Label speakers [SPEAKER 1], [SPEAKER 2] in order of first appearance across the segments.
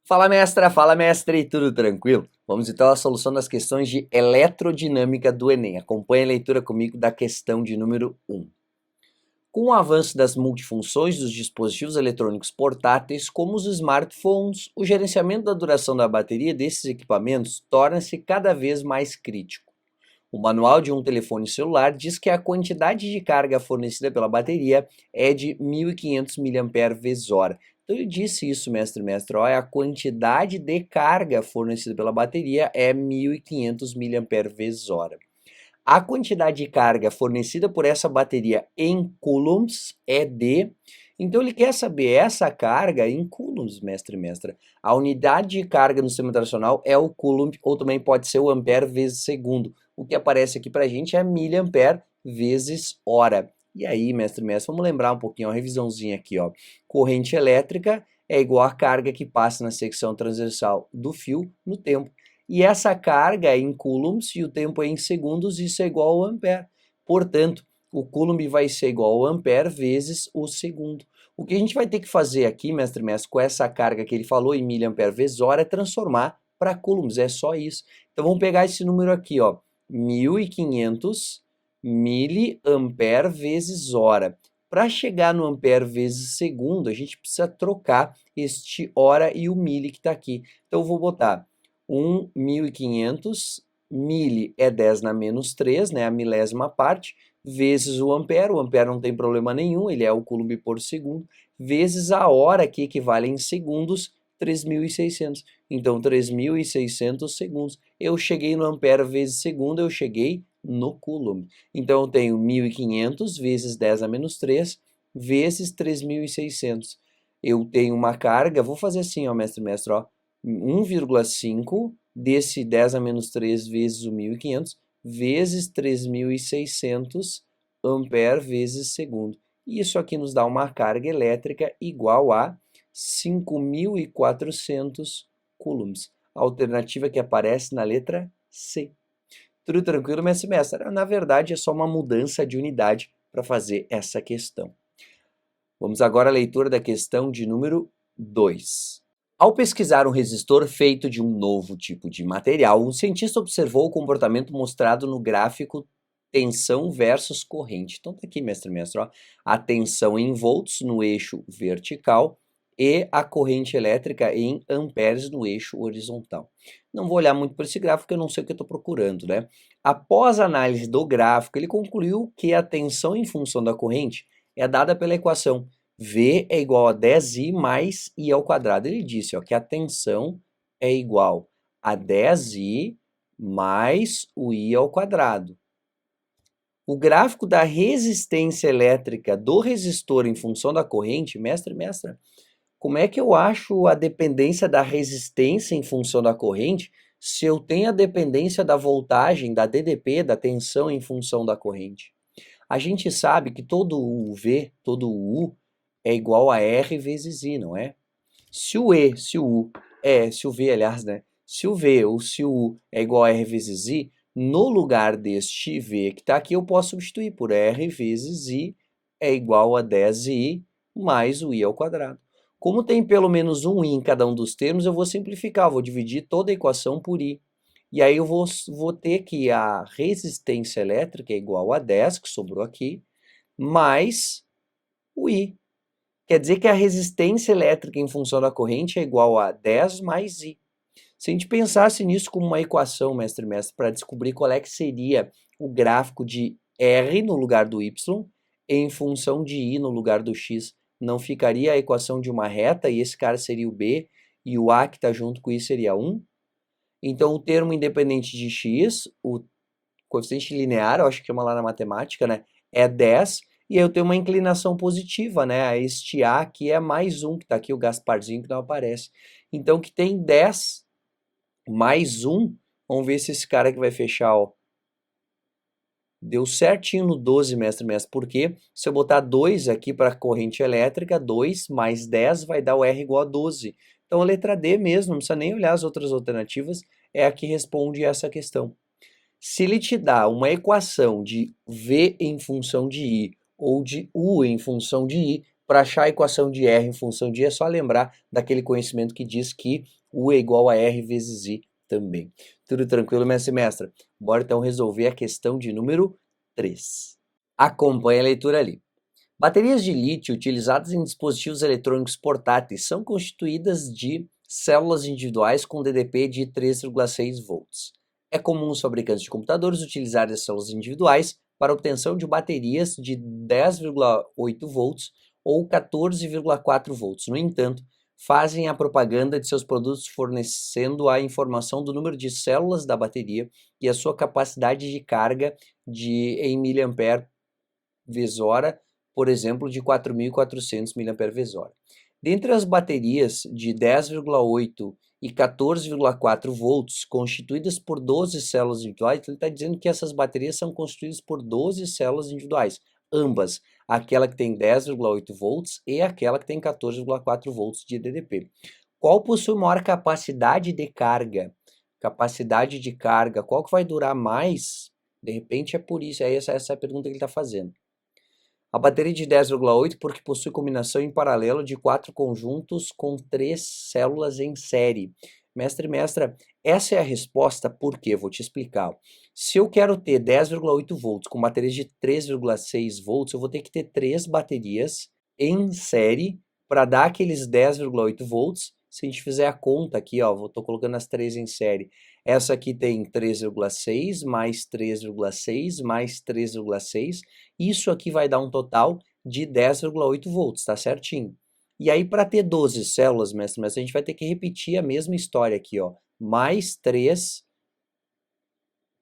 [SPEAKER 1] Fala mestre, tudo tranquilo? Vamos então à solução das questões de eletrodinâmica do Enem. Acompanhe a leitura comigo da questão de número 1. Com o avanço das multifunções dos dispositivos eletrônicos portáteis, como os smartphones, o gerenciamento da duração da bateria desses equipamentos torna-se cada vez mais crítico. O manual de um telefone celular diz que a quantidade de carga fornecida pela bateria é de 1.500 mAh. Então eu disse isso, mestre, olha, a quantidade de carga fornecida pela bateria é 1.500 mAh. A quantidade de carga fornecida por essa bateria em coulombs é de... Então ele quer saber essa carga em coulombs, mestre. A unidade de carga no sistema internacional é o coulomb, ou também pode ser o ampere vezes segundo. O que aparece aqui pra gente é miliampere vezes hora. E aí, mestre, vamos lembrar um pouquinho, uma revisãozinha aqui, ó. Corrente elétrica é igual à carga que passa na secção transversal do fio no tempo. E essa carga é em coulombs e o tempo é em segundos, isso é igual ao ampere. Portanto, o coulomb vai ser igual ao ampere vezes o segundo. O que a gente vai ter que fazer aqui, mestre, com essa carga que ele falou em miliampere vezes hora é transformar para coulombs, é só isso. Então vamos pegar esse número aqui, ó, 1.500 miliampere vezes hora. Para chegar no ampere vezes segundo, a gente precisa trocar este hora e o mili que está aqui. Então eu vou botar 1.500, mili é 10 na menos 3, né, a milésima parte, vezes o ampere não tem problema nenhum, ele é o coulomb por segundo, vezes a hora, que equivale em segundos, 3.600. Então, 3.600 segundos. Eu cheguei no ampere vezes segundo, eu cheguei no coulomb. Então, eu tenho 1.500 vezes 10 a menos 3, vezes 3.600. Eu tenho uma carga, vou fazer assim, ó, mestre, ó, 1,5 desse 10 a menos 3 vezes o 1.500 vezes 3.600 ampere vezes segundo. Isso aqui nos dá uma carga elétrica igual a 5.400 coulombs. A alternativa que aparece na letra C. Tudo tranquilo, mestre? Na verdade, é só uma mudança de unidade para fazer essa questão. Vamos agora à leitura da questão de número 2. Ao pesquisar um resistor feito de um novo tipo de material, um cientista observou o comportamento mostrado no gráfico tensão versus corrente. Então tá aqui, mestre, ó, a tensão em volts no eixo vertical e a corrente elétrica em amperes no eixo horizontal. Não vou olhar muito para esse gráfico, porque eu não sei o que eu estou procurando, né? Após a análise do gráfico, ele concluiu que a tensão em função da corrente é dada pela equação V é igual a 10i mais i ao quadrado. Ele disse, ó, que a tensão é igual a 10i mais o i ao quadrado. O gráfico da resistência elétrica do resistor em função da corrente, mestre, como é que eu acho a dependência da resistência em função da corrente se eu tenho a dependência da voltagem, da DDP, da tensão em função da corrente? A gente sabe que todo o V, todo o U, é igual a R vezes I, não é? Se o V, aliás, né? Se o V ou se o U é igual a R vezes I, no lugar deste V que está aqui, eu posso substituir por R vezes I é igual a 10I mais o I ao quadrado. Como tem pelo menos um I em cada um dos termos, eu vou simplificar, vou dividir toda a equação por I. E aí eu vou ter que a resistência elétrica é igual a 10, que sobrou aqui, mais o I. Quer dizer que a resistência elétrica em função da corrente é igual a 10 mais I. Se a gente pensasse nisso como uma equação, mestre, para descobrir qual é que seria o gráfico de R no lugar do Y em função de I no lugar do X, não ficaria a equação de uma reta e esse cara seria o B e o A que está junto com I seria 1? Então o termo independente de X, o coeficiente linear, eu acho que chama lá na matemática, né, é 10, e aí eu tenho uma inclinação positiva, né, este A aqui é mais 1, que está aqui o Gasparzinho que não aparece. Então que tem 10 mais 1, vamos ver se esse cara que vai fechar, ó, deu certinho no 12, mestre, porque se eu botar 2 aqui para a corrente elétrica, 2 mais 10 vai dar o R igual a 12. Então a letra D mesmo, não precisa nem olhar as outras alternativas, é a que responde essa questão. Se ele te dá uma equação de V em função de I ou de U em função de I, Para achar a equação de R em função de I, é só lembrar daquele conhecimento que diz que U é igual a R vezes I também. Tudo tranquilo, minha semestra? Bora então resolver a questão de número 3. Acompanhe a leitura ali. Baterias de lítio utilizadas em dispositivos eletrônicos portáteis são constituídas de células individuais com DDP de 3,6 volts. É comum os fabricantes de computadores utilizarem as células individuais para a obtenção de baterias de 10,8 volts ou 14,4 volts. No entanto, fazem a propaganda de seus produtos fornecendo a informação do número de células da bateria e a sua capacidade de carga em mAh, por exemplo, de 4.400 mAh. Dentre as baterias de 10,8 e 14,4 volts, constituídas por 12 células individuais, ele está dizendo que essas baterias são constituídas por 12 células individuais, ambas, aquela que tem 10,8 volts e aquela que tem 14,4 volts de DDP. Qual possui maior capacidade de carga? Capacidade de carga, qual que vai durar mais? De repente é por isso, essa é a pergunta que ele está fazendo. A bateria de 10,8 porque possui combinação em paralelo de 4 conjuntos com 3 células em série. Mestre e mestra, essa é a resposta por quê? Vou te explicar. Se eu quero ter 10,8 volts com baterias de 3,6 volts, eu vou ter que ter 3 baterias em série para dar aqueles 10,8 volts. Se a gente fizer a conta aqui, ó, estou colocando as 3 em série. Essa aqui tem 3,6 mais 3,6 mais 3,6. Isso aqui vai dar um total de 10,8 volts, tá certinho? E aí, para ter 12 células, mestre, a gente vai ter que repetir a mesma história aqui, ó. Mais 3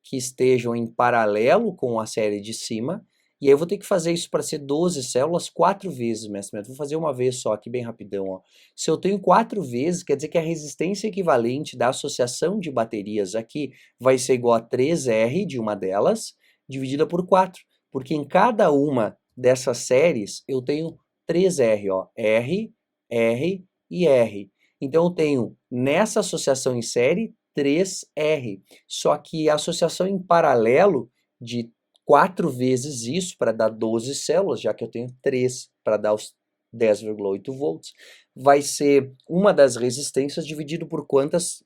[SPEAKER 1] que estejam em paralelo com a série de cima. E aí eu vou ter que fazer isso para ser 12 células 4 vezes, mestre. Vou fazer uma vez só aqui, bem rapidão, ó. Se eu tenho 4 vezes, quer dizer que a resistência equivalente da associação de baterias aqui vai ser igual a 3R de uma delas, dividida por 4. Porque em cada uma dessas séries eu tenho 3R, ó. R, R e R. Então eu tenho nessa associação em série 3R. Só que a associação em paralelo de 4 vezes isso para dar 12 células, já que eu tenho 3 para dar os 10,8 volts, vai ser uma das resistências dividido por quantos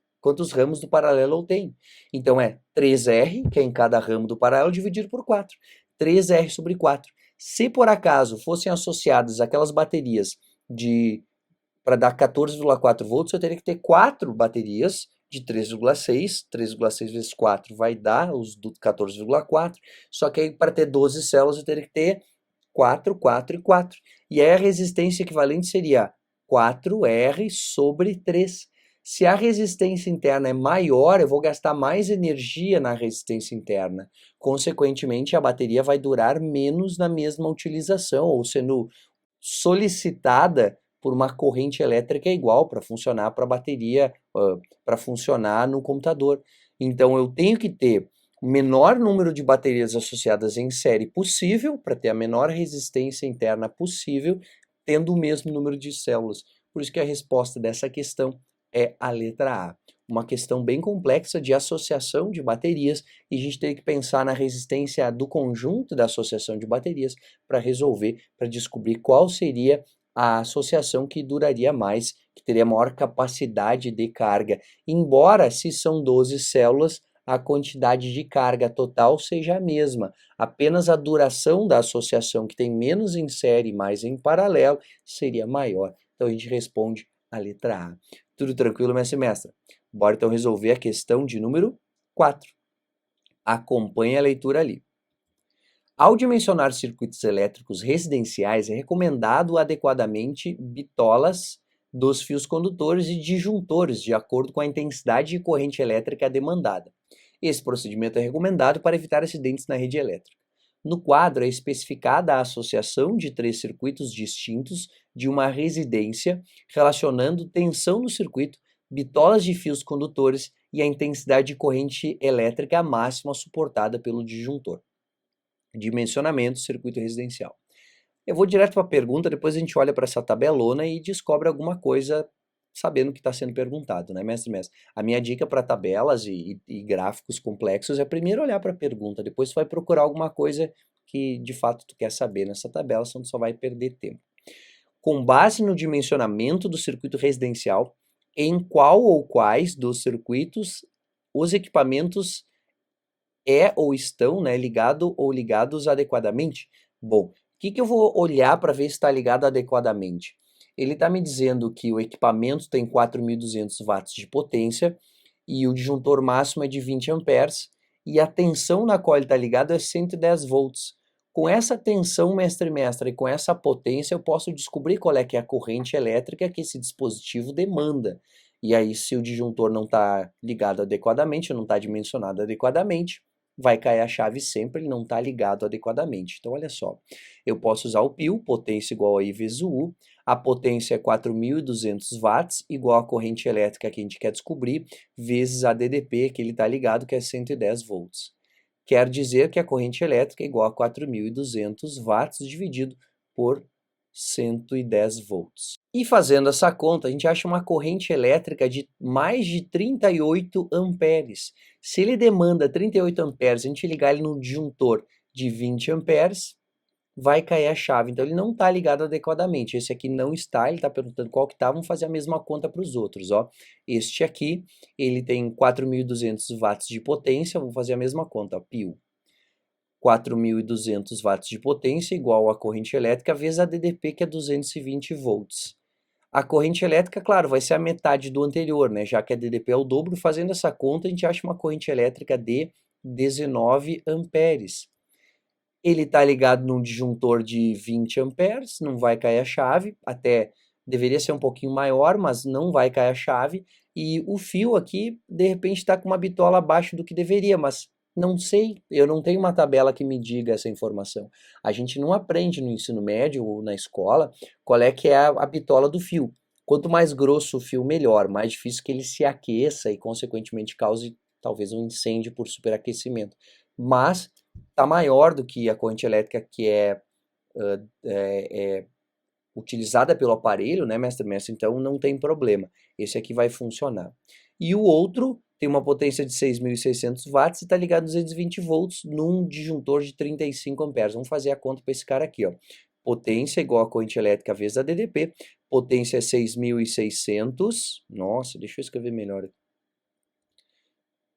[SPEAKER 1] ramos do paralelo eu tenho. Então é 3R, que é em cada ramo do paralelo, dividido por 4. 3R sobre 4. Se por acaso fossem associadas aquelas baterias para dar 14,4 volts, eu teria que ter 4 baterias de 3,6, 3,6 vezes 4 vai dar os 14,4, só que aí para ter 12 células eu teria que ter 4, 4 e 4. E aí a resistência equivalente seria 4R sobre 3. Se a resistência interna é maior, eu vou gastar mais energia na resistência interna. Consequentemente, a bateria vai durar menos na mesma utilização, ou sendo solicitada por uma corrente elétrica igual para funcionar para a bateria, para funcionar no computador. Então eu tenho que ter o menor número de baterias associadas em série possível, para ter a menor resistência interna possível, tendo o mesmo número de células. Por isso que a resposta dessa questão é a letra A. Uma questão bem complexa de associação de baterias, e a gente tem que pensar na resistência do conjunto da associação de baterias para resolver, para descobrir qual seria a associação que duraria mais, que teria maior capacidade de carga. Embora, se são 12 células, a quantidade de carga total seja a mesma, apenas a duração da associação, que tem menos em série e mais em paralelo, seria maior. Então a gente responde a letra A. Tudo tranquilo, mestre e mestra? Bora então resolver a questão de número 4. Acompanhe a leitura ali. Ao dimensionar circuitos elétricos residenciais, é recomendado adequadamente bitolas dos fios condutores e disjuntores, de acordo com a intensidade de corrente elétrica demandada. Esse procedimento é recomendado para evitar acidentes na rede elétrica. No quadro é especificada a associação de 3 circuitos distintos de uma residência, relacionando tensão no circuito, bitolas de fios condutores e a intensidade de corrente elétrica máxima suportada pelo disjuntor. Dimensionamento, circuito residencial. Eu vou direto para a pergunta, depois a gente olha para essa tabelona e descobre alguma coisa sabendo o que está sendo perguntado, né, mestre? A minha dica para tabelas e gráficos complexos é primeiro olhar para a pergunta, depois você vai procurar alguma coisa que de fato tu quer saber nessa tabela, senão tu só vai perder tempo. com base no dimensionamento do circuito residencial, em qual ou quais dos circuitos os equipamentos ou estão, né, ligado ou ligados adequadamente. Bom, o que eu vou olhar para ver se está ligado adequadamente? Ele está me dizendo que o equipamento tem 4.200 watts de potência e o disjuntor máximo é de 20 amperes e a tensão na qual ele está ligado é 110 volts. Com essa tensão, mestre e mestra, e com essa potência, eu posso descobrir qual é que é a corrente elétrica que esse dispositivo demanda. E aí, se o disjuntor não está ligado adequadamente, não está dimensionado adequadamente, vai cair a chave sempre, ele não está ligado adequadamente. Então, olha só, eu posso usar o pio, potência igual a I vezes o U, a potência é 4.200 watts, igual a corrente elétrica que a gente quer descobrir, vezes a DDP, que ele está ligado, que é 110 volts. Quer dizer que a corrente elétrica é igual a 4.200 watts dividido por 110 volts. E fazendo essa conta, a gente acha uma corrente elétrica de mais de 38 amperes. Se ele demanda 38 amperes, a gente ligar ele no disjuntor de 20 amperes, vai cair a chave. Então ele não está ligado adequadamente. Esse aqui não está, ele está perguntando qual que está, vamos fazer a mesma conta para os outros. Ó. Este aqui, ele tem 4.200 watts de potência, vamos fazer a mesma conta, ó, π. 4.200 watts de potência igual a corrente elétrica vezes a DDP, que é 220 volts. A corrente elétrica, claro, vai ser a metade do anterior, né? Já que a DDP é o dobro, fazendo essa conta, a gente acha uma corrente elétrica de 19 amperes. Ele está ligado num disjuntor de 20 amperes, não vai cair a chave, até deveria ser um pouquinho maior, mas não vai cair a chave. E o fio aqui, de repente, está com uma bitola abaixo do que deveria, mas não sei, eu não tenho uma tabela que me diga essa informação. A gente não aprende no ensino médio ou na escola qual é que é a bitola do fio. Quanto mais grosso o fio, melhor, mais difícil que ele se aqueça e, consequentemente, cause talvez um incêndio por superaquecimento. Mas está maior do que a corrente elétrica que é utilizada pelo aparelho, né, mestre? Então não tem problema. Esse aqui vai funcionar. E o outro tem uma potência de 6.600 watts e está ligado a 220 volts num disjuntor de 35 amperes. Vamos fazer a conta para esse cara aqui, ó. Potência igual a corrente elétrica vezes a DDP. Potência é 6.600. Nossa, deixa eu escrever melhor.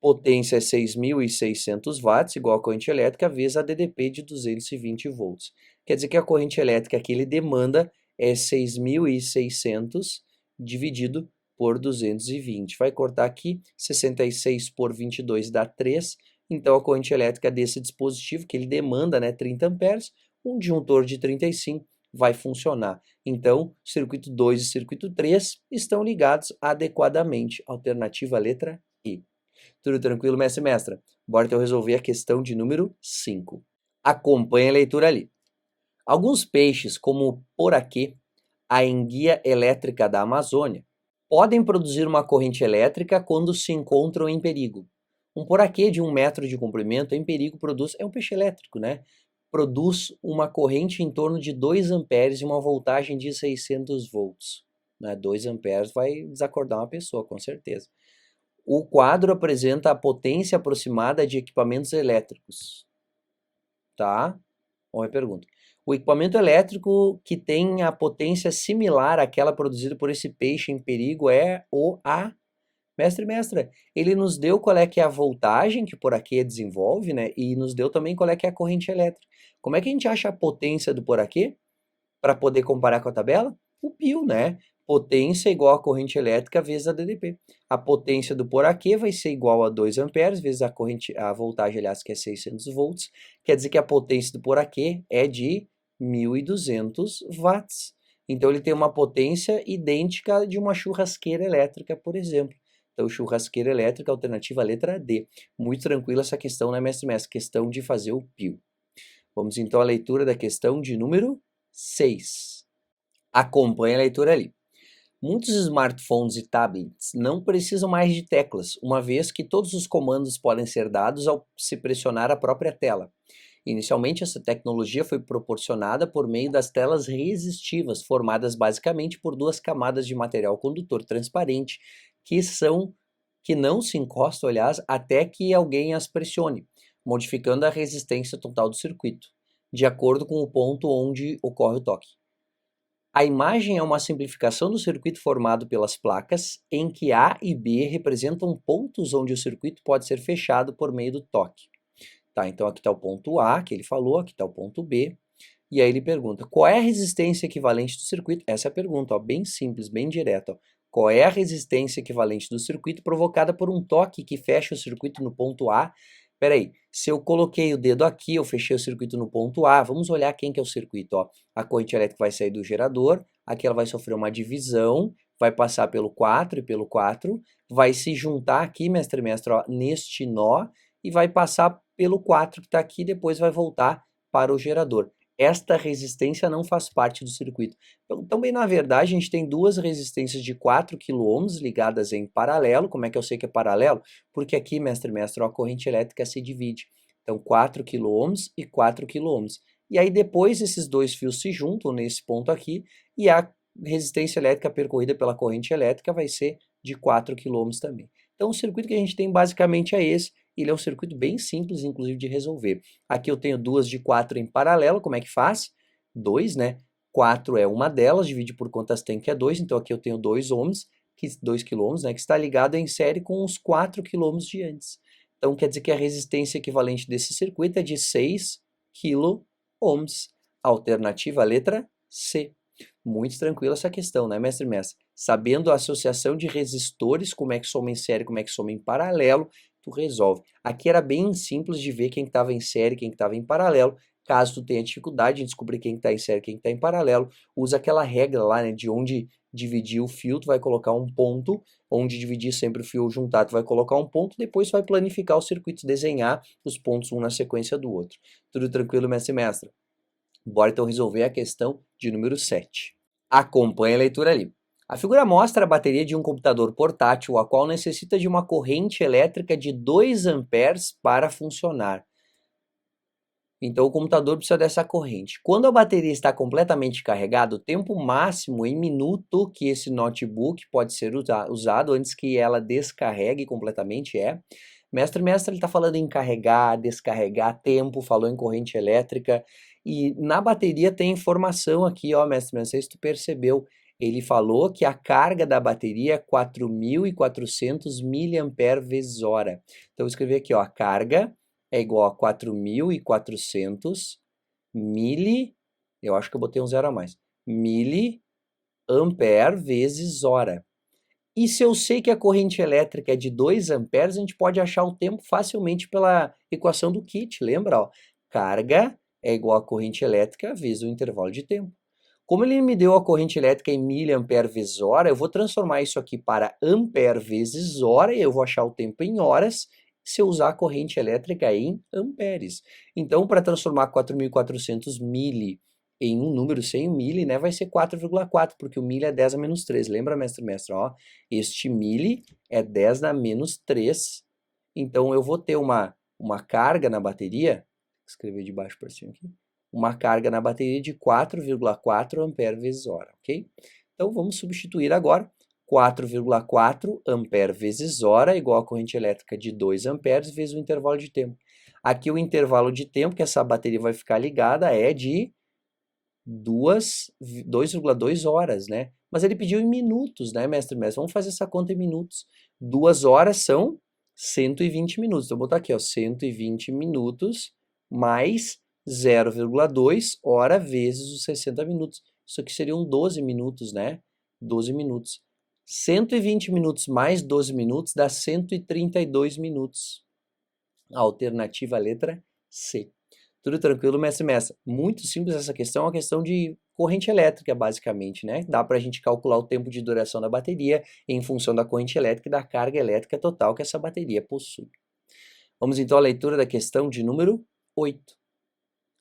[SPEAKER 1] Potência é 6.600 watts, igual a corrente elétrica, vezes a DDP de 220 volts. Quer dizer que a corrente elétrica que ele demanda é 6.600 dividido por 220. Vai cortar aqui, 66 por 22 dá 3. Então, a corrente elétrica desse dispositivo, que ele demanda, né, 30 amperes, um disjuntor de 35 vai funcionar. Então, circuito 2 e circuito 3 estão ligados adequadamente. Alternativa letra E. Tudo tranquilo, mestre e mestra? Bora então resolver a questão de número 5. Acompanhe a leitura ali. Alguns peixes, como o poraquê, a enguia elétrica da Amazônia, podem produzir uma corrente elétrica quando se encontram em perigo. Um poraquê de 1 metro de comprimento em perigo é um peixe elétrico, né? Produz uma corrente em torno de 2 amperes e uma voltagem de 600 volts. 2 amperes vai desacordar uma pessoa, com certeza. O quadro apresenta a potência aproximada de equipamentos elétricos. Tá? Olha a pergunta. O equipamento elétrico que tem a potência similar àquela produzida por esse peixe em perigo é o A. Mestre e mestra, ele nos deu qual é que é a voltagem que por aqui desenvolve, né? E nos deu também qual é que é a corrente elétrica. Como é que a gente acha a potência do por aqui? Para poder comparar com a tabela? O π, né? Potência igual a corrente elétrica vezes a DDP. A potência do poraquê vai ser igual a 2 amperes vezes a voltagem, aliás, que é 600 volts. Quer dizer que a potência do poraquê é de 1.200 watts. Então, ele tem uma potência idêntica de uma churrasqueira elétrica, por exemplo. Então, churrasqueira elétrica, alternativa letra D. Muito tranquila essa questão, né, mestre? Essa questão de fazer o π. Vamos então à leitura da questão de número 6. Acompanhe a leitura ali. Muitos smartphones e tablets não precisam mais de teclas, uma vez que todos os comandos podem ser dados ao se pressionar a própria tela. Inicialmente, essa tecnologia foi proporcionada por meio das telas resistivas, formadas basicamente por 2 camadas de material condutor transparente, que não se encostam, aliás, até que alguém as pressione, modificando a resistência total do circuito, de acordo com o ponto onde ocorre o toque. A imagem é uma simplificação do circuito formado pelas placas, em que A e B representam pontos onde o circuito pode ser fechado por meio do toque. Tá, então aqui está o ponto A, que ele falou, aqui está o ponto B, e aí ele pergunta, qual é a resistência equivalente do circuito? Essa é a pergunta, ó, bem simples, bem direta, ó. Qual é a resistência equivalente do circuito provocada por um toque que fecha o circuito no ponto A? Peraí, se eu coloquei o dedo aqui, eu fechei o circuito no ponto A, vamos olhar quem que é o circuito, ó. A corrente elétrica vai sair do gerador, aqui ela vai sofrer uma divisão, vai passar pelo 4 e pelo 4, vai se juntar aqui, mestre, ó, neste nó, e vai passar pelo 4 que está aqui, depois vai voltar para o gerador. Esta resistência não faz parte do circuito. Então, bem, na verdade, a gente tem duas resistências de 4 kΩ ligadas em paralelo. Como é que eu sei que é paralelo? Porque aqui, mestre, a corrente elétrica se divide. Então, 4 kΩ e 4 kΩ. E aí, depois, esses dois fios se juntam nesse ponto aqui, e a resistência elétrica percorrida pela corrente elétrica vai ser de 4 kΩ também. Então, o circuito que a gente tem basicamente é esse. Ele é um circuito bem simples, inclusive, de resolver. Aqui eu tenho duas de 4 em paralelo, como é que faz? 2, né? 4 é uma delas, divide por quantas tem, que é 2, então aqui eu tenho 2 ohms, 2 kΩ, né, que está ligado em série com os 4 kΩ de antes. Então, quer dizer que a resistência equivalente desse circuito é de 6 kΩ. Alternativa, letra C. Muito tranquila essa questão, né, mestre? Sabendo a associação de resistores, como é que soma em série, como é que soma em paralelo, tu resolve. Aqui era bem simples de ver quem estava em série, quem estava em paralelo. Caso tu tenha dificuldade em descobrir quem está em série, quem está em paralelo, usa aquela regra lá, né, de onde dividir o fio, tu vai colocar um ponto, onde dividir sempre o fio juntado, tu vai colocar um ponto, depois tu vai planificar o circuito, desenhar os pontos um na sequência do outro. Tudo tranquilo, mestre? Bora então resolver a questão de número 7. Acompanhe a leitura ali. A figura mostra a bateria de um computador portátil, a qual necessita de uma corrente elétrica de 2 amperes para funcionar. Então o computador precisa dessa corrente. Quando a bateria está completamente carregada, o tempo máximo em minuto que esse notebook pode ser usado antes que ela descarregue completamente é... Mestre, ele está falando em carregar, descarregar, tempo, falou em corrente elétrica. E na bateria tem informação aqui, ó, mestre, não sei se tu percebeu. Ele falou que a carga da bateria é 4.400 mAh vezes hora. Então eu escrevi aqui, ó, a carga é igual a 4.400 eu acho que eu botei um zero a mais, miliampere vezes hora. E se eu sei que a corrente elétrica é de 2 amperes, a gente pode achar o tempo facilmente pela equação do kit, lembra? Ó? Carga é igual a corrente elétrica vezes o intervalo de tempo. Como ele me deu a corrente elétrica em miliampere vezes hora, eu vou transformar isso aqui para ampere vezes hora, e eu vou achar o tempo em horas, se eu usar a corrente elétrica em amperes. Então, para transformar 4.400 mili em um número sem o mili, né, vai ser 4,4, porque o mili é 10 a menos 3. Lembra, mestre? Ó, este mili é 10 a menos 3. Então, eu vou ter uma carga na bateria, vou escrever de baixo para cima aqui, uma carga na bateria de 4,4 ampere vezes hora, ok? Então, vamos substituir agora. 4,4 ampere vezes hora igual a corrente elétrica de 2 amperes vezes o intervalo de tempo. Aqui o intervalo de tempo que essa bateria vai ficar ligada é de 2,2 horas, né? Mas ele pediu em minutos, né, mestre? Vamos fazer essa conta em minutos. 2 horas são 120 minutos. Então, vou botar aqui, ó, 120 minutos mais 0,2 hora vezes os 60 minutos. Isso aqui seriam 12 minutos, né? 12 minutos. 120 minutos mais 12 minutos dá 132 minutos. A alternativa, letra C. Tudo tranquilo, mestre? Muito simples essa questão, é uma questão de corrente elétrica, basicamente, né? Dá para a gente calcular o tempo de duração da bateria em função da corrente elétrica e da carga elétrica total que essa bateria possui. Vamos então à leitura da questão de número 8.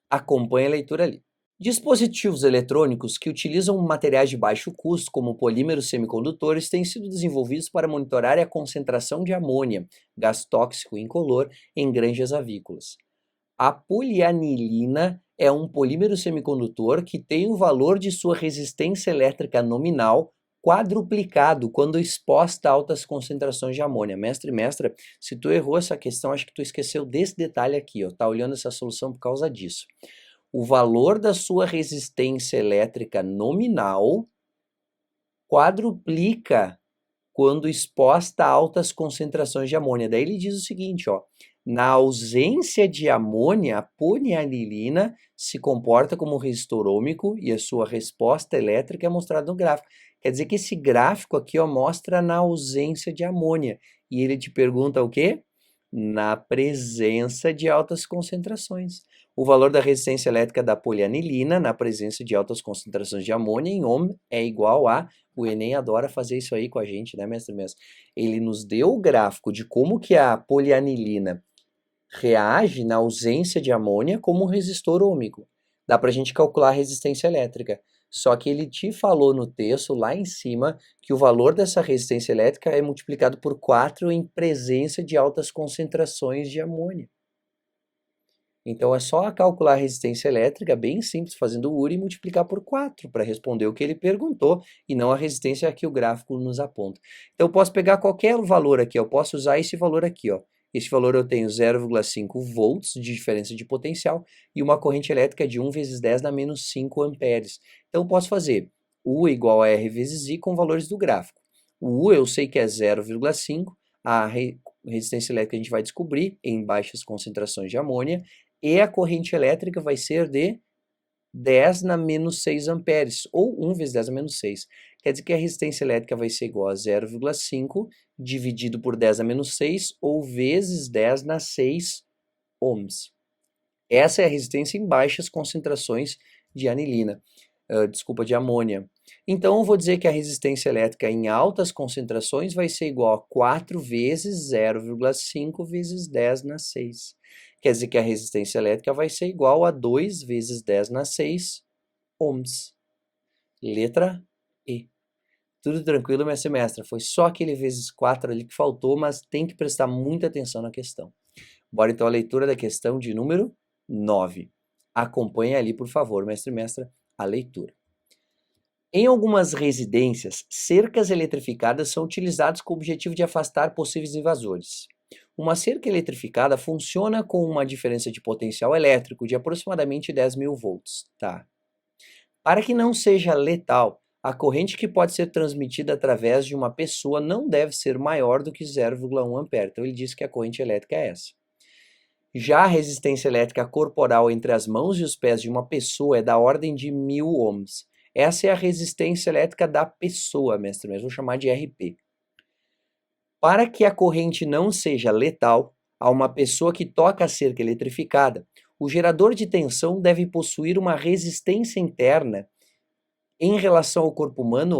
[SPEAKER 1] Acompanhe a leitura ali. Dispositivos eletrônicos que utilizam materiais de baixo custo, como polímeros semicondutores, têm sido desenvolvidos para monitorar a concentração de amônia, gás tóxico incolor, em granjas avícolas. A polianilina é um polímero semicondutor que tem o valor de sua resistência elétrica nominal quadruplicado quando exposta a altas concentrações de amônia. Mestre, se tu errou essa questão, acho que tu esqueceu desse detalhe aqui, ó, tá olhando essa solução por causa disso. o valor da sua resistência elétrica nominal quadruplica quando exposta a altas concentrações de amônia. Daí ele diz o seguinte, ó, na ausência de amônia, a polianilina se comporta como resistor ôhmico e a sua resposta elétrica é mostrada no gráfico. Quer dizer que esse gráfico aqui, ó, mostra na ausência de amônia. E ele te pergunta o quê? Na presença de altas concentrações. O valor da resistência elétrica da polianilina na presença de altas concentrações de amônia em ohm é igual a... O Enem adora fazer isso aí com a gente, né, mestre? Ele nos deu o gráfico de como que a polianilina reage na ausência de amônia como um resistor ôhmico. Dá para a gente calcular a resistência elétrica. Só que ele te falou no texto, lá em cima, que o valor dessa resistência elétrica é multiplicado por 4 em presença de altas concentrações de amônia. Então é só calcular a resistência elétrica, bem simples, fazendo o URI e multiplicar por 4 para responder o que ele perguntou e não a resistência que o gráfico nos aponta. Então eu posso pegar qualquer valor aqui, eu posso usar esse valor aqui, ó. Esse valor eu tenho 0,5 volts de diferença de potencial e uma corrente elétrica de 1 vezes 10 na menos 5 amperes. Então eu posso fazer U igual a R vezes I com valores do gráfico. O U eu sei que é 0,5, a resistência elétrica a gente vai descobrir em baixas concentrações de amônia, e a corrente elétrica vai ser de 10 na menos 6 amperes, ou 1 vezes 10 na menos 6. Quer dizer que a resistência elétrica vai ser igual a 0,5 dividido por 10 na menos 6, ou vezes 10 na 6 ohms. Essa é a resistência em baixas concentrações de anilina, de amônia. Então eu vou dizer que a resistência elétrica em altas concentrações vai ser igual a 4 vezes 0,5 vezes 10 na 6. Quer dizer que a resistência elétrica vai ser igual a 2 vezes 10 na 6 ohms. Letra E. Tudo tranquilo, minha semestra? Foi só aquele vezes 4 ali que faltou, mas tem que prestar muita atenção na questão. Bora então a leitura da questão de número 9. Acompanhe ali, por favor, mestre e mestra, a leitura. Em algumas residências, cercas eletrificadas são utilizadas com o objetivo de afastar possíveis invasores. Uma cerca eletrificada funciona com uma diferença de potencial elétrico de aproximadamente 10.000 volts. Tá? Para que não seja letal, a corrente que pode ser transmitida através de uma pessoa não deve ser maior do que 0,1 ampere. Então ele diz que a corrente elétrica é essa. Já a resistência elétrica corporal entre as mãos e os pés de uma pessoa é da ordem de 1.000 ohms. Essa é a resistência elétrica da pessoa, mestre, mas vou chamar de RP. Para que a corrente não seja letal a uma pessoa que toca a cerca eletrificada, o gerador de tensão deve possuir uma resistência interna em relação ao corpo humano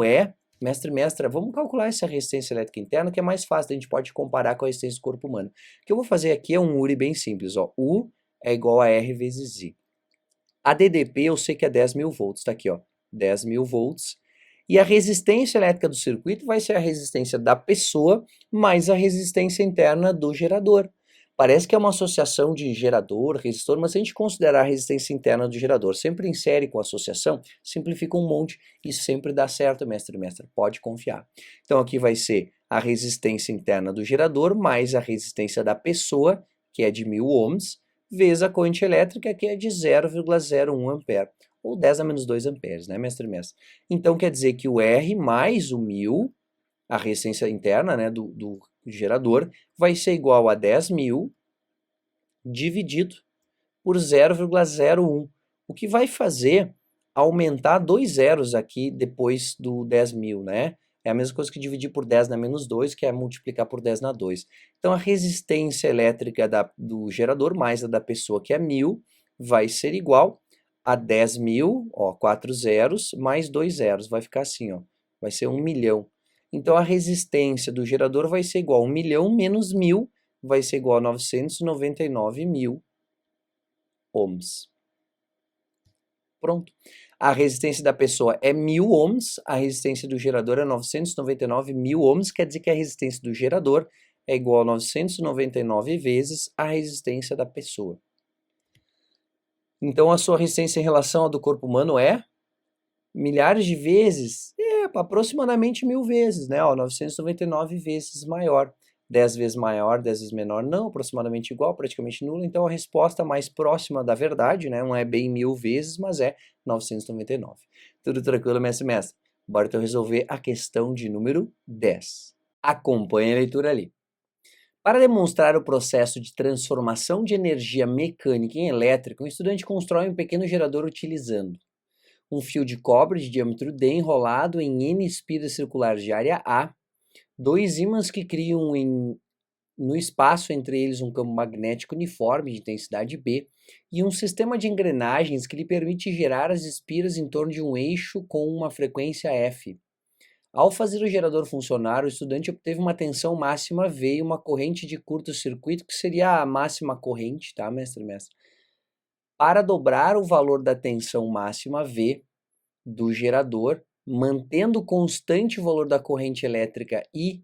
[SPEAKER 1] mestre e mestra, vamos calcular essa resistência elétrica interna, que é mais fácil, a gente pode comparar com a resistência do corpo humano. O que eu vou fazer aqui é um URI bem simples, ó. U é igual a R vezes I. A DDP eu sei que é 10.000 volts, tá aqui, ó, 10.000 volts. E a resistência elétrica do circuito vai ser a resistência da pessoa mais a resistência interna do gerador. Parece que é uma associação de gerador, resistor, mas se a gente considerar a resistência interna do gerador sempre em série com associação, simplifica um monte e sempre dá certo, mestre e mestra, pode confiar. Então aqui vai ser a resistência interna do gerador mais a resistência da pessoa, que é de 1.000 ohms, vezes a corrente elétrica, que é de 0,01 ampere, ou 10 a menos 2 amperes, né, mestre e mestra? Então quer dizer que o R mais o 1.000, a resistência interna, né, do gerador, vai ser igual a 10.000 dividido por 0,01, o que vai fazer aumentar 2 zeros aqui depois do 10.000, né? É a mesma coisa que dividir por 10 na menos 2, que é multiplicar por 10 na 2. Então a resistência elétrica do gerador mais a da pessoa, que é 1.000, vai ser igual a 10.000, ó, 4 zeros, mais 2 zeros, vai ficar assim, ó, vai ser 1 milhão. Então a resistência do gerador vai ser igual a 1 milhão menos 1.000, vai ser igual a 999.000 ohms. Pronto. A resistência da pessoa é 1.000 ohms, a resistência do gerador é 999.000 ohms, quer dizer que a resistência do gerador é igual a 999 vezes a resistência da pessoa. Então a sua resistência em relação à do corpo humano é milhares de vezes, aproximadamente 1.000 vezes, né? Ó, 999 vezes maior. 10 vezes maior, 10 vezes menor, não, aproximadamente igual, praticamente nulo. Então a resposta mais próxima da verdade, né, não é bem 1000 vezes, mas é 999. Tudo tranquilo, mestre? Bora então resolver a questão de número 10. Acompanhe a leitura ali. Para demonstrar o processo de transformação de energia mecânica em elétrica, um estudante constrói um pequeno gerador utilizando um fio de cobre de diâmetro D enrolado em N espiras circulares de área A, dois ímãs que criam no espaço entre eles um campo magnético uniforme de intensidade B e um sistema de engrenagens que lhe permite girar as espiras em torno de um eixo com uma frequência F. Ao fazer o gerador funcionar, o estudante obteve uma tensão máxima V e uma corrente de curto-circuito, que seria a máxima corrente, tá, mestre? Para dobrar o valor da tensão máxima V do gerador, mantendo constante o valor da corrente elétrica e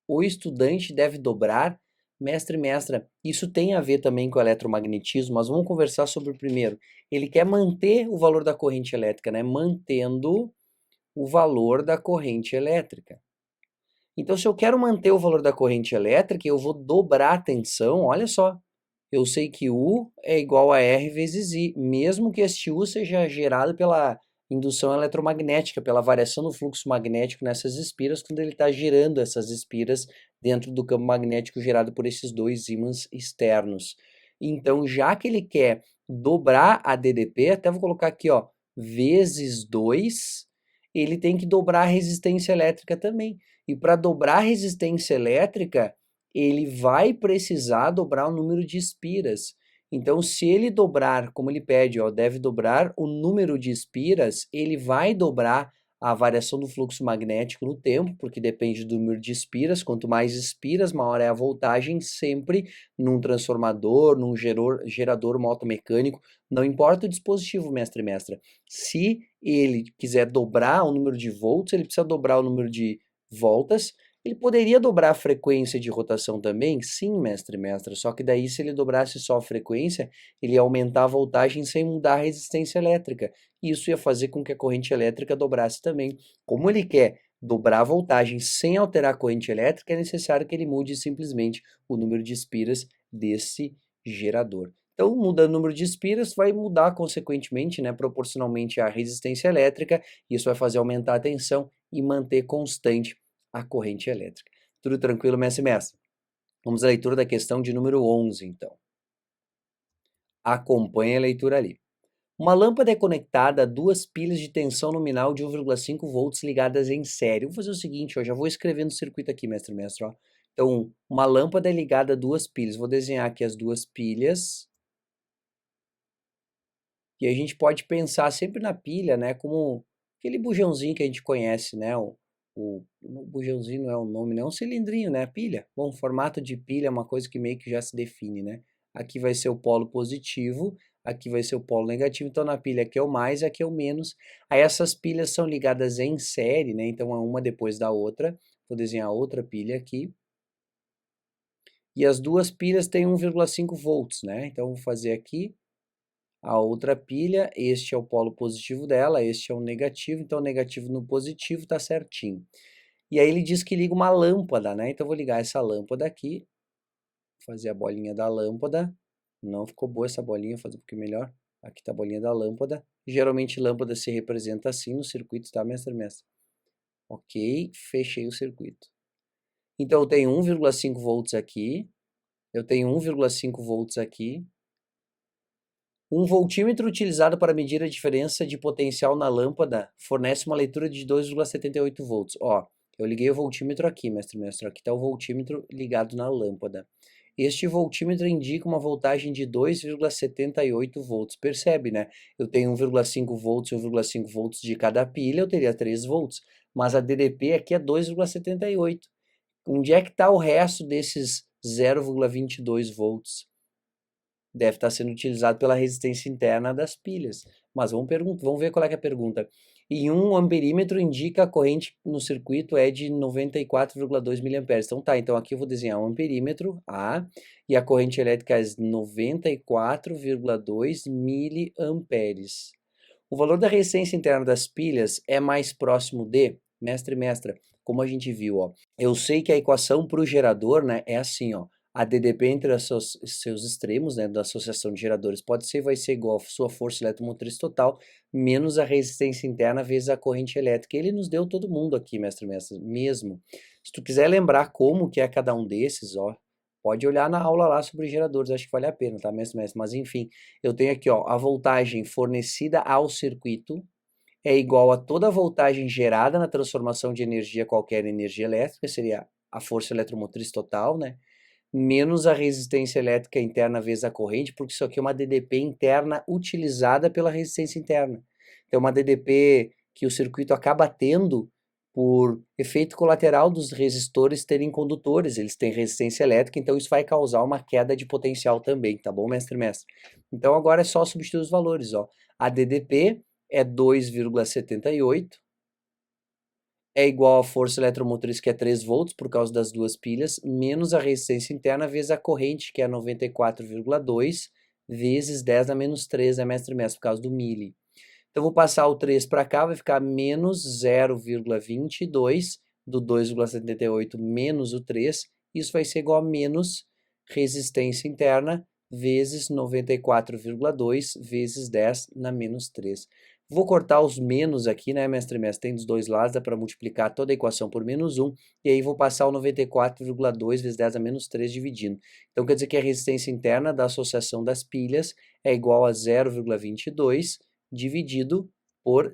[SPEAKER 1] o estudante deve dobrar, mestra, isso tem a ver também com o eletromagnetismo, mas vamos conversar sobre o primeiro. Ele quer manter o valor da corrente elétrica, né? Mantendo o valor da corrente elétrica. Então, se eu quero manter o valor da corrente elétrica, eu vou dobrar a tensão, olha só. Eu sei que U é igual a R vezes I, mesmo que este U seja gerado pela indução eletromagnética, pela variação do fluxo magnético nessas espiras, quando ele está girando essas espiras dentro do campo magnético gerado por esses dois ímãs externos. Então, já que ele quer dobrar a DDP, até vou colocar aqui, ó, vezes 2, ele tem que dobrar a resistência elétrica também. E para dobrar a resistência elétrica, ele vai precisar dobrar o número de espiras. Então, se ele dobrar, como ele pede, ó, deve dobrar o número de espiras, ele vai dobrar a variação do fluxo magnético no tempo, porque depende do número de espiras. Quanto mais espiras, maior é a voltagem, sempre num transformador, num gerador motomecânico. Não importa o dispositivo, mestre. Se ele quiser dobrar o número de volts, ele precisa dobrar o número de voltas. Ele poderia dobrar a frequência de rotação também? Sim, mestre, só que daí se ele dobrasse só a frequência, ele ia aumentar a voltagem sem mudar a resistência elétrica. E isso ia fazer com que a corrente elétrica dobrasse também. Como ele quer dobrar a voltagem sem alterar a corrente elétrica, é necessário que ele mude simplesmente o número de espiras desse gerador. Então, mudando o número de espiras, vai mudar consequentemente, né, proporcionalmente à resistência elétrica, isso vai fazer aumentar a tensão e manter constante a corrente elétrica. Tudo tranquilo, mestre? Vamos à leitura da questão de número 11, então. Acompanhe a leitura ali. Uma lâmpada é conectada a duas pilhas de tensão nominal de 1,5 volts ligadas em série. Vou fazer o seguinte, ó, já vou escrever no circuito aqui, mestre, ó. Então, uma lâmpada é ligada a duas pilhas. Vou desenhar aqui as duas pilhas. E a gente pode pensar sempre na pilha, né, como aquele bujãozinho que a gente conhece, né, o bujãozinho não é o nome, não, é um cilindrinho, né, pilha. Bom, formato de pilha é uma coisa que meio que já se define, né. Aqui vai ser o polo positivo, aqui vai ser o polo negativo, então na pilha aqui é o mais, aqui é o menos. Aí essas pilhas são ligadas em série, né, então é uma depois da outra. Vou desenhar outra pilha aqui. E as duas pilhas têm 1,5 volts, né, então vou fazer aqui a outra pilha, este é o polo positivo dela, este é o negativo, então o negativo no positivo tá certinho. E aí ele diz que liga uma lâmpada, né? Então eu vou ligar essa lâmpada aqui, fazer a bolinha da lâmpada. Não ficou boa essa bolinha, vou fazer um pouquinho melhor. Aqui tá a bolinha da lâmpada. Geralmente lâmpada se representa assim no circuito, tá, mestre? Ok, fechei o circuito. Então eu tenho 1,5 volts aqui, eu tenho 1,5 volts aqui. Um voltímetro utilizado para medir a diferença de potencial na lâmpada fornece uma leitura de 2,78 volts. Ó, eu liguei o voltímetro aqui, mestre. Aqui está o voltímetro ligado na lâmpada. Este voltímetro indica uma voltagem de 2,78 volts. Percebe, né? Eu tenho 1,5 volts e 1,5 volts de cada pilha, eu teria 3 volts. Mas a DDP aqui é 2,78. Onde é que está o resto desses 0,22 volts? Deve estar sendo utilizado pela resistência interna das pilhas. Mas vamos ver qual é, que é a pergunta. E 1 amperímetro indica a corrente no circuito é de 94,2 mA. Então tá, então aqui eu vou desenhar um amperímetro, A, e a corrente elétrica é 94,2 mA. O valor da resistência interna das pilhas é mais próximo de Mestre e mestra, como a gente viu, ó, eu sei que a equação para o gerador, né, é assim, ó, a DDP entre seus extremos, né, da associação de geradores vai ser igual a sua força eletromotriz total, menos a resistência interna vezes a corrente elétrica. Ele nos deu todo mundo aqui, mestre e mestra, mesmo. Se tu quiser lembrar como que é cada um desses, ó, pode olhar na aula lá sobre geradores, acho que vale a pena, tá, mestre e mestra? Mas enfim, eu tenho aqui, ó, a voltagem fornecida ao circuito é igual a toda a voltagem gerada na transformação de energia qualquer em energia elétrica, seria a força eletromotriz total, né? Menos a resistência elétrica interna vezes a corrente, porque isso aqui é uma DDP interna utilizada pela resistência interna. Então, uma DDP que o circuito acaba tendo por efeito colateral dos resistores terem condutores, eles têm resistência elétrica, então isso vai causar uma queda de potencial também, tá bom, mestre e mestre? Então, agora é só substituir os valores, ó. A DDP é 2,78, é igual à força eletromotriz, que é 3 volts, por causa das duas pilhas, menos a resistência interna, vezes a corrente, que é 94,2, vezes 10 na menos 3, né, mestre e mestre, por causa do mili. Então, vou passar o 3 para cá, vai ficar menos 0,22 do 2,78 menos o 3, isso vai ser igual a menos resistência interna, vezes 94,2, vezes 10 na menos 3. Vou cortar os menos aqui, né, mestre e mestre? Tem dos dois lados, dá para multiplicar toda a equação por menos 1, e aí vou passar o 94,2 vezes 10 a menos 3 dividindo. Então, quer dizer que a resistência interna da associação das pilhas é igual a 0,22 dividido por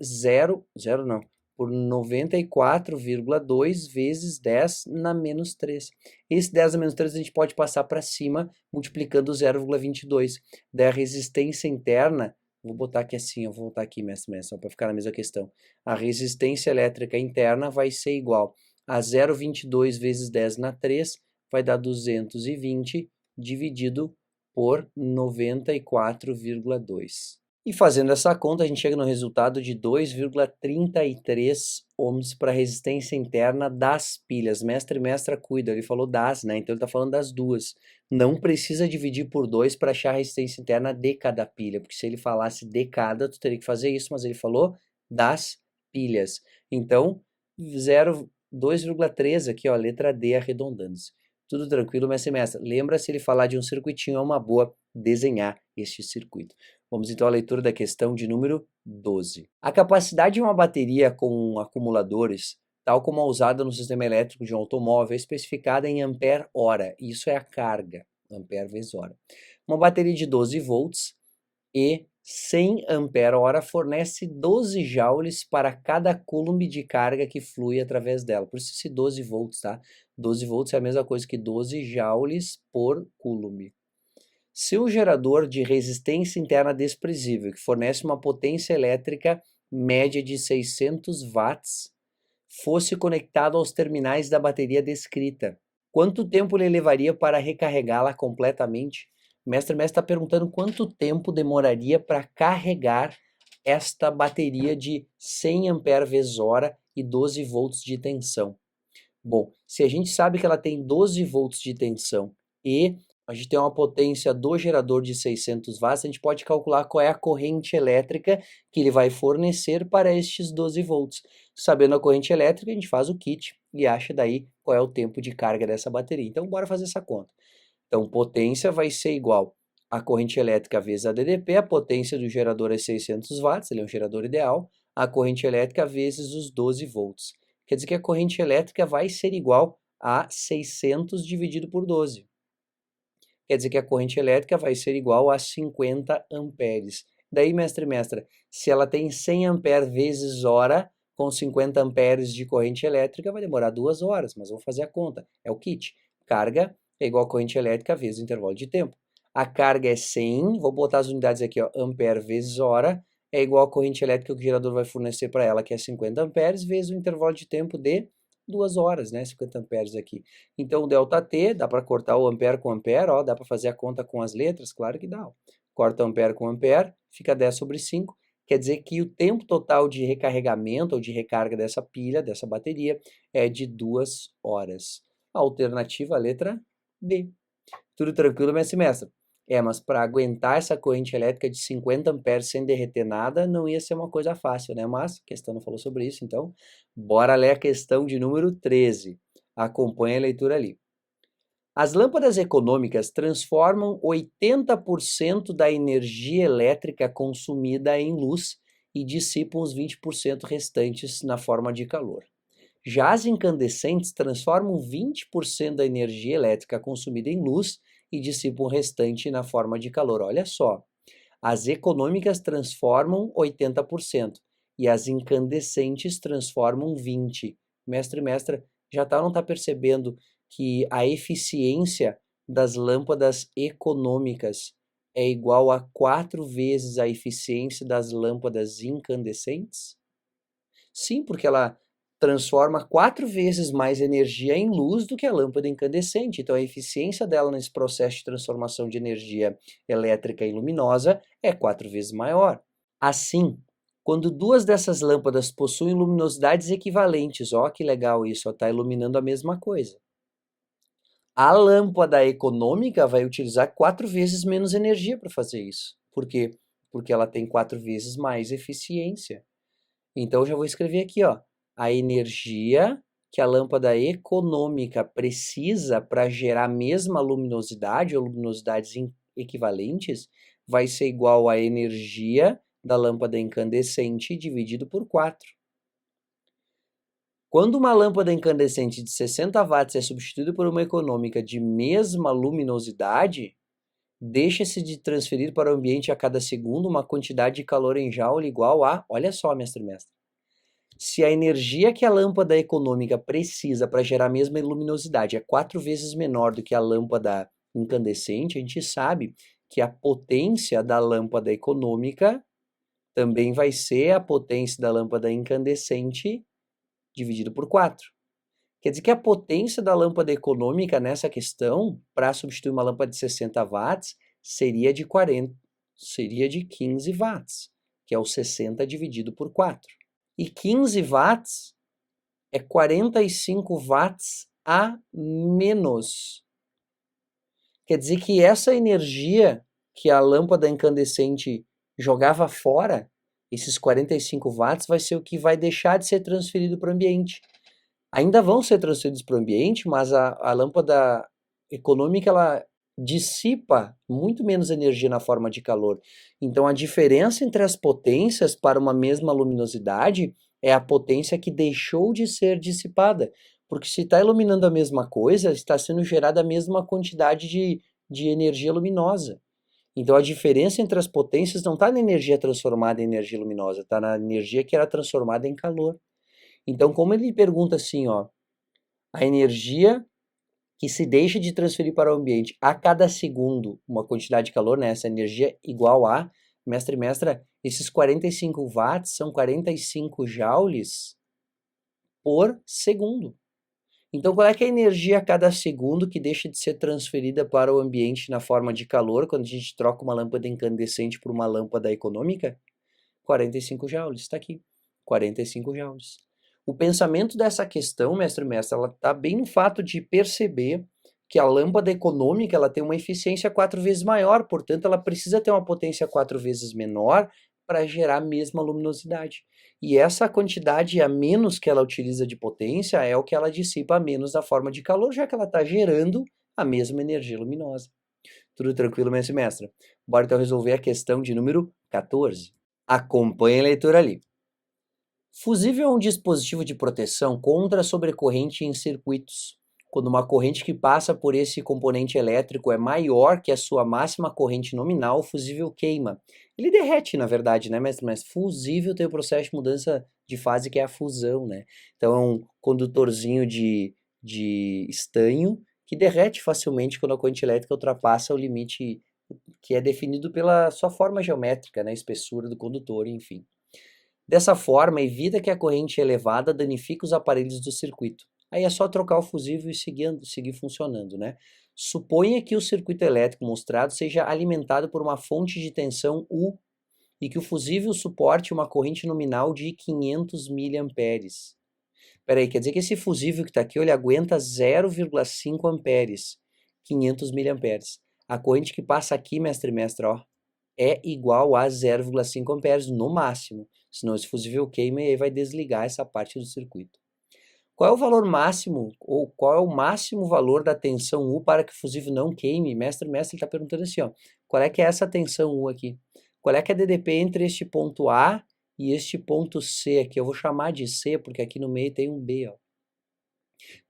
[SPEAKER 1] por 94,2 vezes 10 na menos 3. Esse 10 na menos 3 a gente pode passar para cima, multiplicando 0,22. Daí a resistência interna, vou botar aqui assim, eu vou voltar aqui, mestre, só para ficar na mesma questão. A resistência elétrica interna vai ser igual a 0,22 vezes 10 na 3, vai dar 220, dividido por 94,2. E fazendo essa conta, a gente chega no resultado de 2,33 ohms para a resistência interna das pilhas. Mestre e mestra cuida, ele falou das, né? Então ele está falando das duas. Não precisa dividir por 2 para achar a resistência interna de cada pilha, porque se ele falasse de cada, tu teria que fazer isso, mas ele falou das pilhas. Então, 2,3 aqui, ó, letra D arredondando-se. Tudo tranquilo, mestre e mestra. Lembra, se ele falar de um circuitinho, é uma boa desenhar este circuito. Vamos então à leitura da questão de número 12. A capacidade de uma bateria com acumuladores, tal como a usada no sistema elétrico de um automóvel, é especificada em ampere-hora. Isso é a carga, ampere vezes hora. Uma bateria de 12 volts e 100 ampere-hora fornece 12 joules para cada coulomb de carga que flui através dela. Por isso esse 12 volts, tá? 12 volts é a mesma coisa que 12 joules por coulomb. Se um gerador de resistência interna desprezível, que fornece uma potência elétrica média de 600 watts, fosse conectado aos terminais da bateria descrita, quanto tempo ele levaria para recarregá-la completamente? O mestre está perguntando quanto tempo demoraria para carregar esta bateria de 100 ampere vezes hora e 12 volts de tensão. Bom, se a gente sabe que ela tem 12 volts de tensão e a gente tem uma potência do gerador de 600 watts, a gente pode calcular qual é a corrente elétrica que ele vai fornecer para estes 12 volts. Sabendo a corrente elétrica, a gente faz o kit e acha daí qual é o tempo de carga dessa bateria. Então, bora fazer essa conta. Então, potência vai ser igual a corrente elétrica vezes a DDP, a potência do gerador é 600 watts, ele é um gerador ideal, a corrente elétrica vezes os 12 volts. Quer dizer que a corrente elétrica vai ser igual a 600 dividido por 12. Quer dizer que a corrente elétrica vai ser igual a 50 amperes. Daí, mestre e mestra, se ela tem 100 amperes vezes hora, com 50 amperes de corrente elétrica, vai demorar 2 horas, mas vamos fazer a conta. É o kit. Carga é igual a corrente elétrica vezes o intervalo de tempo. A carga é 100, vou botar as unidades aqui, ó, ampere vezes hora, é igual a corrente elétrica que o gerador vai fornecer para ela, que é 50 amperes, vezes o intervalo de tempo de 2 horas, né? 50 amperes aqui. Então, o ΔT, dá para cortar o ampere com ampere, ó, dá para fazer a conta com as letras? Claro que dá. Ó. Corta ampere com ampere, fica 10 sobre 5. Quer dizer que o tempo total de recarregamento ou de recarga dessa pilha, dessa bateria, é de 2 horas. A alternativa, a letra B. Tudo tranquilo, mestre e mestra? Mas para aguentar essa corrente elétrica de 50 amperes sem derreter nada, não ia ser uma coisa fácil, né? Mas a questão não falou sobre isso, então bora ler a questão de número 13. Acompanhe a leitura ali. As lâmpadas econômicas transformam 80% da energia elétrica consumida em luz e dissipam os 20% restantes na forma de calor. Já as incandescentes transformam 20% da energia elétrica consumida em luz e dissipam o restante na forma de calor. Olha só, as econômicas transformam 80% e as incandescentes transformam 20%. Mestre e mestra, já não está percebendo que a eficiência das lâmpadas econômicas é igual a 4 vezes a eficiência das lâmpadas incandescentes? Sim, porque ela transforma 4 vezes mais energia em luz do que a lâmpada incandescente. Então, a eficiência dela nesse processo de transformação de energia elétrica em luminosa é 4 vezes maior. Assim, quando duas dessas lâmpadas possuem luminosidades equivalentes, ó que legal isso, está iluminando a mesma coisa. A lâmpada econômica vai utilizar 4 vezes menos energia para fazer isso. Por quê? Porque ela tem 4 vezes mais eficiência. Então, eu já vou escrever aqui, ó, a energia que a lâmpada econômica precisa para gerar a mesma luminosidade ou luminosidades equivalentes vai ser igual à energia da lâmpada incandescente dividido por 4. Quando uma lâmpada incandescente de 60 watts é substituída por uma econômica de mesma luminosidade, deixa-se de transferir para o ambiente a cada segundo uma quantidade de calor em joule igual a, olha só, mestre e mestra, se a energia que a lâmpada econômica precisa para gerar a mesma luminosidade é 4 vezes menor do que a lâmpada incandescente, a gente sabe que a potência da lâmpada econômica também vai ser a potência da lâmpada incandescente dividido por 4. Quer dizer que a potência da lâmpada econômica nessa questão, para substituir uma lâmpada de 60 watts, seria de 15 watts, que é o 60 dividido por 4. E 15 watts é 45 watts a menos. Quer dizer que essa energia que a lâmpada incandescente jogava fora, esses 45 watts, vai ser o que vai deixar de ser transferido para o ambiente. Ainda vão ser transferidos para o ambiente, mas a lâmpada econômica ela dissipa muito menos energia na forma de calor. Então, a diferença entre as potências para uma mesma luminosidade é a potência que deixou de ser dissipada. Porque se está iluminando a mesma coisa, está sendo gerada a mesma quantidade de energia luminosa. Então, a diferença entre as potências não está na energia transformada em energia luminosa, está na energia que era transformada em calor. Então, como ele pergunta assim, ó, a energia que se deixa de transferir para o ambiente a cada segundo uma quantidade de calor, né? Essa energia igual a, mestre e mestra, esses 45 watts são 45 joules por segundo. Então, qual é que é a energia a cada segundo que deixa de ser transferida para o ambiente na forma de calor quando a gente troca uma lâmpada incandescente por uma lâmpada econômica? 45 joules, está aqui, 45 joules. O pensamento dessa questão, mestre e mestra, ela está bem no fato de perceber que a lâmpada econômica ela tem uma eficiência 4 vezes maior, portanto, ela precisa ter uma potência 4 vezes menor para gerar a mesma luminosidade. E essa quantidade a menos que ela utiliza de potência é o que ela dissipa a menos da forma de calor, já que ela está gerando a mesma energia luminosa. Tudo tranquilo, mestre e mestra? Bora então resolver a questão de número 14. Acompanhe a leitura ali. Fusível é um dispositivo de proteção contra a sobrecorrente em circuitos. Quando uma corrente que passa por esse componente elétrico é maior que a sua máxima corrente nominal, o fusível queima. Ele derrete, na verdade, né? Mas fusível tem o processo de mudança de fase que é a fusão, né? Então é um condutorzinho de estanho que derrete facilmente quando a corrente elétrica ultrapassa o limite que é definido pela sua forma geométrica, né? Espessura do condutor, enfim. Dessa forma, evita que a corrente elevada danifique os aparelhos do circuito. Aí é só trocar o fusível e seguir funcionando, né? Suponha que o circuito elétrico mostrado seja alimentado por uma fonte de tensão U e que o fusível suporte uma corrente nominal de 500 mA. Peraí, quer dizer que esse fusível que está aqui, ele aguenta 0,5 amperes, 500 mA. A corrente que passa aqui, mestre e mestra, ó, é igual a 0,5 amperes no máximo. Senão esse fusível queima e aí vai desligar essa parte do circuito. Qual é o valor máximo, ou qual é o máximo valor da tensão U para que o fusível não queime? Mestre, ele está perguntando assim, ó, qual é que é essa tensão U aqui? Qual é que é a DDP entre este ponto A e este ponto C aqui? Eu vou chamar de C, porque aqui no meio tem um B, ó.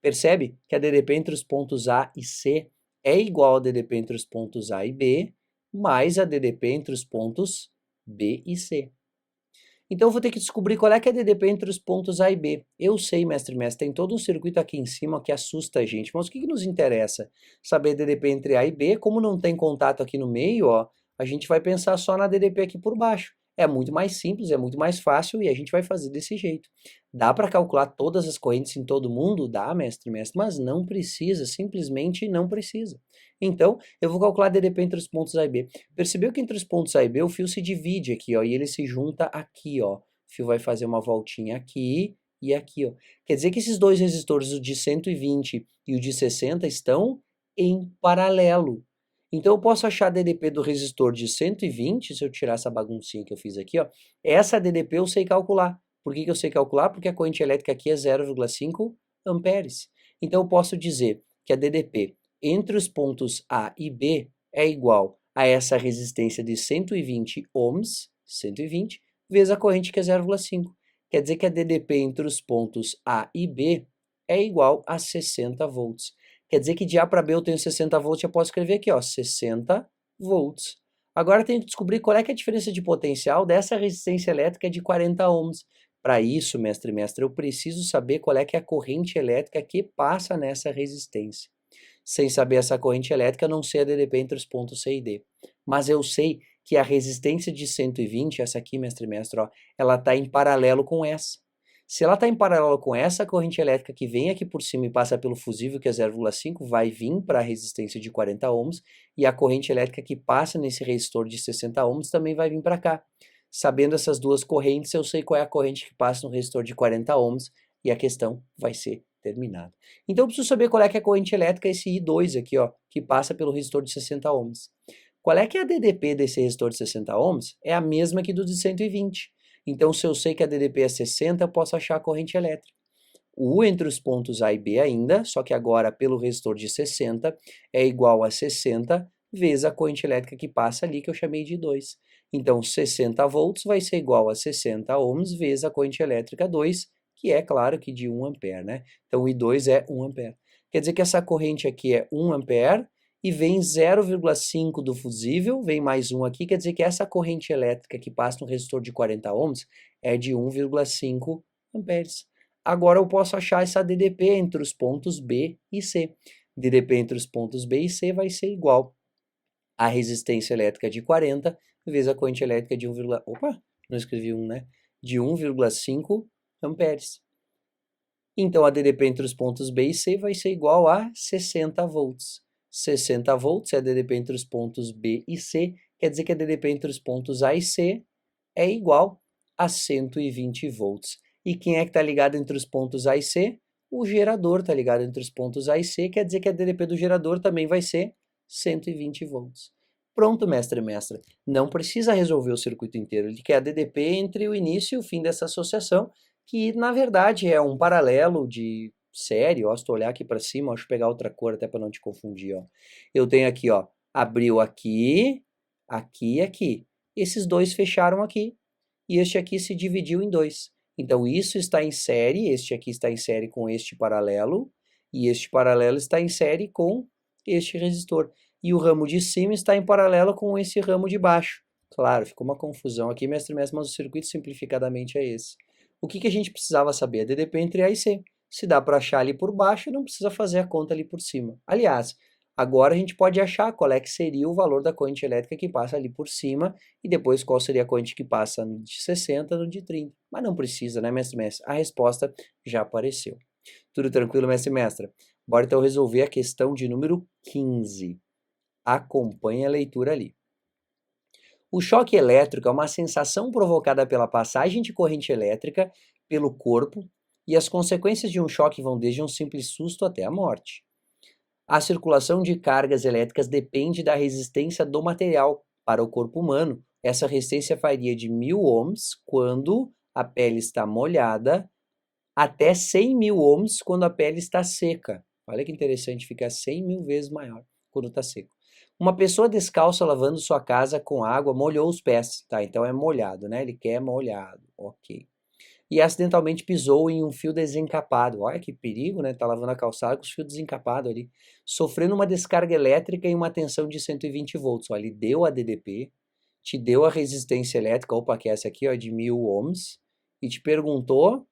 [SPEAKER 1] Percebe que a DDP entre os pontos A e C é igual a DDP entre os pontos A e B, mais a DDP entre os pontos B e C. Então eu vou ter que descobrir qual é que é a DDP entre os pontos A e B. Eu sei, mestre, tem todo um circuito aqui em cima que assusta a gente, mas o que nos interessa? Saber a DDP entre A e B, como não tem contato aqui no meio, ó, a gente vai pensar só na DDP aqui por baixo. É muito mais simples, é muito mais fácil e a gente vai fazer desse jeito. Dá para calcular todas as correntes em todo mundo? Dá, mestre, mas não precisa, simplesmente não precisa. Então, eu vou calcular a DDP entre os pontos A e B. Percebeu que entre os pontos A e B o fio se divide aqui, ó, e ele se junta aqui, ó. O fio vai fazer uma voltinha aqui e aqui, ó. Quer dizer que esses dois resistores, o de 120 e o de 60, estão em paralelo. Então, eu posso achar a DDP do resistor de 120, se eu tirar essa baguncinha que eu fiz aqui, ó. Essa DDP eu sei calcular. Por que eu sei calcular? Porque a corrente elétrica aqui é 0,5 amperes. Então, eu posso dizer que a DDP entre os pontos A e B é igual a essa resistência de 120 ohms, 120, vezes a corrente que é 0,5. Quer dizer que a DDP entre os pontos A e B é igual a 60 volts. Quer dizer que de A para B eu tenho 60 volts, eu posso escrever aqui, ó, 60 volts. Agora eu tenho que descobrir qual é que é a diferença de potencial dessa resistência elétrica de 40 ohms. Para isso, mestre, eu preciso saber qual é que é a corrente elétrica que passa nessa resistência. Sem saber essa corrente elétrica, eu não sei a DDP entre os pontos C e D. Mas eu sei que a resistência de 120, essa aqui, mestre, ó, ela está em paralelo com essa. Se ela está em paralelo com essa corrente elétrica que vem aqui por cima e passa pelo fusível, que é 0,5, vai vir para a resistência de 40 ohms, e a corrente elétrica que passa nesse resistor de 60 ohms também vai vir para cá. Sabendo essas duas correntes, eu sei qual é a corrente que passa no resistor de 40 ohms, e a questão vai ser terminada. Então eu preciso saber qual é que é a corrente elétrica, esse I2 aqui, ó, que passa pelo resistor de 60 ohms. Qual é que é a DDP desse resistor de 60 ohms? É a mesma que do de 120. Então, se eu sei que a DDP é 60, eu posso achar a corrente elétrica. O U entre os pontos A e B ainda, só que agora pelo resistor de 60, é igual a 60 vezes a corrente elétrica que passa ali, que eu chamei de 2. Então, 60 volts vai ser igual a 60 ohms vezes a corrente elétrica 2, que é, claro, que de 1 ampere, né? Então, o I2 é 1 ampere. Quer dizer que essa corrente aqui é 1 ampere, e vem 0,5 do fusível, vem mais 1 aqui, quer dizer que essa corrente elétrica que passa no resistor de 40 ohms é de 1,5 amperes. Agora eu posso achar essa DDP entre os pontos B e C. DDP entre os pontos B e C vai ser igual à resistência elétrica de 40 vezes a corrente elétrica de 1, opa, não escrevi 1, né? De 1,5 amperes. Então a DDP entre os pontos B e C vai ser igual a 60 volts. 60 volts é a DDP entre os pontos B e C, quer dizer que a DDP entre os pontos A e C é igual a 120 volts. E quem é que está ligado entre os pontos A e C? O gerador está ligado entre os pontos A e C, quer dizer que a DDP do gerador também vai ser 120 volts. Pronto, mestre e mestra. Não precisa resolver o circuito inteiro. Ele quer a DDP entre o início e o fim dessa associação, que na verdade é um paralelo de série, ó, se tu olhar aqui para cima, ó, deixa eu pegar outra cor até para não te confundir, ó. Eu tenho aqui, ó, abriu aqui, aqui e aqui. Esses dois fecharam aqui, e este aqui se dividiu em dois. Então, isso está em série, este aqui está em série com este paralelo, e este paralelo está em série com este resistor. E o ramo de cima está em paralelo com esse ramo de baixo. Claro, ficou uma confusão aqui, mestre, mas o circuito simplificadamente é esse. O que a gente precisava saber? A DDP entre A e C. Se dá para achar ali por baixo, não precisa fazer a conta ali por cima. Aliás, agora a gente pode achar qual é que seria o valor da corrente elétrica que passa ali por cima e depois qual seria a corrente que passa no de 60, no de 30. Mas não precisa, né, mestre? A resposta já apareceu. Tudo tranquilo, mestre? Bora então resolver a questão de número 15. Acompanhe a leitura ali. O choque elétrico é uma sensação provocada pela passagem de corrente elétrica pelo corpo, e as consequências de um choque vão desde um simples susto até a morte. A circulação de cargas elétricas depende da resistência do material. Para o corpo humano, essa resistência varia de 1000 ohms quando a pele está molhada até 100.000 ohms quando a pele está seca. Olha que interessante, fica 100.000 vezes maior quando está seco. Uma pessoa descalça lavando sua casa com água molhou os pés, tá? Então é molhado, né? Ele quer molhado, ok. E acidentalmente pisou em um fio desencapado. Olha que perigo, né? Tá lavando a calçada com os fios desencapados ali. Sofrendo uma descarga elétrica e uma tensão de 120 volts. Olha, ele deu a DDP, te deu a resistência elétrica, opa, que é essa aqui, ó, de 1000 ohms, e te perguntou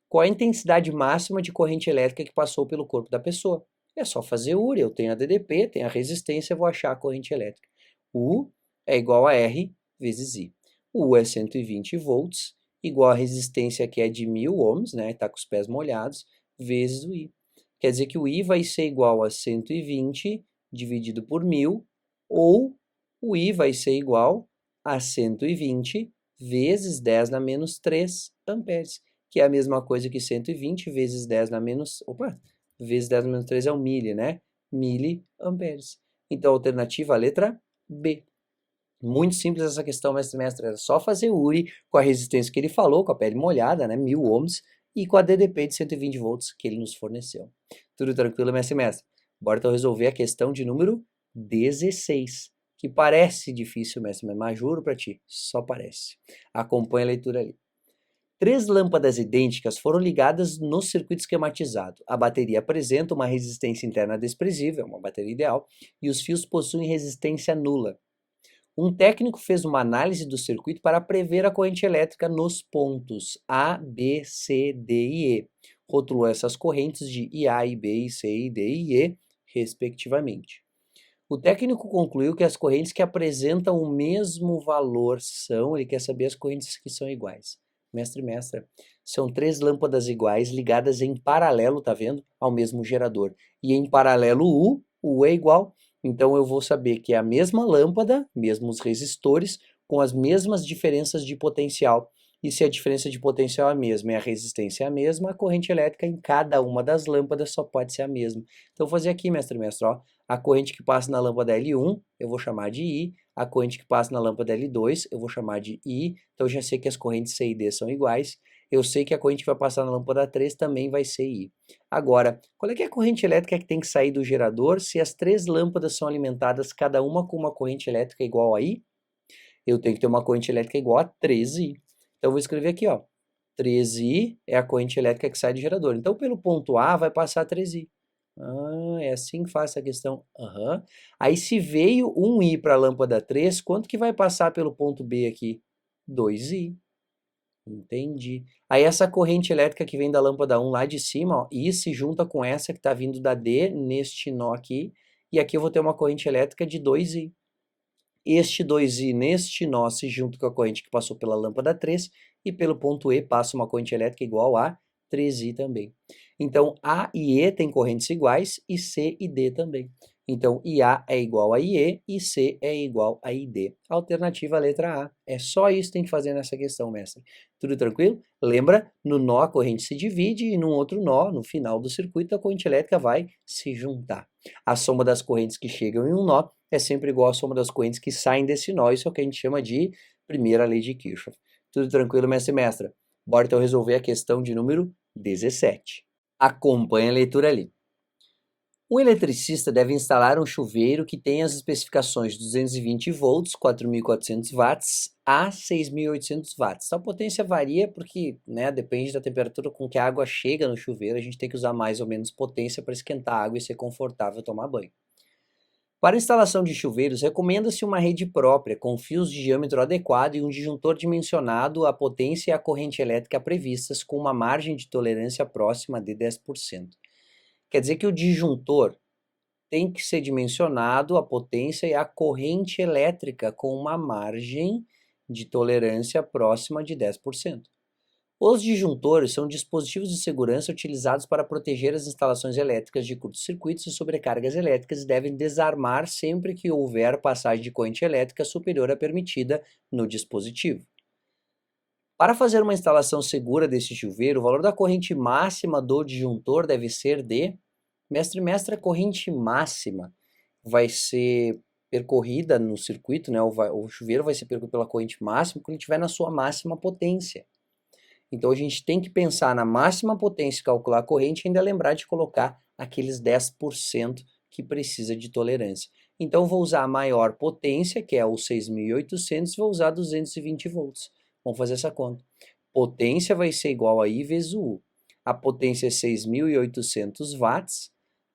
[SPEAKER 1] qual a intensidade máxima de corrente elétrica que passou pelo corpo da pessoa. É só fazer URI, eu tenho a DDP, tenho a resistência, eu vou achar a corrente elétrica. U é igual a R vezes I. O U é 120 volts, igual a resistência que é de 1000 ohms, né, está com os pés molhados, vezes o I. Quer dizer que o I vai ser igual a 120 dividido por 1000, ou o I vai ser igual a 120 vezes 10 na menos 3 amperes, que é a mesma coisa que 120 vezes 10 na menos... Opa! Vezes 10 na menos 3 é um milli, né? Miliamperes. Então, a alternativa, a letra B. Muito simples essa questão, mestre. Era só fazer URI com a resistência que ele falou, com a pele molhada, né? 1000 ohms, e com a DDP de 120 volts que ele nos forneceu. Tudo tranquilo, mestre? Bora então resolver a questão de número 16, que parece difícil, mestre, mas juro pra ti, só parece. Acompanha a leitura ali. 3 lâmpadas idênticas foram ligadas no circuito esquematizado. A bateria apresenta uma resistência interna desprezível, uma bateria ideal, e os fios possuem resistência nula. Um técnico fez uma análise do circuito para prever a corrente elétrica nos pontos A, B, C, D e E. Rotulou essas correntes de IA, IB, IC, D e E, respectivamente. O técnico concluiu que as correntes que apresentam o mesmo valor são, ele quer saber as correntes que são iguais. Mestra, são 3 lâmpadas iguais ligadas em paralelo, tá vendo? Ao mesmo gerador. E em paralelo o U é igual. Então eu vou saber que é a mesma lâmpada, mesmos resistores, com as mesmas diferenças de potencial. E se a diferença de potencial é a mesma e a resistência é a mesma, a corrente elétrica em cada uma das lâmpadas só pode ser a mesma. Então eu vou fazer aqui, mestre, ó. A corrente que passa na lâmpada L1, eu vou chamar de I. A corrente que passa na lâmpada L2, eu vou chamar de I. Então, eu já sei que as correntes C e D são iguais. Eu sei que a corrente que vai passar na lâmpada 3 também vai ser I. Agora, qual é que é a corrente elétrica que tem que sair do gerador se as 3 lâmpadas são alimentadas cada uma com uma corrente elétrica igual a I? Eu tenho que ter uma corrente elétrica igual a 3I. Então, eu vou escrever aqui, ó. 3I é a corrente elétrica que sai do gerador. Então, pelo ponto A, vai passar 3I. Ah, é assim que faz essa questão. Uhum. Aí se veio 1I para a lâmpada 3, quanto que vai passar pelo ponto B aqui? 2I. Entendi. Aí essa corrente elétrica que vem da lâmpada 1 lá de cima, ó, I se junta com essa que está vindo da D neste nó aqui, e aqui eu vou ter uma corrente elétrica de 2I. Este 2I neste nó se junta com a corrente que passou pela lâmpada 3, e pelo ponto E passa uma corrente elétrica igual a 3I também. Então, A e E têm correntes iguais, e C e D também. Então, IA é igual a IE e C é igual a ID. Alternativa, a letra A. É só isso que tem que fazer nessa questão, mestre. Tudo tranquilo? Lembra, no nó a corrente se divide e no outro nó, no final do circuito, a corrente elétrica vai se juntar. A soma das correntes que chegam em um nó é sempre igual à soma das correntes que saem desse nó. Isso é o que a gente chama de primeira lei de Kirchhoff. Tudo tranquilo, mestre e mestra? Bora então resolver a questão de número 17. Acompanhe a leitura ali. Um eletricista deve instalar um chuveiro que tenha as especificações 220 volts, 4.400 watts a 6.800 watts. A potência varia porque, né, depende da temperatura com que a água chega no chuveiro, a gente tem que usar mais ou menos potência para esquentar a água e ser confortável tomar banho. Para a instalação de chuveiros, recomenda-se uma rede própria, com fios de diâmetro adequado e um disjuntor dimensionado à potência e à corrente elétrica previstas, com uma margem de tolerância próxima de 10%. Quer dizer que o disjuntor tem que ser dimensionado à potência e à corrente elétrica, com uma margem de tolerância próxima de 10%. Os disjuntores são dispositivos de segurança utilizados para proteger as instalações elétricas de curtos-circuitos e sobrecargas elétricas e devem desarmar sempre que houver passagem de corrente elétrica superior à permitida no dispositivo. Para fazer uma instalação segura desse chuveiro, o valor da corrente máxima do disjuntor deve ser de Mestre e mestra, a corrente máxima vai ser percorrida no circuito, né? O chuveiro vai ser percorrido pela corrente máxima quando ele estiver na sua máxima potência. Então a gente tem que pensar na máxima potência e calcular a corrente e ainda lembrar de colocar aqueles 10% que precisa de tolerância. Então vou usar a maior potência, que é o 6.800, vou usar 220 volts. Vamos fazer essa conta. Potência vai ser igual a I vezes o U. A potência é 6.800 watts.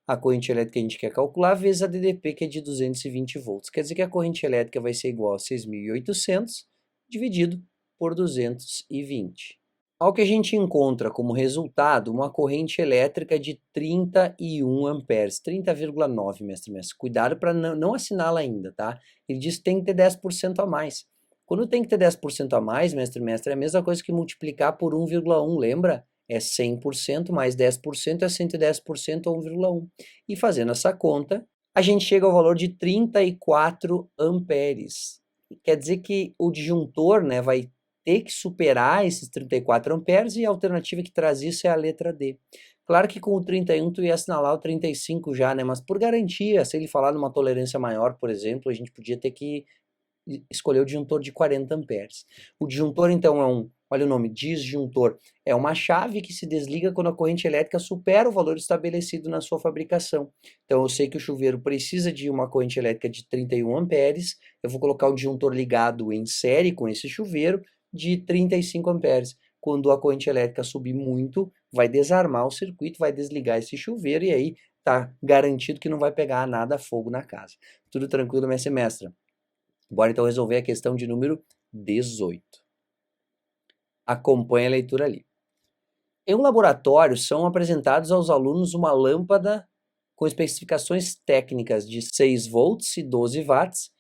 [SPEAKER 1] A corrente elétrica que a gente quer calcular vezes a DDP, que é de 220 volts. Quer dizer que a corrente elétrica vai ser igual a 6.800 dividido por 220. Ao que a gente encontra como resultado uma corrente elétrica de 31 amperes, 30,9, mestre. Cuidado para não assiná-la ainda, tá? Ele diz que tem que ter 10% a mais. Quando tem que ter 10% a mais, mestre, é a mesma coisa que multiplicar por 1,1, lembra? É 100% mais 10% é 110% ou 1,1. E fazendo essa conta, a gente chega ao valor de 34 amperes. Quer dizer que o disjuntor, né, vai ter que superar esses 34 amperes e a alternativa que traz isso é a letra D. Claro que com o 31 tu ia assinalar o 35 já, né? Mas por garantia, se ele falar numa tolerância maior, por exemplo, a gente podia ter que escolher o disjuntor de 40 amperes. O disjuntor, então, olha o nome, disjuntor, é uma chave que se desliga quando a corrente elétrica supera o valor estabelecido na sua fabricação. Então, eu sei que o chuveiro precisa de uma corrente elétrica de 31 amperes, eu vou colocar o disjuntor ligado em série com esse chuveiro de 35 amperes. Quando a corrente elétrica subir muito, vai desarmar o circuito, vai desligar esse chuveiro e aí tá garantido que não vai pegar nada fogo na casa. Tudo tranquilo, mestre e mestra? Bora então resolver a questão de número 18. Acompanhe a leitura ali. Em um laboratório são apresentados aos alunos uma lâmpada com especificações técnicas de 6 volts e 12 watts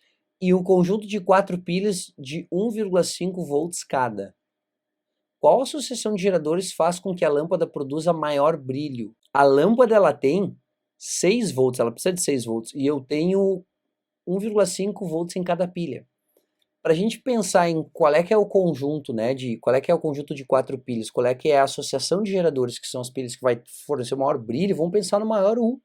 [SPEAKER 1] e um conjunto de 4 pilhas de 1,5 volts cada. Qual associação de geradores faz com que a lâmpada produza maior brilho? A lâmpada ela tem 6 volts, ela precisa de 6 volts e eu tenho 1,5 volts em cada pilha. Para a gente pensar em qual é que é o conjunto, né, qual é que é o conjunto de 4 pilhas, qual é que é a associação de geradores, que são as pilhas que vai fornecer o maior brilho, vamos pensar no maior U.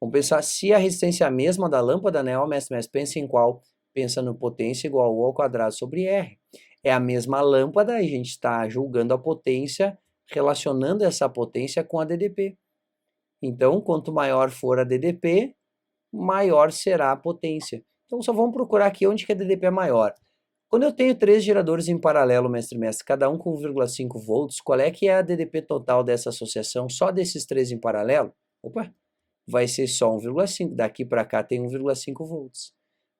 [SPEAKER 1] Vamos pensar se a resistência é a mesma da lâmpada, né, ó, mestre, pensa em qual? Pensa no potência igual U ao quadrado sobre R. É a mesma lâmpada, a gente está julgando a potência, relacionando essa potência com a DDP. Então, quanto maior for a DDP, maior será a potência. Então, só vamos procurar aqui onde que a DDP é maior. Quando eu tenho 3 geradores em paralelo, mestre, cada um com 1,5 volts, qual é que é a DDP total dessa associação, só desses 3 em paralelo? Opa, vai ser só 1,5. Daqui para cá tem 1,5 volts.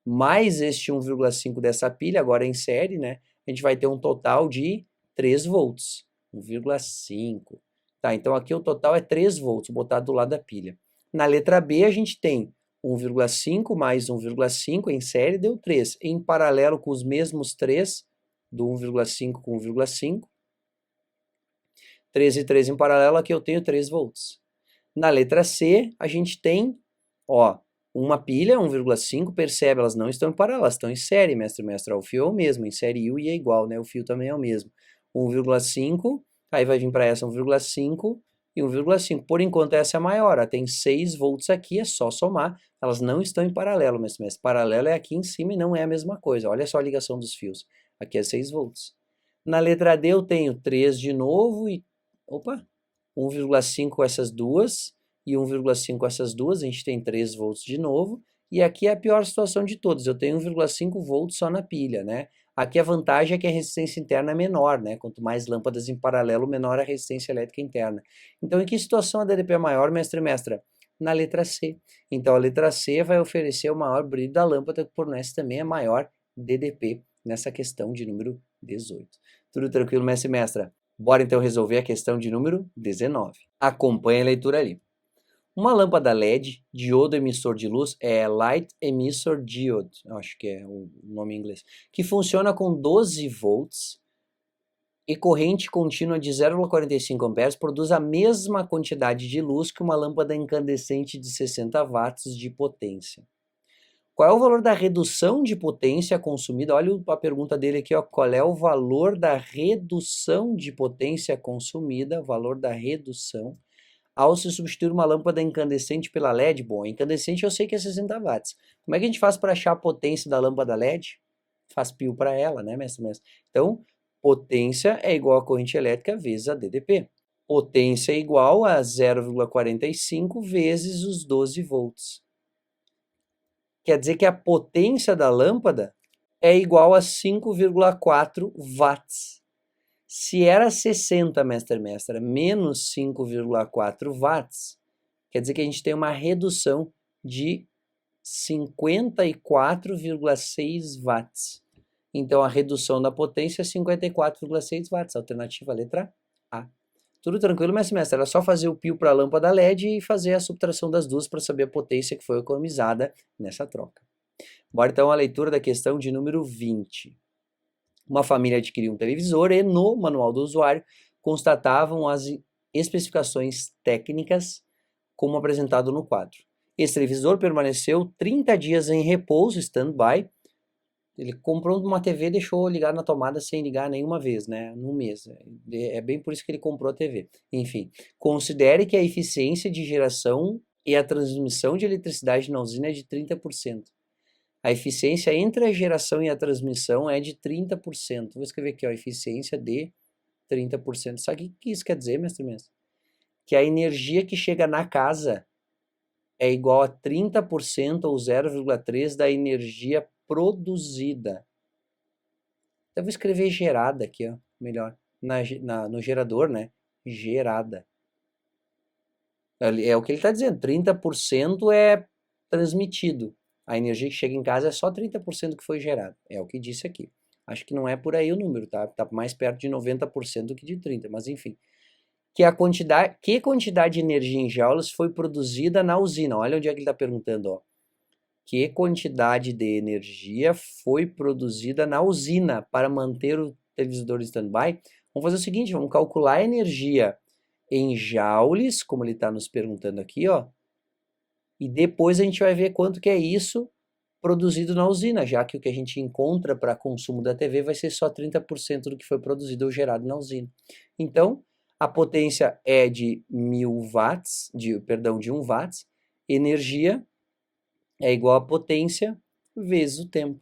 [SPEAKER 1] Mais este 1,5 dessa pilha, agora em série, né? A gente vai ter um total de 3 volts. 1,5. Tá, então aqui o total é 3 volts, botado do lado da pilha. Na letra B a gente tem 1,5 mais 1,5 em série deu 3. Em paralelo com os mesmos 3, do 1,5 com 1,5. 3 e 3 em paralelo, aqui eu tenho 3 volts. Na letra C, a gente tem, ó, uma pilha, 1,5, percebe, elas não estão em paralelo, elas estão em série, mestre. O fio é o mesmo, em série U e é igual, né? O fio também é o mesmo. 1,5, aí vai vir para essa 1,5 e 1,5. Por enquanto essa é a maior, ela tem 6 volts aqui, é só somar, elas não estão em paralelo, mestre. Paralelo é aqui em cima e não é a mesma coisa. Olha só a ligação dos fios. Aqui é 6 volts. Na letra D eu tenho 3 de novo e, opa, 1,5 com essas duas e 1,5 com essas duas, a gente tem 3 volts de novo, e aqui é a pior situação de todas, eu tenho 1,5 volts só na pilha, né? Aqui a vantagem é que a resistência interna é menor, né? Quanto mais lâmpadas em paralelo, menor a resistência elétrica interna. Então, em que situação a DDP é maior, mestre e mestra? Na letra C. Então, a letra C vai oferecer o maior brilho da lâmpada, que por nessa também é maior DDP, nessa questão de número 18. Tudo tranquilo, mestre e mestra? Bora então resolver a questão de número 19. Acompanhe a leitura ali. Uma lâmpada LED, diodo emissor de luz, é Light Emitter Diode, acho que é o nome em inglês, que funciona com 12 volts e corrente contínua de 0,45 amperes, produz a mesma quantidade de luz que uma lâmpada incandescente de 60 watts de potência. Qual é o valor da redução de potência consumida? Olha a pergunta dele aqui, ó. Qual é o valor da redução de potência consumida, valor da redução, ao se substituir uma lâmpada incandescente pela LED. Bom, incandescente eu sei que é 60 watts. Como é que a gente faz para achar a potência da lâmpada LED? Faz π para ela, né, mestre? Então, potência é igual a corrente elétrica vezes a DDP. Potência é igual a 0,45 vezes os 12 volts. Quer dizer que a potência da lâmpada é igual a 5,4 watts. Se era 60, mestre, menos 5,4 watts, quer dizer que a gente tem uma redução de 54,6 watts. Então, a redução da potência é 54,6 watts. Alternativa letra A. Tudo tranquilo, mestre? Era só fazer o pio para a lâmpada LED e fazer a subtração das duas para saber a potência que foi economizada nessa troca. Bora então à leitura da questão de número 20. Uma família adquiriu um televisor e no manual do usuário constatavam as especificações técnicas como apresentado no quadro. Esse televisor permaneceu 30 dias em repouso, stand-by. Ele comprou uma TV e deixou ligar na tomada sem ligar nenhuma vez, né? No mês. É bem por isso que ele comprou a TV. Enfim, considere que a eficiência de geração e a transmissão de eletricidade na usina é de 30%. A eficiência entre a geração e a transmissão é de 30%. Vou escrever aqui, ó, eficiência de 30%. Sabe o que isso quer dizer, mestre? Que a energia que chega na casa é igual a 30% ou 0,3% da energia produzida. Então, vou escrever gerada aqui, ó, melhor. No gerador, né? Gerada. É o que ele está dizendo. 30% é transmitido. A energia que chega em casa é só 30% que foi gerado. É o que disse aqui. Acho que não é por aí o número, tá? Tá mais perto de 90% do que de 30%, mas enfim. Que quantidade de energia em joules foi produzida na usina? Olha onde é que ele está perguntando, ó. Que quantidade de energia foi produzida na usina para manter o televisor em stand-by? Vamos fazer o seguinte, vamos calcular a energia em joules, como ele está nos perguntando aqui, ó. E depois a gente vai ver quanto que é isso produzido na usina, já que o que a gente encontra para consumo da TV vai ser só 30% do que foi produzido ou gerado na usina. Então, a potência é de 1 watts, de 1 watts, energia é igual a potência vezes o tempo.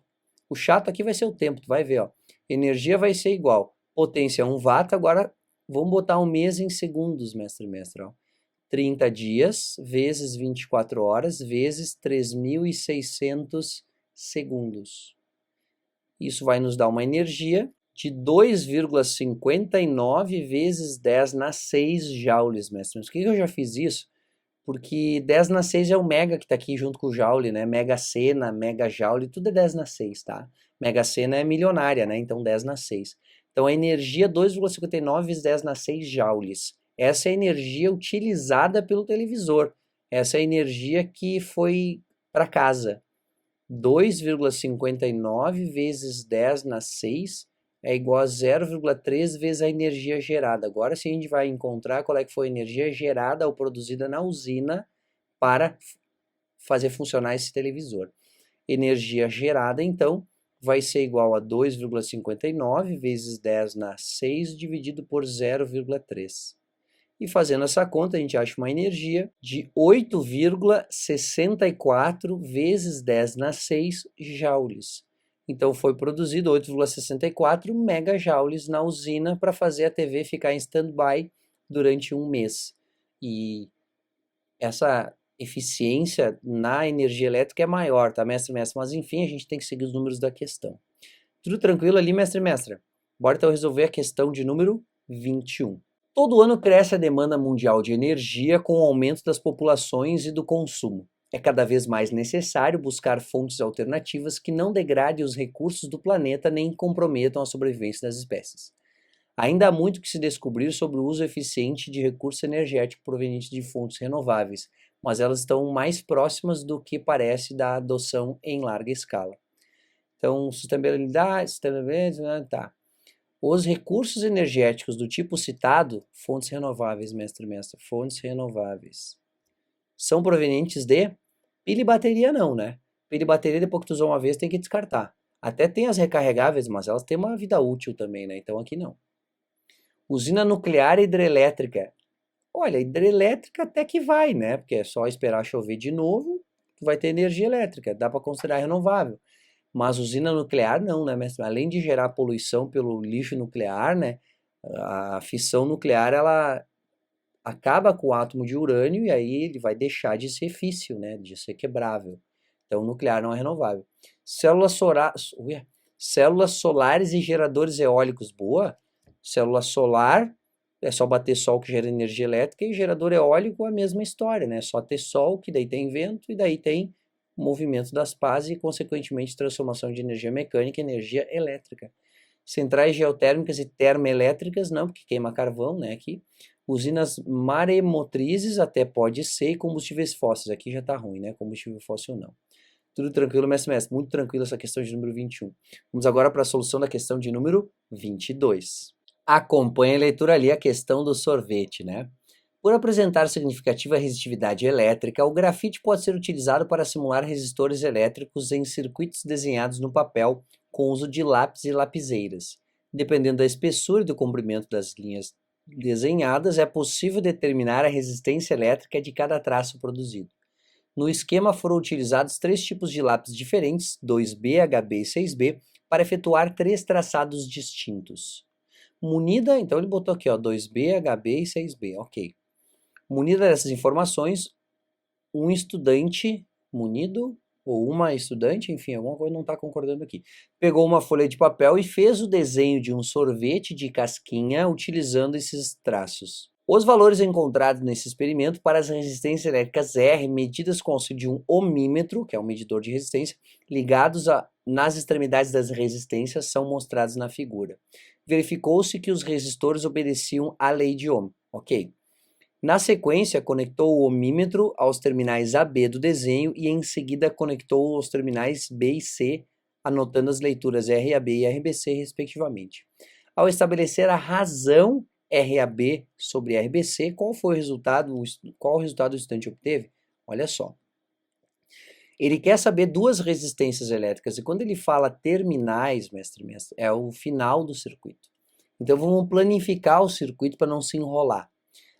[SPEAKER 1] O chato aqui vai ser o tempo, tu vai ver, ó. Energia vai ser igual, potência 1 watt, agora vamos botar um mês em segundos, mestre, ó. 30 dias vezes 24 horas vezes 3.600 segundos. Isso vai nos dar uma energia de 2,59 vezes 10 na 6 joules, mestre. Por que eu já fiz isso? Porque 10 na 6 é o mega que está aqui junto com o joule, né? Mega sena, mega joule, tudo é 10 na 6, tá? Mega sena é milionária, né? Então 10 na 6. Então a energia 2,59 vezes 10 na 6 joules. Essa é a energia utilizada pelo televisor. Essa é a energia que foi para casa. 2,59 vezes 10 na 6 é igual a 0,3 vezes a energia gerada. Agora sim a gente vai encontrar qual é que foi a energia gerada ou produzida na usina para fazer funcionar esse televisor. Energia gerada, então, vai ser igual a 2,59 vezes 10 na 6 dividido por 0,3. E fazendo essa conta, a gente acha uma energia de 8,64 vezes 10 na 6 joules. Então, foi produzido 8,64 megajoules na usina para fazer a TV ficar em stand-by durante um mês. E essa eficiência na energia elétrica é maior, tá, mestre? Mas, enfim, a gente tem que seguir os números da questão. Tudo tranquilo ali, mestre? Bora então resolver a questão de número 21. Todo ano cresce a demanda mundial de energia com o aumento das populações e do consumo. É cada vez mais necessário buscar fontes alternativas que não degradem os recursos do planeta nem comprometam a sobrevivência das espécies. Ainda há muito que se descobrir sobre o uso eficiente de recurso energético proveniente de fontes renováveis, mas elas estão mais próximas do que parece da adoção em larga escala. Então, sustentabilidade, tá. Os recursos energéticos do tipo citado, fontes renováveis, fontes renováveis, são provenientes de pilha e bateria não, né? Pilha e bateria, depois que tu usou uma vez, tem que descartar. Até tem as recarregáveis, mas elas têm uma vida útil também, né? Então aqui não. Usina nuclear e hidrelétrica Olha, hidrelétrica até que vai, né? Porque é só esperar chover de novo, que vai ter energia elétrica, dá para considerar renovável. Mas usina nuclear não, né, mestre? Além de gerar poluição pelo lixo nuclear, né? A fissão nuclear, ela acaba com o átomo de urânio e aí ele vai deixar de ser físsil, né? De ser quebrável. Então, o nuclear não é renovável. Células, células solares e geradores eólicos, boa. Célula solar, é só bater sol que gera energia elétrica, e gerador eólico, a mesma história, né? Só ter sol, que daí tem vento, e daí tem movimento das pás e, consequentemente, transformação de energia mecânica em energia elétrica. Centrais geotérmicas e termoelétricas, não, porque queima carvão, né, aqui. Usinas maremotrizes até pode ser, e combustíveis fósseis, aqui já tá ruim, né, combustível fóssil não. Tudo tranquilo, mestre? Muito tranquilo essa questão de número 21. Vamos agora para a solução da questão de número 22. Acompanhe a leitura ali, a questão do sorvete, né? Por apresentar significativa resistividade elétrica, o grafite pode ser utilizado para simular resistores elétricos em circuitos desenhados no papel com uso de lápis e lapiseiras. Dependendo da espessura e do comprimento das linhas desenhadas, é possível determinar a resistência elétrica de cada traço produzido. No esquema foram utilizados 3 tipos de lápis diferentes, 2B, HB e 6B, para efetuar 3 traçados distintos. Munida, então ele botou aqui, ó, 2B, HB e 6B, ok. Munida dessas informações, um estudante munido, ou uma estudante, enfim, alguma coisa não está concordando aqui, pegou uma folha de papel e fez o desenho de um sorvete de casquinha utilizando esses traços. Os valores encontrados nesse experimento para as resistências elétricas R, medidas com auxílio de um ohmímetro, que é um medidor de resistência, ligados nas extremidades das resistências, são mostrados na figura. Verificou-se que os resistores obedeciam à lei de Ohm. Ok. Na sequência, conectou o ohmímetro aos terminais A, B do desenho e em seguida conectou os terminais B e C, anotando as leituras RAB e RBC, respectivamente. Ao estabelecer a razão RAB sobre RBC, qual o resultado o estudante obteve? Olha só. Ele quer saber duas resistências elétricas, e quando ele fala terminais, mestre, é o final do circuito. Então vamos planificar o circuito para não se enrolar.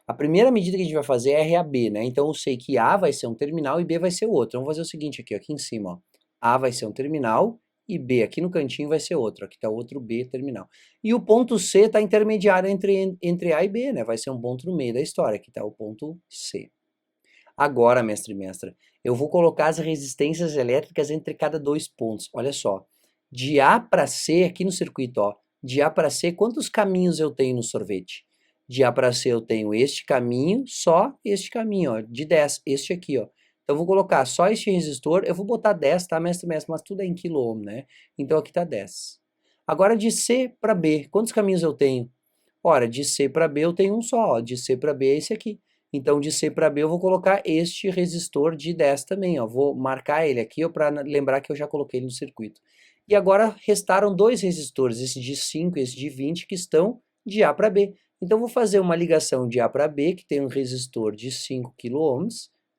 [SPEAKER 1] A primeira medida que a gente vai fazer é RAB, né? Então eu sei que A vai ser um terminal e B vai ser outro. Então vamos fazer o seguinte aqui em cima, ó. A vai ser um terminal e B aqui no cantinho vai ser outro. Aqui está outro B terminal. E o ponto C está intermediário entre A e B, né? Vai ser um ponto no meio da história. Aqui está o ponto C. Agora, mestre e mestra, eu vou colocar as resistências elétricas entre cada dois pontos. Olha só. De A para C, aqui no circuito, ó. De A para C, quantos caminhos eu tenho no sorvete? De A para C eu tenho este caminho, só este caminho, ó, de 10, este aqui, ó. Então eu vou colocar só este resistor, eu vou botar 10, tá, mestre, mas tudo é em quiloohm, né? Então aqui tá 10. Agora de C para B, quantos caminhos eu tenho? Ora, de C para B eu tenho um só, ó, de C para B é esse aqui. Então de C para B eu vou colocar este resistor de 10 também, ó. Vou marcar ele aqui para lembrar que eu já coloquei ele no circuito. E agora restaram dois resistores, esse de 5 e esse de 20, que estão de A para B. Então, vou fazer uma ligação de A para B, que tem um resistor de 5 kΩ,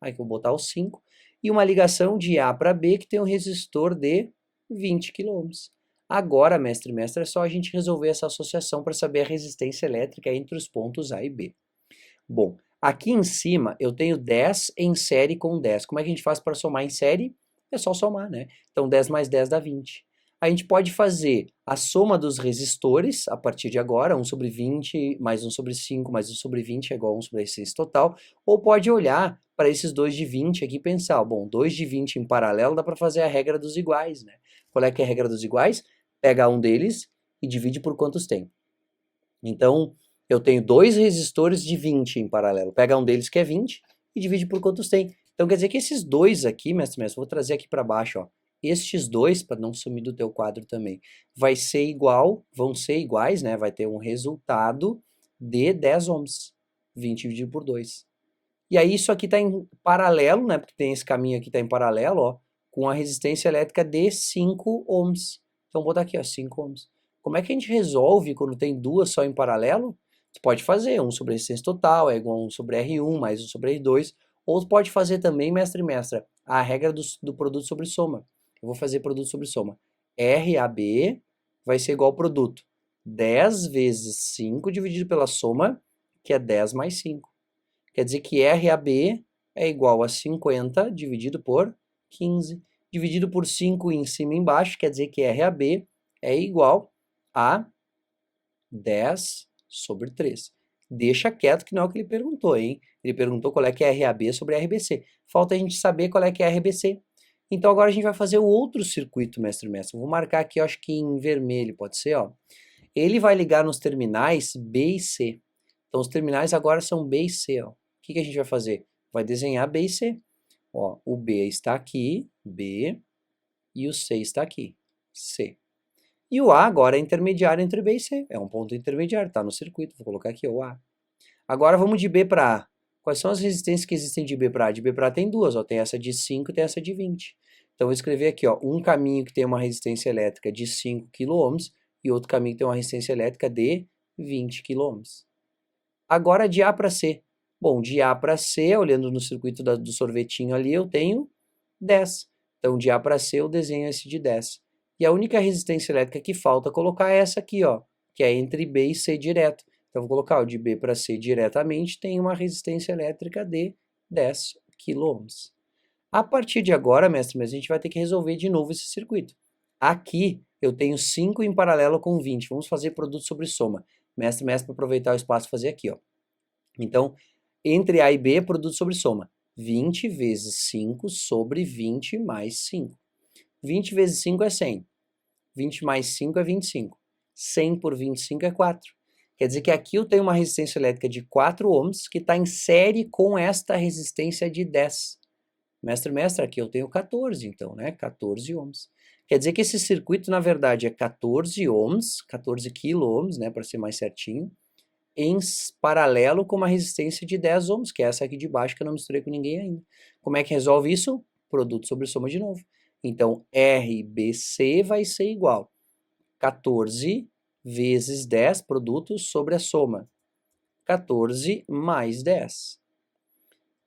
[SPEAKER 1] aí que eu vou botar o 5, e uma ligação de A para B, que tem um resistor de 20 kΩ. Agora, mestre e mestra, é só a gente resolver essa associação para saber a resistência elétrica entre os pontos A e B. Bom, aqui em cima eu tenho 10 em série com 10. Como é que a gente faz para somar em série? É só somar, né? Então, 10 mais 10 dá 20. A gente pode fazer a soma dos resistores a partir de agora, 1 sobre 20 mais 1 sobre 5 mais 1 sobre 20 é igual a 1 sobre a resistência total, ou pode olhar para esses 2 de 20 aqui e pensar, bom, 2 de 20 em paralelo dá para fazer a regra dos iguais, né? Qual é que é a regra dos iguais? Pega um deles e divide por quantos tem. Então, eu tenho dois resistores de 20 em paralelo. Pega um deles que é 20 e divide por quantos tem. Então, quer dizer que esses dois aqui, mestre, vou trazer aqui para baixo, ó. Estes dois, para não sumir do teu quadro também, vai ser igual, vão ser iguais, né? Vai ter um resultado de 10 ohms. 20 dividido por 2. E aí isso aqui está em paralelo, né? Porque tem esse caminho aqui está em paralelo, ó, com a resistência elétrica de 5 ohms. Então, vou botar aqui, ó, 5 ohms. Como é que a gente resolve quando tem duas só em paralelo? Você pode fazer 1 sobre a resistência total é igual a 1 sobre R1 mais 1 sobre R2. Ou pode fazer também, mestre e mestra, a regra do produto sobre soma. Eu vou fazer produto sobre soma. RAB vai ser igual ao produto 10 vezes 5 dividido pela soma, que é 10 mais 5. Quer dizer que RAB é igual a 50 dividido por 15. Dividido por 5 em cima e embaixo, quer dizer que RAB é igual a 10 sobre 3. Deixa quieto que não é o que ele perguntou, hein? Ele perguntou qual é que é RAB sobre RBC. Falta a gente saber qual é que é RBC. Então agora a gente vai fazer o outro circuito, mestre. Vou marcar aqui, eu acho que em vermelho, pode ser, ó. Ele vai ligar nos terminais B e C. Então os terminais agora são B e C, ó. O que a gente vai fazer? Vai desenhar B e C. Ó, o B está aqui, B, e o C está aqui, C. E o A agora é intermediário entre B e C. É um ponto intermediário, está no circuito. Vou colocar aqui o A. Agora vamos de B para A. Quais são as resistências que existem de B para A? De B para A tem duas, ó. Tem essa de 5 e tem essa de 20. Então vou escrever aqui, ó, um caminho que tem uma resistência elétrica de 5 kΩ e outro caminho que tem uma resistência elétrica de 20 kΩ. Agora de A para C. Bom, de A para C, olhando no circuito do sorvetinho ali, eu tenho 10. Então de A para C eu desenho esse de 10. E a única resistência elétrica que falta colocar é essa aqui, ó, que é entre B e C direto. Então vou colocar o de B para C diretamente, tem uma resistência elétrica de 10 kΩ. A partir de agora, mestre, mas a gente vai ter que resolver de novo esse circuito. Aqui eu tenho 5 em paralelo com 20. Vamos fazer produto sobre soma. Mestre, para aproveitar o espaço, fazer aqui, ó. Então, entre A e B, produto sobre soma. 20 vezes 5 sobre 20 mais 5. 20 vezes 5 é 100. 20 mais 5 é 25. 100 por 25 é 4. Quer dizer que aqui eu tenho uma resistência elétrica de 4 ohms que está em série com esta resistência de 10. Mestre, aqui eu tenho 14, então, né? 14 ohms. Quer dizer que esse circuito, na verdade, é 14 ohms, 14 quilo-ohms, né? Para ser mais certinho, em paralelo com uma resistência de 10 ohms, que é essa aqui de baixo que eu não misturei com ninguém ainda. Como é que resolve isso? Produto sobre soma de novo. Então, RBC vai ser igual a 14 vezes 10 produtos sobre a soma. 14 mais 10.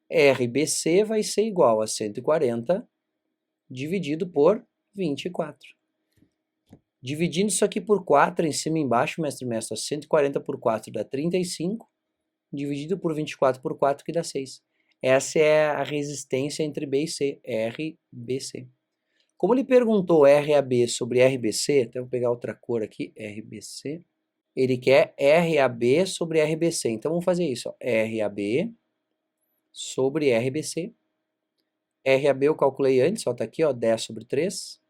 [SPEAKER 1] RBC vai ser igual a 140 dividido por 24. Dividindo isso aqui por 4, em cima e embaixo, mestre, 140 por 4 dá 35, dividido por 24 por 4 que dá 6. Essa é a resistência entre B e C, RBC. Como ele perguntou RAB sobre RBC, até vou pegar outra cor aqui, RBC, ele quer RAB sobre RBC. Então vamos fazer isso, ó, RAB sobre RBC. RAB eu calculei antes, ó, tá aqui, ó, 10 sobre 3.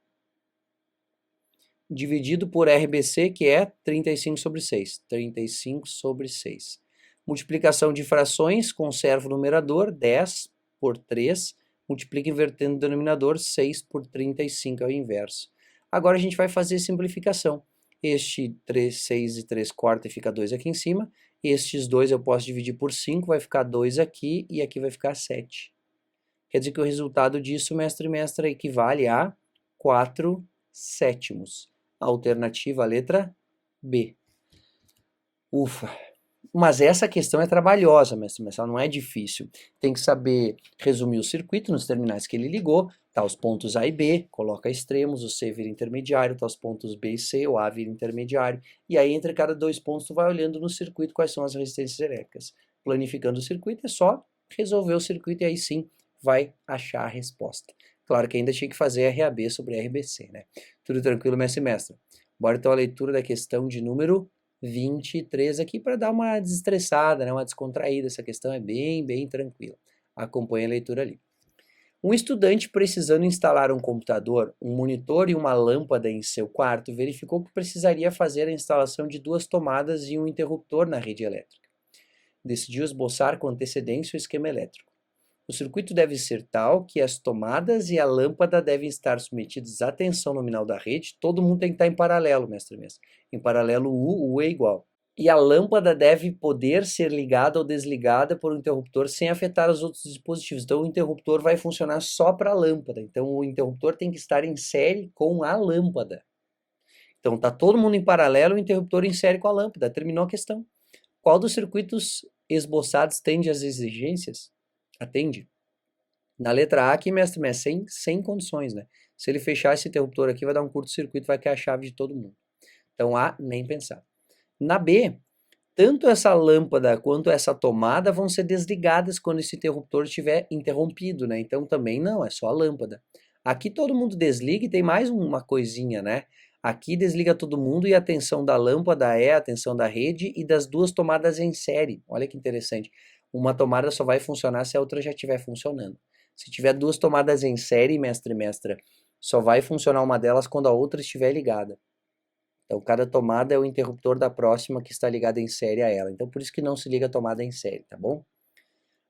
[SPEAKER 1] Dividido por RBC, que é 35 sobre 6. 35 sobre 6. Multiplicação de frações, conserva o numerador, 10 por 3. Multiplica invertendo o denominador, 6 por 35 é o inverso. Agora a gente vai fazer simplificação. Este 3, 6 e 3 corta e fica 2 aqui em cima. Estes 2 eu posso dividir por 5, vai ficar 2 aqui e aqui vai ficar 7. Quer dizer que o resultado disso, mestre, equivale a 4 sétimos. Alternativa, a letra B. Ufa! Mas essa questão é trabalhosa, mestre, ela não é difícil. Tem que saber resumir o circuito nos terminais que ele ligou, tá os pontos A e B, coloca extremos, o C vira intermediário, tá os pontos B e C, o A vira intermediário, e aí entre cada dois pontos tu vai olhando no circuito quais são as resistências elétricas. Planificando o circuito é só resolver o circuito e aí sim vai achar a resposta. Claro que ainda tinha que fazer RAB sobre RBC, né? Tudo tranquilo, mestre? Bora então a leitura da questão de número 23 aqui para dar uma desestressada, né, uma descontraída. Essa questão é bem tranquila. Acompanhe a leitura ali. Um estudante precisando instalar um computador, um monitor e uma lâmpada em seu quarto verificou que precisaria fazer a instalação de 2 tomadas e um interruptor na rede elétrica. Decidiu esboçar com antecedência o esquema elétrico. O circuito deve ser tal que as tomadas e a lâmpada devem estar submetidos à tensão nominal da rede. Todo mundo tem que estar em paralelo, mestre. Em paralelo, U é igual. E a lâmpada deve poder ser ligada ou desligada por um interruptor sem afetar os outros dispositivos. Então o interruptor vai funcionar só para a lâmpada. Então o interruptor tem que estar em série com a lâmpada. Então está todo mundo em paralelo, o interruptor em série com a lâmpada. Terminou a questão. Qual dos circuitos esboçados atende às exigências? Atende. Na letra A aqui, mestre, sem condições, né? Se ele fechar esse interruptor aqui, vai dar um curto-circuito, vai cair a chave de todo mundo. Então A, nem pensar. Na B, tanto essa lâmpada quanto essa tomada vão ser desligadas quando esse interruptor estiver interrompido, né? Então também não, é só a lâmpada. Aqui todo mundo desliga e tem mais uma coisinha, né? Aqui desliga todo mundo e a tensão da lâmpada é a tensão da rede e das duas tomadas em série. Olha que interessante. Uma tomada só vai funcionar se a outra já estiver funcionando. Se tiver duas tomadas em série, mestre e mestra, só vai funcionar uma delas quando a outra estiver ligada. Então, cada tomada é o interruptor da próxima que está ligada em série a ela. Então, por isso que não se liga a tomada em série, tá bom?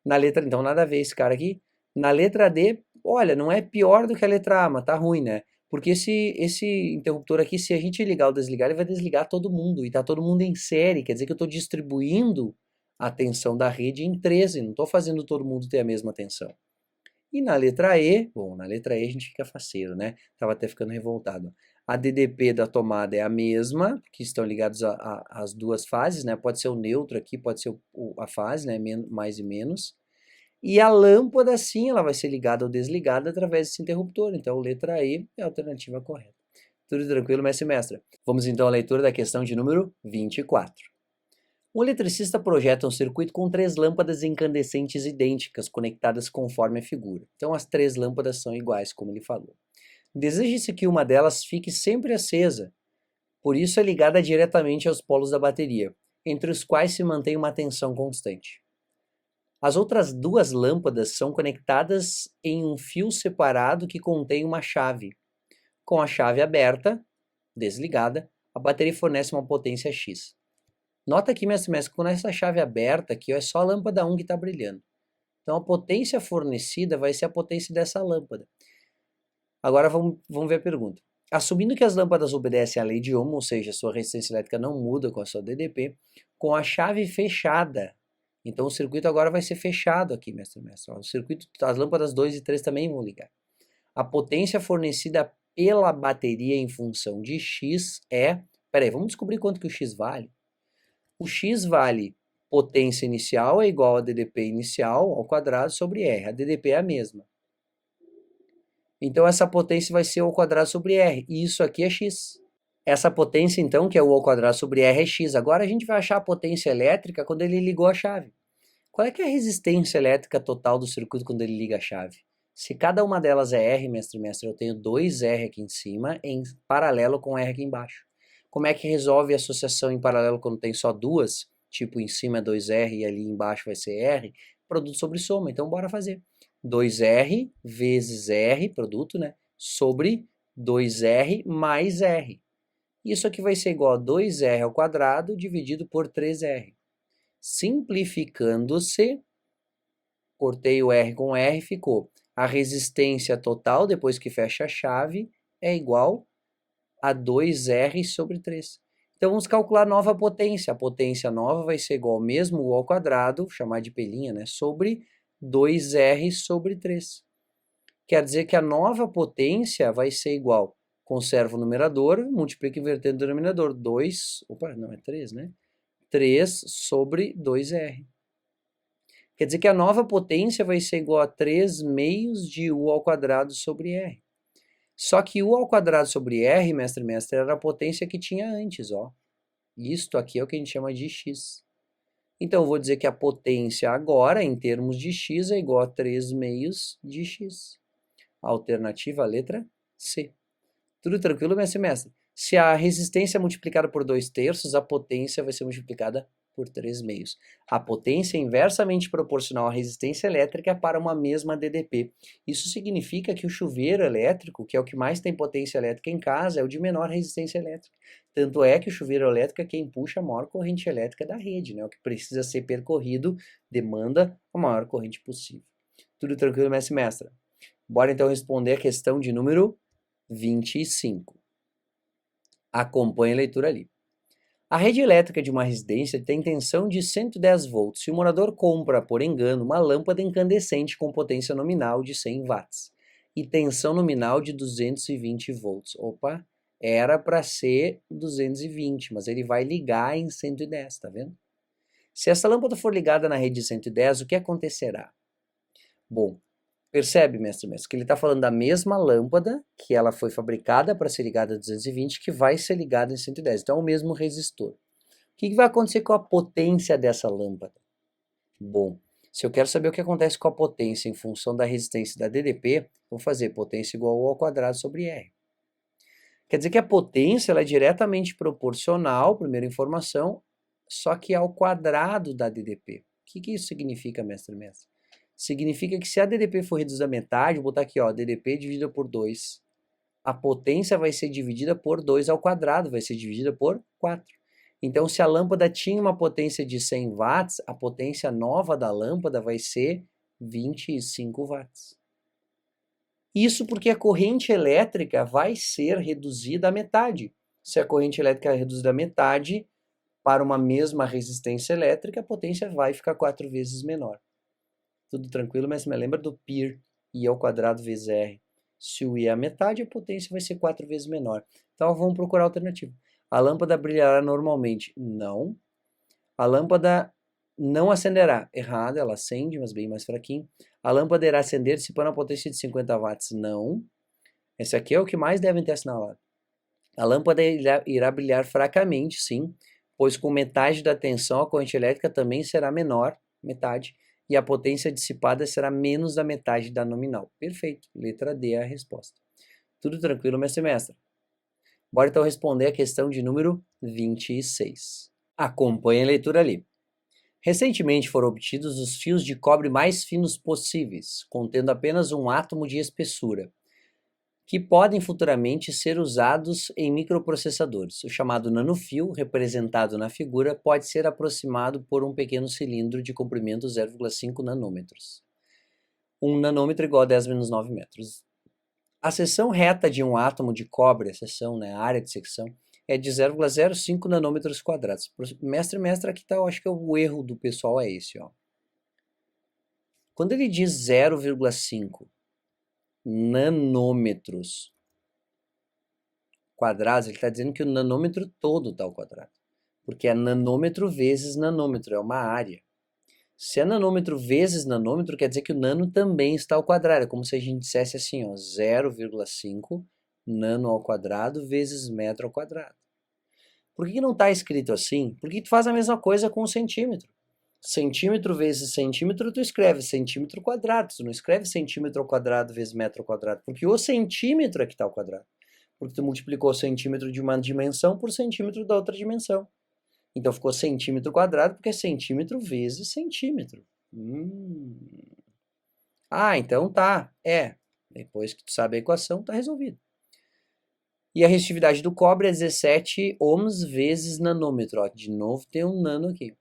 [SPEAKER 1] Na letra, então, nada a ver esse cara aqui. Na letra D, olha, não é pior do que a letra A, mas tá ruim, né? Porque esse interruptor aqui, se a gente ligar ou desligar, ele vai desligar todo mundo. E tá todo mundo em série. Quer dizer que eu estou distribuindo a tensão da rede em 13. Não estou fazendo todo mundo ter a mesma tensão. E na letra E, bom, na letra E a gente fica faceiro, né? Tava até ficando revoltado. A DDP da tomada é a mesma, que estão ligados às duas fases, né? Pode ser o neutro aqui, pode ser a fase, né? Mais e menos. E a lâmpada, sim, ela vai ser ligada ou desligada através desse interruptor. Então, letra E é a alternativa correta. Tudo tranquilo, mestre e mestra? Vamos então à leitura da questão de número 24. Um eletricista projeta um circuito com 3 lâmpadas incandescentes idênticas, conectadas conforme a figura. Então, as 3 lâmpadas são iguais, como ele falou. Deseja-se que uma delas fique sempre acesa, por isso é ligada diretamente aos polos da bateria, entre os quais se mantém uma tensão constante. As outras 2 lâmpadas são conectadas em um fio separado que contém uma chave. Com a chave aberta, desligada, a bateria fornece uma potência X. Nota aqui, mestre, quando essa chave é aberta aqui, é só a lâmpada 1 que está brilhando. Então a potência fornecida vai ser a potência dessa lâmpada. Agora vamos ver a pergunta. Assumindo que as lâmpadas obedecem à lei de Ohm, ou seja, sua resistência elétrica não muda com a sua DDP, com a chave fechada. Então o circuito agora vai ser fechado aqui, mestre. O circuito, as lâmpadas 2 e 3 também vão ligar. A potência fornecida pela bateria em função de X é... Peraí, vamos descobrir quanto que o X vale? O X vale potência inicial é igual a DDP inicial ao quadrado sobre R. A DDP é a mesma. Então, essa potência vai ser O ao quadrado sobre R. E isso aqui é X. Essa potência, então, que é O ao quadrado sobre R, é X. Agora, a gente vai achar a potência elétrica quando ele ligou a chave. Qual é que é a resistência elétrica total do circuito quando ele liga a chave? Se cada uma delas é R, mestre, eu tenho 2R aqui em cima em paralelo com R aqui embaixo. Como é que resolve a associação em paralelo quando tem só duas? Tipo, em cima é 2R e ali embaixo vai ser R. Produto sobre soma. Então, bora fazer. 2R vezes R, produto, né? Sobre 2R mais R. Isso aqui vai ser igual a 2R ao quadrado dividido por 3R. Simplificando-se, cortei o R com R, ficou a resistência total, depois que fecha a chave, é igual a 2R sobre 3. Então, vamos calcular a nova potência. A potência nova vai ser igual ao mesmo U ao quadrado, chamar de pelinha, né? Sobre 2R sobre 3. Quer dizer que a nova potência vai ser igual, conserva o numerador, multiplica invertendo o denominador, 2, opa, não, é 3, né? 3 sobre 2R. Quer dizer que a nova potência vai ser igual a 3 meios de U ao quadrado sobre R. Só que U ao quadrado sobre R, mestre, era a potência que tinha antes, ó. Isto aqui é o que a gente chama de X. Então, eu vou dizer que a potência agora, em termos de X, é igual a 3 meios de X. Alternativa, letra C. Tudo tranquilo, mestre? Se a resistência é multiplicada por 2/3, a potência vai ser multiplicada por 3 meios. A potência é inversamente proporcional à resistência elétrica para uma mesma DDP. Isso significa que o chuveiro elétrico, que é o que mais tem potência elétrica em casa, é o de menor resistência elétrica. Tanto é que o chuveiro elétrico é quem puxa a maior corrente elétrica da rede, né? O que precisa ser percorrido demanda a maior corrente possível. Tudo tranquilo, mestre? Bora então responder a questão de número 25. Acompanhe a leitura ali. A rede elétrica de uma residência tem tensão de 110 volts se o morador compra, por engano, uma lâmpada incandescente com potência nominal de 100 watts e tensão nominal de 220 volts. Opa, era para ser 220, mas ele vai ligar em 110, tá vendo? Se essa lâmpada for ligada na rede de 110, o que acontecerá? Bom, percebe, mestre, que ele está falando da mesma lâmpada, que ela foi fabricada para ser ligada a 220, que vai ser ligada em 110. Então, é o mesmo resistor. que vai acontecer com a potência dessa lâmpada? Bom, se eu quero saber o que acontece com a potência em função da resistência da DDP, vou fazer potência igual ao quadrado sobre R. Quer dizer que a potência ela é diretamente proporcional, primeira informação, só que ao quadrado da DDP. O que isso significa, mestre? Significa que se a DDP for reduzida à metade, vou botar aqui, ó, DDP dividida por 2, a potência vai ser dividida por 2 ao quadrado, vai ser dividida por 4. Então, se a lâmpada tinha uma potência de 100 watts, a potência nova da lâmpada vai ser 25 watts. Isso porque a corrente elétrica vai ser reduzida à metade. Se a corrente elétrica é reduzida à metade, para uma mesma resistência elétrica, a potência vai ficar 4 vezes menor. Tudo tranquilo, mas me lembra do π, I ao quadrado vezes R. Se o I é a metade, a potência vai ser 4 vezes menor. Então, vamos procurar a alternativa. A lâmpada brilhará normalmente? Não. A lâmpada não acenderá? Errado, ela acende, mas bem mais fraquinho. A lâmpada irá acender dissipando a potência de 50 watts? Não. Esse aqui é o que mais devem ter assinalado. A lâmpada irá brilhar fracamente, sim, pois com metade da tensão a corrente elétrica também será menor, metade, e a potência dissipada será menos da metade da nominal. Perfeito. Letra D é a resposta. Tudo tranquilo, mestre? Bora então responder a questão de número 26. Acompanhe a leitura ali. Recentemente foram obtidos os fios de cobre mais finos possíveis, contendo apenas um átomo de espessura, que podem futuramente ser usados em microprocessadores. O chamado nanofio, representado na figura, pode ser aproximado por um pequeno cilindro de comprimento 0,5 nanômetros. 1 nanômetro igual a 10⁻⁹ metros. A seção reta de um átomo de cobre, a área de secção, é de 0,05 nanômetros quadrados. Mestre, aqui tá, eu acho que o erro do pessoal é esse, ó. Quando ele diz 0,5 nanômetros quadrados, ele está dizendo que o nanômetro todo está ao quadrado. Porque é nanômetro vezes nanômetro, é uma área. Se é nanômetro vezes nanômetro, quer dizer que o nano também está ao quadrado. É como se a gente dissesse assim, ó, 0,5 nano ao quadrado vezes metro ao quadrado. Por que não está escrito assim? Porque tu faz a mesma coisa com o centímetro. Centímetro vezes centímetro, tu escreve centímetro quadrado. Tu não escreve centímetro ao quadrado vezes metro ao quadrado. Porque o centímetro é que está ao quadrado. Porque tu multiplicou o centímetro de uma dimensão por centímetro da outra dimensão. Então ficou centímetro quadrado, porque é centímetro vezes centímetro. Ah, então tá. Depois que tu sabe a equação, tá resolvido. E a resistividade do cobre é 17 ohms vezes nanômetro. Ó, de novo tem um nano aqui.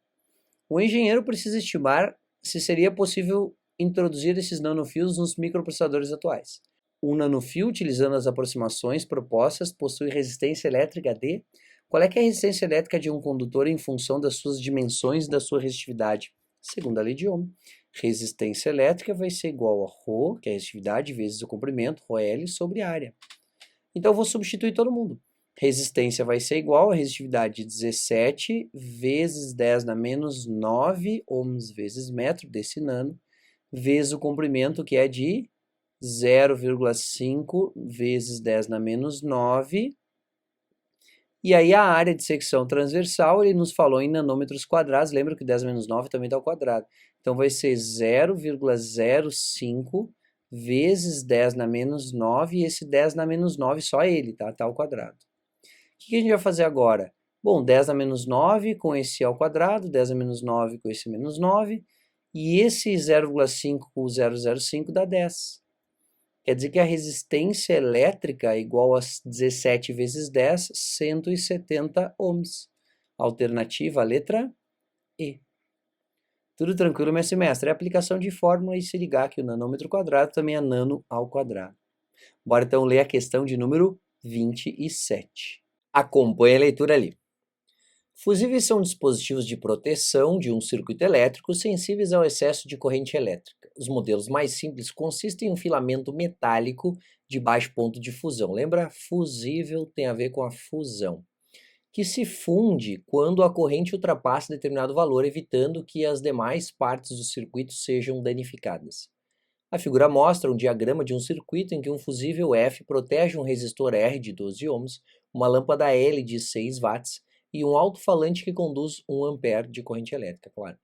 [SPEAKER 1] O engenheiro precisa estimar se seria possível introduzir esses nanofios nos microprocessadores atuais. Um nanofio, utilizando as aproximações propostas, possui resistência elétrica de... Qual é que é a resistência elétrica de um condutor em função das suas dimensões e da sua resistividade? Segundo a lei de Ohm, resistência elétrica vai ser igual a ρ, que é a resistividade, vezes o comprimento, ρl, sobre a área. Então eu vou substituir todo mundo. Resistência vai ser igual a resistividade de 17 vezes 10 na menos 9 ohms vezes metro desse nano, vezes o comprimento, que é de 0,5 vezes 10 na menos 9. E aí a área de secção transversal, ele nos falou em nanômetros quadrados, lembra que 10 menos 9 também está ao quadrado. Então vai ser 0,05 vezes 10 na menos 9, e esse 10 na menos 9, só ele, tá? Tá ao quadrado. O que a gente vai fazer agora? Bom, 10 a menos 9 com esse ao quadrado, 10 a menos 9 com esse menos 9, e esse 0,5 com o 0,05 dá 10. Quer dizer que a resistência elétrica é igual a 17 vezes 10, 170 ohms. Alternativa, a letra E. Tudo tranquilo, mestre? É aplicação de fórmula e se ligar que o nanômetro quadrado também é nano ao quadrado. Bora então ler a questão de número 27. Acompanhe a leitura ali. Fusíveis são dispositivos de proteção de um circuito elétrico sensíveis ao excesso de corrente elétrica. Os modelos mais simples consistem em um filamento metálico de baixo ponto de fusão. Lembra? Fusível tem a ver com a fusão, que se funde quando a corrente ultrapassa determinado valor, evitando que as demais partes do circuito sejam danificadas. A figura mostra um diagrama de um circuito em que um fusível F protege um resistor R de 12 ohms, uma lâmpada L de 6 watts e um alto-falante que conduz 1 ampere de corrente elétrica, claro.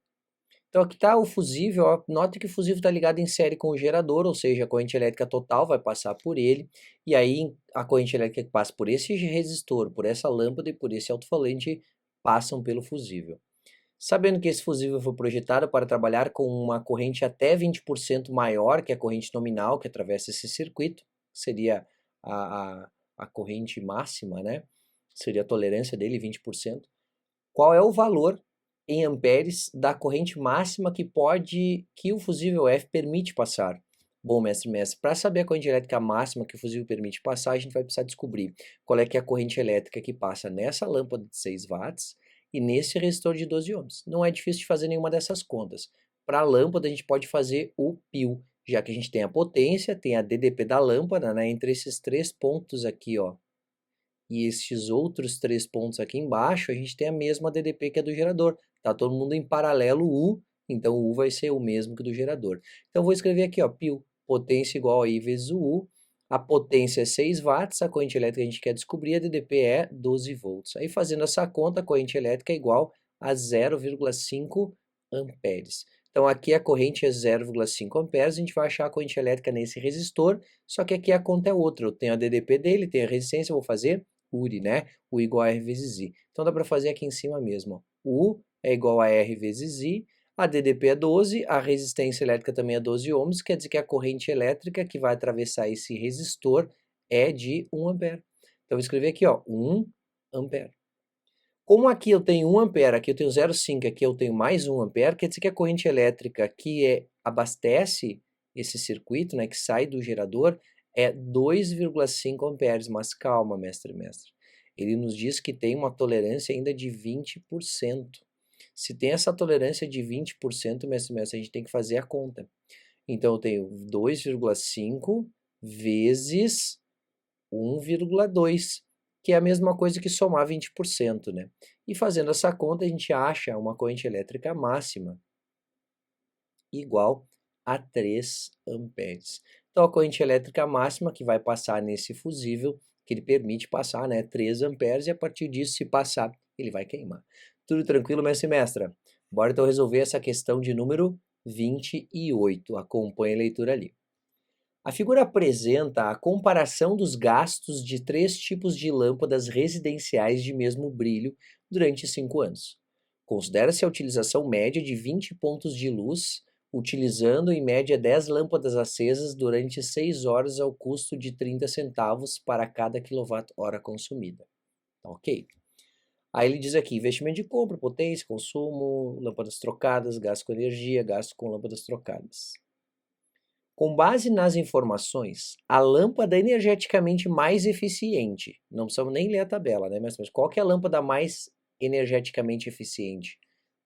[SPEAKER 1] Então aqui está o fusível, ó, nota que o fusível está ligado em série com o gerador, ou seja, a corrente elétrica total vai passar por ele, e aí a corrente elétrica que passa por esse resistor, por essa lâmpada e por esse alto-falante passam pelo fusível. Sabendo que esse fusível foi projetado para trabalhar com uma corrente até 20% maior que a corrente nominal que atravessa esse circuito, seria a corrente máxima, né? Seria a tolerância dele, 20%. Qual é o valor em amperes da corrente máxima que o fusível F permite passar? Bom, mestre, para saber a corrente elétrica máxima que o fusível permite passar, a gente vai precisar descobrir qual é que é a corrente elétrica que passa nessa lâmpada de 6 watts e nesse resistor de 12 ohms. Não é difícil de fazer nenhuma dessas contas. Para a lâmpada, a gente pode fazer o π, já que a gente tem a potência, tem a DDP da lâmpada, né? Entre esses 3 pontos aqui, ó, e esses outros 3 pontos aqui embaixo, a gente tem a mesma DDP que a do gerador. Tá todo mundo em paralelo U, então o U vai ser o mesmo que o do gerador. Então, vou escrever aqui, ó, π, potência igual a I vezes o U. A potência é 6 watts, a corrente elétrica que a gente quer descobrir, a DDP é 12 volts. Aí, fazendo essa conta, a corrente elétrica é igual a 0,5 amperes. Então, aqui a corrente é 0,5 amperes, a gente vai achar a corrente elétrica nesse resistor, só que aqui a conta é outra. Eu tenho a DDP dele, tenho a resistência, eu vou fazer URI, né? U igual a R vezes I. Então, dá para fazer aqui em cima mesmo, ó. U é igual a R vezes I, a DDP é 12, a resistência elétrica também é 12 ohms, quer dizer que a corrente elétrica que vai atravessar esse resistor é de 1 ampere. Então, eu vou escrever aqui, ó, 1 ampere. Como aqui eu tenho 1 ampere, aqui eu tenho 0,5, aqui eu tenho mais 1 ampere, quer dizer que a corrente elétrica que abastece esse circuito, né, que sai do gerador, é 2,5 amperes. Mas calma, mestre. Ele nos diz que tem uma tolerância ainda de 20%. Se tem essa tolerância de 20%, mestre, a gente tem que fazer a conta. Então, eu tenho 2,5 vezes 1,2, que é a mesma coisa que somar 20%, né? E fazendo essa conta, a gente acha uma corrente elétrica máxima igual a 3 amperes. Então, a corrente elétrica máxima que vai passar nesse fusível, que ele permite passar, né, 3 amperes, e a partir disso, se passar, ele vai queimar. Tudo tranquilo, mestre e mestra? Bora então resolver essa questão de número 28. Acompanhe a leitura ali. A figura apresenta a comparação dos gastos de 3 tipos de lâmpadas residenciais de mesmo brilho durante 5 anos. Considera-se a utilização média de 20 pontos de luz, utilizando em média 10 lâmpadas acesas durante 6 horas ao custo de 30 centavos para cada quilowatt-hora consumida. Ok. Aí ele diz aqui, investimento de compra, potência, consumo, lâmpadas trocadas, gasto com energia, gasto com lâmpadas trocadas. Com base nas informações, a lâmpada energeticamente mais eficiente, não precisamos nem ler a tabela, né? Mas qual que é a lâmpada mais energeticamente eficiente?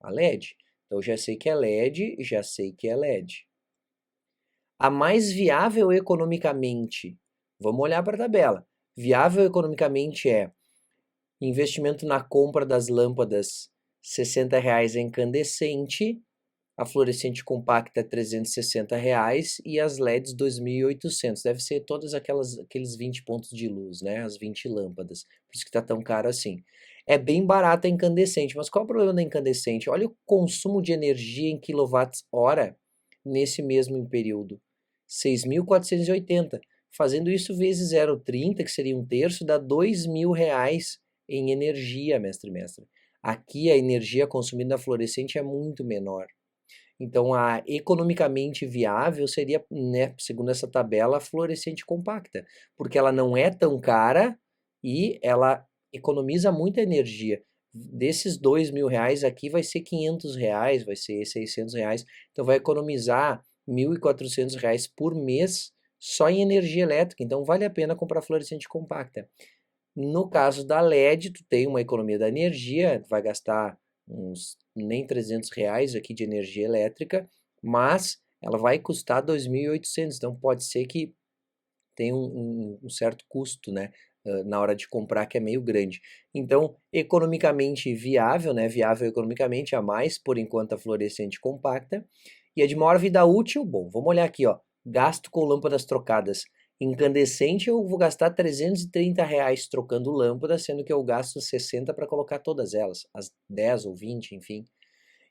[SPEAKER 1] A LED. Então, já sei que é LED, já sei que é LED. A mais viável economicamente, vamos olhar para a tabela. Viável economicamente é investimento na compra das lâmpadas R$60 a incandescente, a fluorescente compacta é R$360 e as LEDs 2.800. Deve ser todos aqueles 20 pontos de luz, né? As 20 lâmpadas. Por isso que está tão caro assim. É bem barata a incandescente, mas qual é o problema da incandescente? Olha o consumo de energia em quilowatts-hora nesse mesmo período. 6.480. Fazendo isso vezes 0,30, que seria 1/3, dá R$2.000 em energia, mestre. Aqui a energia consumida na fluorescente é muito menor. Então, a economicamente viável seria, né, segundo essa tabela, a fluorescente compacta, porque ela não é tão cara e ela economiza muita energia. Desses R$2.000 aqui vai ser R$500, vai ser R$600, então vai economizar R$1.400 por mês só em energia elétrica, então vale a pena comprar fluorescente compacta. No caso da LED, tu tem uma economia da energia, vai gastar uns nem R$300 aqui de energia elétrica, mas ela vai custar 2.800, então pode ser que tenha um certo custo, né, na hora de comprar, que é meio grande. Então, economicamente viável, né, viável economicamente, a mais, por enquanto, a fluorescente compacta, e a de maior vida útil, bom, vamos olhar aqui, ó, gasto com lâmpadas trocadas. Incandescente eu vou gastar R$ 330 trocando lâmpada, sendo que eu gasto 60 para colocar todas elas, as 10 ou 20, enfim.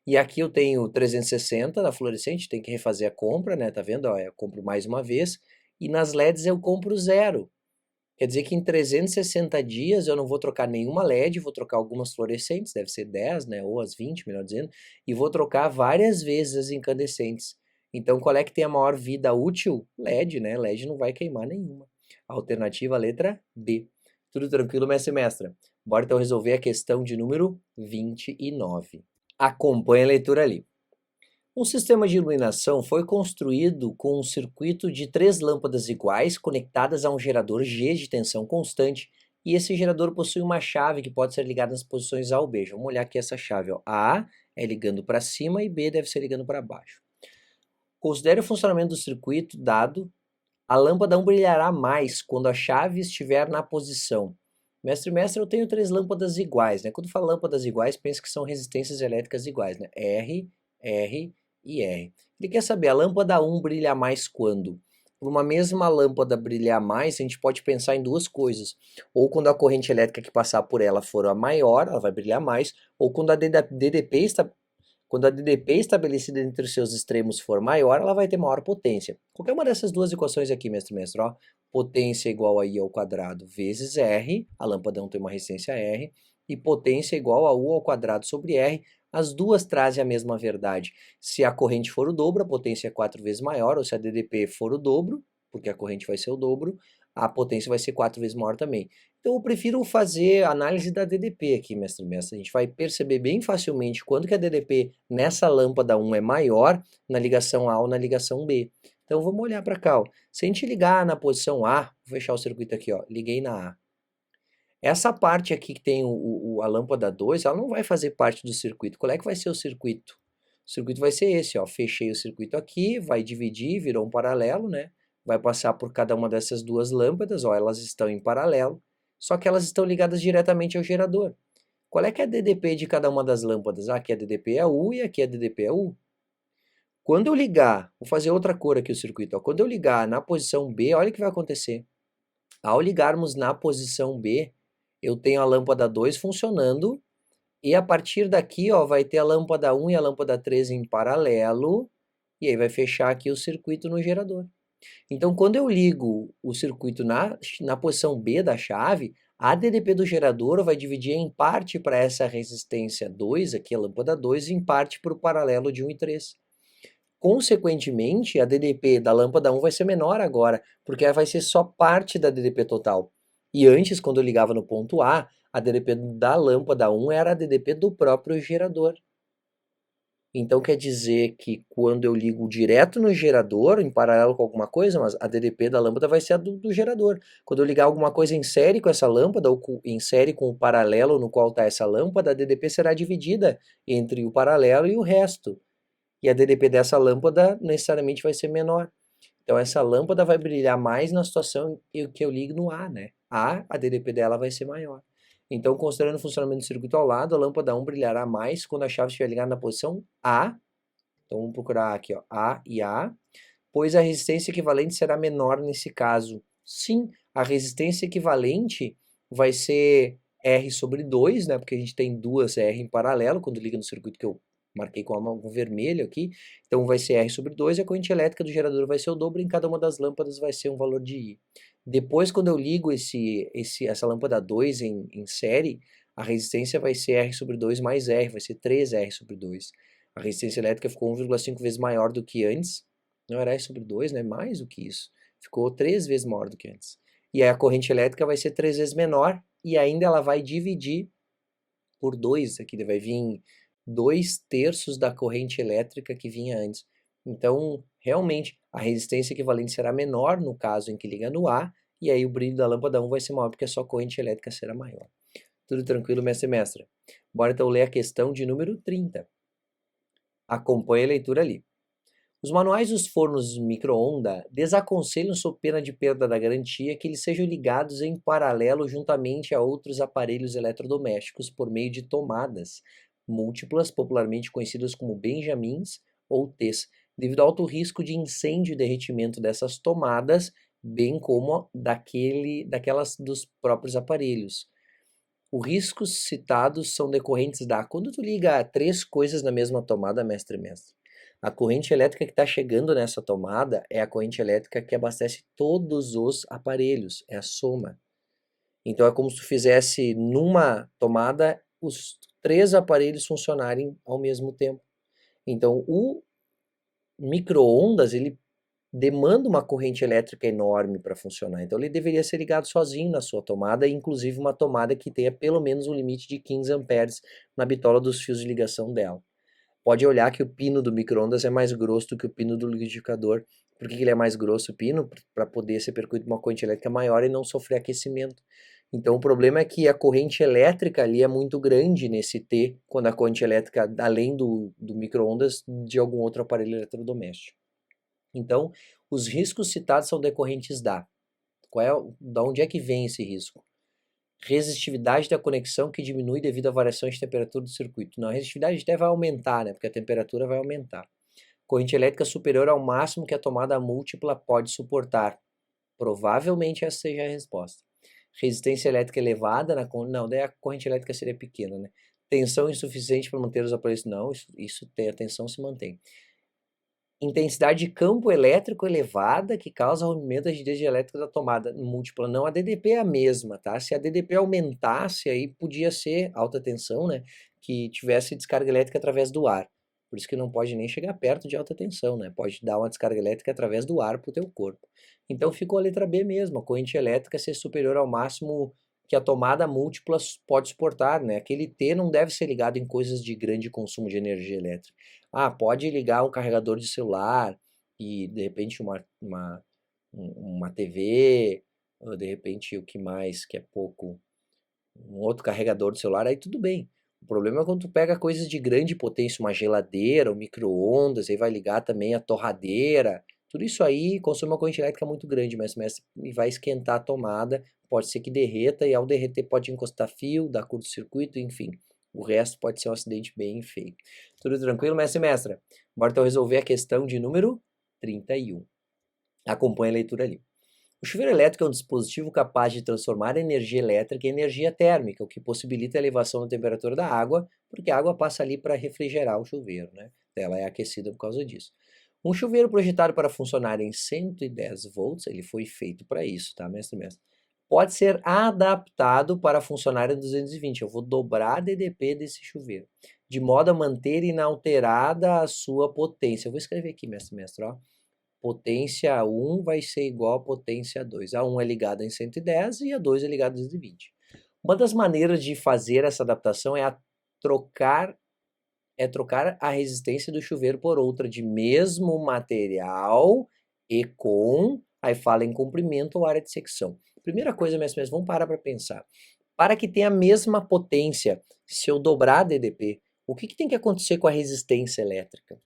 [SPEAKER 1] E aqui eu tenho 360 da fluorescente, tem que refazer a compra, né? Tá vendo? Ó, eu compro mais uma vez. E nas LEDs eu compro zero. Quer dizer que em 360 dias eu não vou trocar nenhuma LED, vou trocar algumas fluorescentes, deve ser 10, né? Ou as 20, melhor dizendo. E vou trocar várias vezes as incandescentes. Então, qual é que tem a maior vida útil? LED, né? LED não vai queimar nenhuma. Alternativa, letra B. Tudo tranquilo, mestre e mestra? Bora então resolver a questão de número 29. Acompanhe a leitura ali. Um sistema de iluminação foi construído com um circuito de 3 lâmpadas iguais conectadas a um gerador G de tensão constante, e esse gerador possui uma chave que pode ser ligada nas posições A ou B. Vamos olhar aqui essa chave. Ó. A é ligando para cima e B deve ser ligando para baixo. Considere o funcionamento do circuito dado. A lâmpada 1 brilhará mais quando a chave estiver na posição. Mestre e mestre, eu tenho 3 lâmpadas iguais, né? Quando falo lâmpadas iguais, pense que são resistências elétricas iguais, né? R, R e R. Ele quer saber, a lâmpada 1 brilha mais quando? Por uma mesma lâmpada brilhar mais, a gente pode pensar em duas coisas. Ou quando a corrente elétrica que passar por ela for a maior, ela vai brilhar mais, ou quando a DDP está quando a DDP estabelecida entre os seus extremos for maior, ela vai ter maior potência. Qualquer uma dessas duas equações aqui, mestre, ó, potência igual a I ao quadrado vezes R, a lâmpada 1 tem uma resistência R, e potência igual a U ao quadrado sobre R, as duas trazem a mesma verdade. Se a corrente for o dobro, a potência é 4 vezes maior, ou se a DDP for o dobro, porque a corrente vai ser o dobro, a potência vai ser 4 vezes maior também. Então eu prefiro fazer análise da DDP aqui, mestre. A gente vai perceber bem facilmente quando que a DDP nessa lâmpada 1 é maior na ligação A ou na ligação B. Então vamos olhar para cá. Ó. Se a gente ligar na posição A, vou fechar o circuito aqui, ó, liguei na A. Essa parte aqui que tem a lâmpada 2, ela não vai fazer parte do circuito. Qual é que vai ser o circuito? O circuito vai ser esse, ó. Fechei o circuito aqui, vai dividir, virou um paralelo, né? Vai passar por cada uma dessas duas lâmpadas, ó, elas estão em paralelo, só que elas estão ligadas diretamente ao gerador. Qual é que é a DDP de cada uma das lâmpadas? Aqui a DDP é U e aqui a DDP é U. Quando eu ligar, vou fazer outra cor aqui o circuito, ó. Quando eu ligar na posição B, olha o que vai acontecer. Ao ligarmos na posição B, eu tenho a lâmpada 2 funcionando, e a partir daqui, ó, vai ter a lâmpada 1 e a lâmpada 3 em paralelo, e aí vai fechar aqui o circuito no gerador. Então, quando eu ligo o circuito na posição B da chave, a DDP do gerador vai dividir em parte para essa resistência 2, aqui a lâmpada 2, e em parte para o paralelo de 1 e 3. Consequentemente, a DDP da lâmpada 1 vai ser menor agora, porque ela vai ser só parte da DDP total. E antes, quando eu ligava no ponto A DDP da lâmpada 1 era a DDP do próprio gerador. Então quer dizer que quando eu ligo direto no gerador, em paralelo com alguma coisa, mas a DDP da lâmpada vai ser a do gerador. Quando eu ligar alguma coisa em série com essa lâmpada, ou em série com o paralelo no qual está essa lâmpada, a DDP será dividida entre o paralelo e o resto. E a DDP dessa lâmpada necessariamente vai ser menor. Então essa lâmpada vai brilhar mais na situação que eu ligo no A, né? A DDP dela vai ser maior. Então, considerando o funcionamento do circuito ao lado, a lâmpada 1 brilhará mais quando a chave estiver ligada na posição A. Então vamos procurar aqui, ó, A e A, pois a resistência equivalente será menor nesse caso. Sim, a resistência equivalente vai ser R sobre 2, né? Porque a gente tem duas R em paralelo quando liga no circuito que eu marquei com vermelho aqui. Então vai ser R sobre 2 e a corrente elétrica do gerador vai ser o dobro, em cada uma das lâmpadas vai ser um valor de I. Depois, quando eu ligo essa lâmpada 2 em série, a resistência vai ser R sobre 2 mais R, vai ser 3R sobre 2. A resistência elétrica ficou 1,5 vezes maior do que antes. Não era R sobre 2, né? Mais do que isso. Ficou 3 vezes maior do que antes. E aí a corrente elétrica vai ser 3 vezes menor e ainda ela vai dividir por 2. Aqui vai vir 2/3 da corrente elétrica que vinha antes. Então, realmente, a resistência equivalente será menor no caso em que liga no A, e aí o brilho da lâmpada 1 vai ser maior, porque a sua corrente elétrica será maior. Tudo tranquilo, mestre e mestra? Bora então ler a questão de número 30. Acompanhe a leitura ali. Os manuais dos fornos micro-onda desaconselham, sob pena de perda da garantia, que eles sejam ligados em paralelo juntamente a outros aparelhos eletrodomésticos por meio de tomadas múltiplas, popularmente conhecidas como benjamins ou T's, devido ao alto risco de incêndio e derretimento dessas tomadas bem como daquelas dos próprios aparelhos. Os riscos citados são decorrentes da... Quando tu liga 3 coisas na mesma tomada, mestre, a corrente elétrica que está chegando nessa tomada é a corrente elétrica que abastece todos os aparelhos, é a soma. Então é como se tu fizesse numa tomada os 3 aparelhos funcionarem ao mesmo tempo. Então o micro-ondas, ele demanda uma corrente elétrica enorme para funcionar. Então ele deveria ser ligado sozinho na sua tomada, inclusive uma tomada que tenha pelo menos um limite de 15 amperes na bitola dos fios de ligação dela. Pode olhar que o pino do micro-ondas é mais grosso do que o pino do liquidificador. Por que ele é mais grosso o pino? Para poder ser percorrido uma corrente elétrica maior e não sofrer aquecimento. Então o problema é que a corrente elétrica ali é muito grande nesse T, quando a corrente elétrica, além do micro-ondas, de algum outro aparelho eletrodoméstico. Então, os riscos citados são decorrentes da onde é que vem esse risco? Resistividade da conexão que diminui devido a variações de temperatura do circuito. Não, a resistividade até vai aumentar, né? Porque a temperatura vai aumentar. Corrente elétrica superior ao máximo que a tomada múltipla pode suportar. Provavelmente essa seja a resposta. Resistência elétrica elevada na... Não, daí a corrente elétrica seria pequena, né? Tensão insuficiente para manter os aparelhos... Não, isso tem, a tensão se mantém. Intensidade de campo elétrico elevada que causa rompimento da rigidez elétrica da tomada múltipla. Não, a DDP é a mesma, tá? Se a DDP aumentasse, aí podia ser alta tensão, né? Que tivesse descarga elétrica através do ar. Por isso que não pode nem chegar perto de alta tensão, né? Pode dar uma descarga elétrica através do ar para o teu corpo. Então ficou a letra B mesmo, a corrente elétrica ser superior ao máximo que a tomada múltipla pode suportar, né? Aquele T não deve ser ligado em coisas de grande consumo de energia elétrica. Ah, pode ligar um carregador de celular e de repente uma TV, ou de repente o que mais, que é pouco, um outro carregador de celular, aí tudo bem. O problema é quando tu pega coisas de grande potência, uma geladeira, um micro-ondas, aí vai ligar também a torradeira, tudo isso aí consome uma corrente elétrica muito grande, mas e vai esquentar a tomada, pode ser que derreta, e ao derreter pode encostar fio, dar curto-circuito, enfim. O resto pode ser um acidente bem feio. Tudo tranquilo, mestre e mestra? Bora então resolver a questão de número 31. Acompanhe a leitura ali. O chuveiro elétrico é um dispositivo capaz de transformar a energia elétrica em energia térmica, o que possibilita a elevação da temperatura da água, porque a água passa ali para refrigerar o chuveiro, né? Ela é aquecida por causa disso. Um chuveiro projetado para funcionar em 110 volts, ele foi feito para isso, tá, mestre? Pode ser adaptado para funcionar em 220. Eu vou dobrar a DDP desse chuveiro, de modo a manter inalterada a sua potência. Eu vou escrever aqui, mestre, ó. Potência 1 vai ser igual a potência 2. A 1 é ligada em 110 e a 2 é ligada em 220. Uma das maneiras de fazer essa adaptação é trocar a resistência do chuveiro por outra de mesmo material e com, aí fala em comprimento ou área de secção. Primeira coisa, mestre, vamos parar para pensar. Para que tenha a mesma potência, se eu dobrar a DDP, o que tem que acontecer com a resistência elétrica?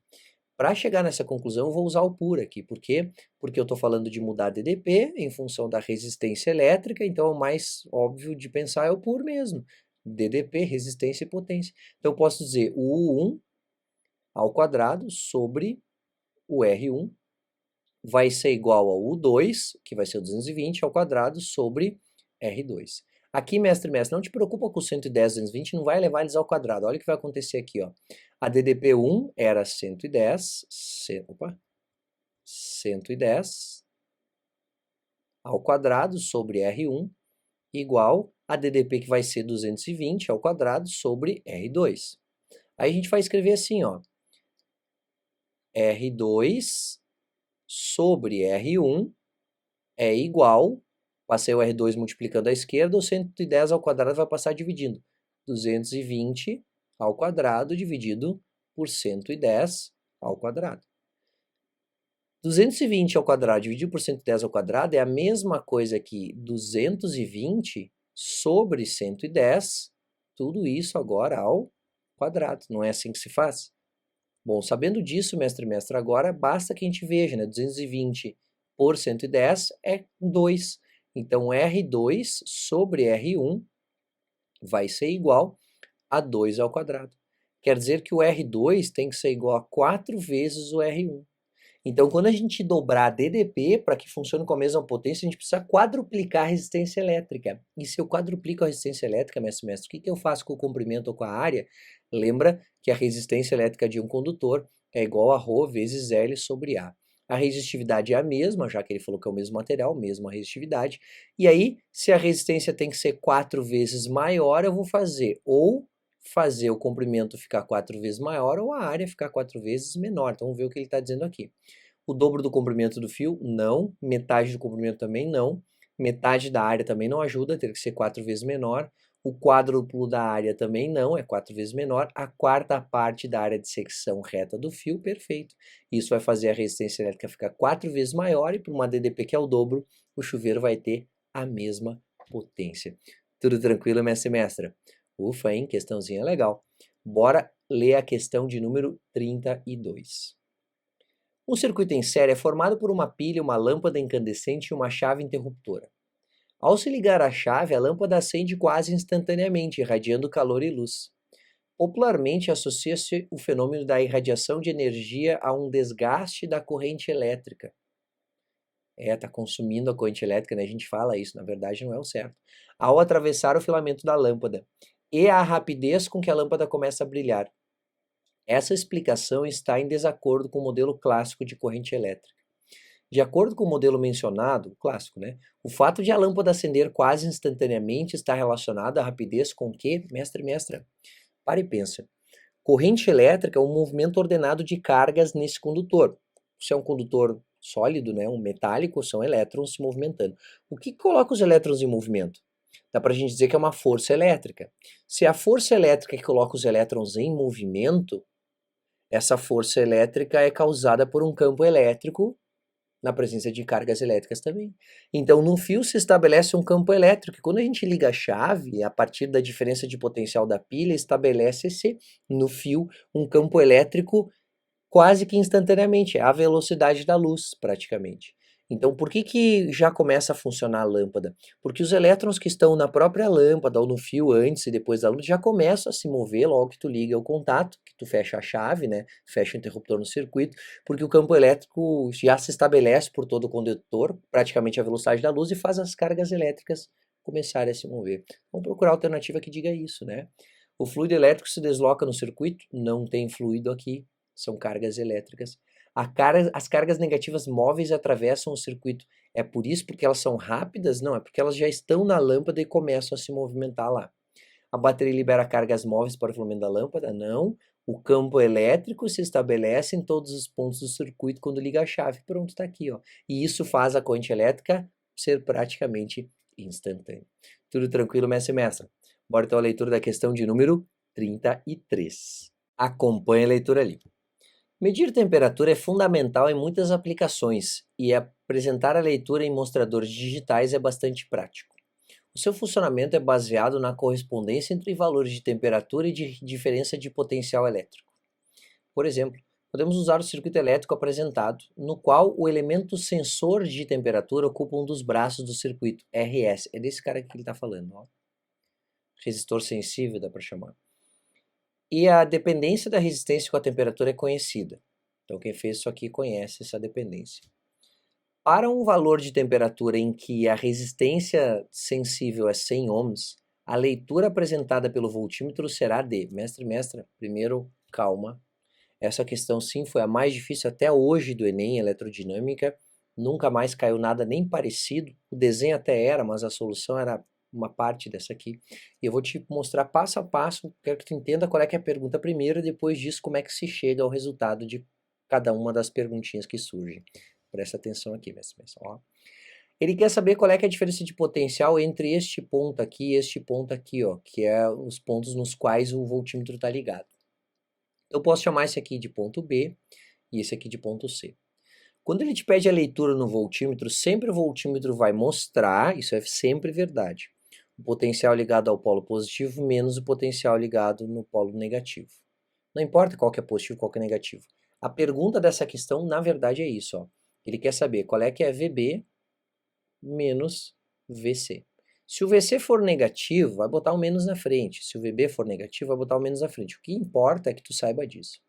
[SPEAKER 1] Para chegar nessa conclusão, eu vou usar o PUR aqui. Por quê? Porque eu estou falando de mudar DDP em função da resistência elétrica, então o mais óbvio de pensar é o PUR mesmo. DDP, resistência e potência. Então eu posso dizer o U1 ao quadrado sobre o R1 vai ser igual ao U2, que vai ser o 220 ao quadrado, sobre R2. Aqui, mestre, não te preocupa com 110, 220, não vai levar eles ao quadrado. Olha o que vai acontecer aqui, ó. A DDP1 era 110 ao quadrado sobre R1 igual a DDP que vai ser 220 ao quadrado sobre R2. Aí a gente vai escrever assim, ó. R2 sobre R1 é igual, passei o R2 multiplicando à esquerda, o 110 ao quadrado vai passar dividindo. 220 ao quadrado dividido por 110 ao quadrado. 220 ao quadrado dividido por 110 ao quadrado é a mesma coisa que 220 sobre 110, tudo isso agora ao quadrado. Não é assim que se faz? Bom, sabendo disso, mestre, agora basta que a gente veja, né? 220 por 110 é 2. Então, R2 sobre R1 vai ser igual a 2 ao quadrado. Quer dizer que o R2 tem que ser igual a 4 vezes o R1. Então, quando a gente dobrar DDP para que funcione com a mesma potência, a gente precisa quadruplicar a resistência elétrica. E se eu quadruplico a resistência elétrica, mestre, o que eu faço com o comprimento ou com a área? Lembra que a resistência elétrica de um condutor é igual a ρ vezes L sobre A. A resistividade é a mesma, já que ele falou que é o mesmo material, mesma resistividade. E aí, se a resistência tem que ser 4 vezes maior, eu vou fazer o comprimento ficar 4 vezes maior ou a área ficar 4 vezes menor. Então, vamos ver o que ele está dizendo aqui. O dobro do comprimento do fio? Não. Metade do comprimento também não. Metade da área também não ajuda, teria que ser 4 vezes menor. O quádruplo da área também não, é 4 vezes menor. A quarta parte da área de secção reta do fio, perfeito. Isso vai fazer a resistência elétrica ficar 4 vezes maior e para uma DDP que é o dobro, o chuveiro vai ter a mesma potência. Tudo tranquilo, mestre e mestra? Ufa, hein? Questãozinha legal. Bora ler a questão de número 32. Um circuito em série é formado por uma pilha, uma lâmpada incandescente e uma chave interruptora. Ao se ligar a chave, a lâmpada acende quase instantaneamente, irradiando calor e luz. Popularmente associa-se o fenômeno da irradiação de energia a um desgaste da corrente elétrica. Tá consumindo a corrente elétrica, né? A gente fala isso, na verdade não é o certo. Ao atravessar o filamento da lâmpada e a rapidez com que a lâmpada começa a brilhar. Essa explicação está em desacordo com o modelo clássico de corrente elétrica. De acordo com o modelo mencionado, clássico, né? O fato de a lâmpada acender quase instantaneamente está relacionado à rapidez com que, mestre, mestra, para e pensa. Corrente elétrica é um movimento ordenado de cargas nesse condutor. Se é um condutor sólido, né, um metálico, são elétrons se movimentando. O que coloca os elétrons em movimento? Dá para a gente dizer que é uma força elétrica. Se é a força elétrica que coloca os elétrons em movimento, essa força elétrica é causada por um campo elétrico na presença de cargas elétricas também. Então, no fio se estabelece um campo elétrico. E quando a gente liga a chave, a partir da diferença de potencial da pilha, estabelece-se no fio um campo elétrico quase que instantaneamente, é a velocidade da luz, praticamente. Então, por que já começa a funcionar a lâmpada? Porque os elétrons que estão na própria lâmpada ou no fio antes e depois da luz já começam a se mover logo que tu liga o contato, que tu fecha a chave, né? Fecha o interruptor no circuito, porque o campo elétrico já se estabelece por todo o condutor, praticamente a velocidade da luz, e faz as cargas elétricas começarem a se mover. Vamos procurar alternativa que diga isso, né? O fluido elétrico se desloca no circuito? Não tem fluido aqui, são cargas elétricas. As cargas negativas móveis atravessam o circuito. É por isso porque elas são rápidas? Não, é porque elas já estão na lâmpada e começam a se movimentar lá. A bateria libera cargas móveis para o filamento da lâmpada? Não. O campo elétrico se estabelece em todos os pontos do circuito quando liga a chave. Pronto, está aqui, ó. E isso faz a corrente elétrica ser praticamente instantânea. Tudo tranquilo, mestre e mestra? Bora então a leitura da questão de número 33. Acompanhe a leitura ali. Medir temperatura é fundamental em muitas aplicações e apresentar a leitura em mostradores digitais é bastante prático. O seu funcionamento é baseado na correspondência entre valores de temperatura e de diferença de potencial elétrico. Por exemplo, podemos usar o circuito elétrico apresentado, no qual o elemento sensor de temperatura ocupa um dos braços do circuito, RS. É desse cara que ele está falando, ó. Resistor sensível, dá para chamar. E a dependência da resistência com a temperatura é conhecida. Então, quem fez isso aqui conhece essa dependência. Para um valor de temperatura em que a resistência sensível é 100 ohms, a leitura apresentada pelo voltímetro será de... Mestre e mestra, primeiro, calma. Essa questão, sim, foi a mais difícil até hoje do Enem, eletrodinâmica. Nunca mais caiu nada nem parecido. O desenho até era, mas a solução era uma parte dessa aqui. E eu vou te mostrar passo a passo, quero que tu entenda qual é que é a pergunta primeiro, e depois disso como é que se chega ao resultado de cada uma das perguntinhas que surgem. Presta atenção aqui, mestre. Ó. Ele quer saber qual é que é a diferença de potencial entre este ponto aqui e este ponto aqui, ó, que é os pontos nos quais o voltímetro está ligado. Eu posso chamar esse aqui de ponto B e esse aqui de ponto C. Quando ele te pede a leitura no voltímetro, sempre o voltímetro vai mostrar, isso é sempre verdade, o potencial ligado ao polo positivo menos o potencial ligado no polo negativo. Não importa qual que é positivo e qual que é negativo. A pergunta dessa questão, na verdade, é isso. Ó. Ele quer saber qual é que é VB menos VC. Se o VC for negativo, vai botar um menos na frente. Se o VB for negativo, vai botar um menos na frente. O que importa é que tu saiba disso.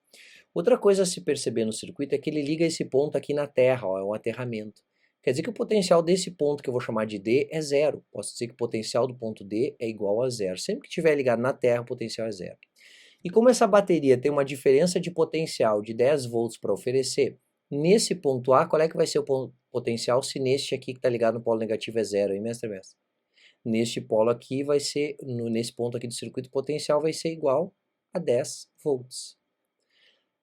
[SPEAKER 1] Outra coisa a se perceber no circuito é que ele liga esse ponto aqui na terra, ó, é um aterramento. Quer dizer que o potencial desse ponto, que eu vou chamar de D, é zero. Posso dizer que o potencial do ponto D é igual a zero. Sempre que estiver ligado na terra, o potencial é zero. E como essa bateria tem uma diferença de potencial de 10 volts para oferecer, nesse ponto A, qual é que vai ser o potencial se neste aqui que está ligado no polo negativo é zero, hein, mestre? Neste polo aqui vai ser, nesse ponto aqui do circuito, o potencial vai ser igual a 10 volts.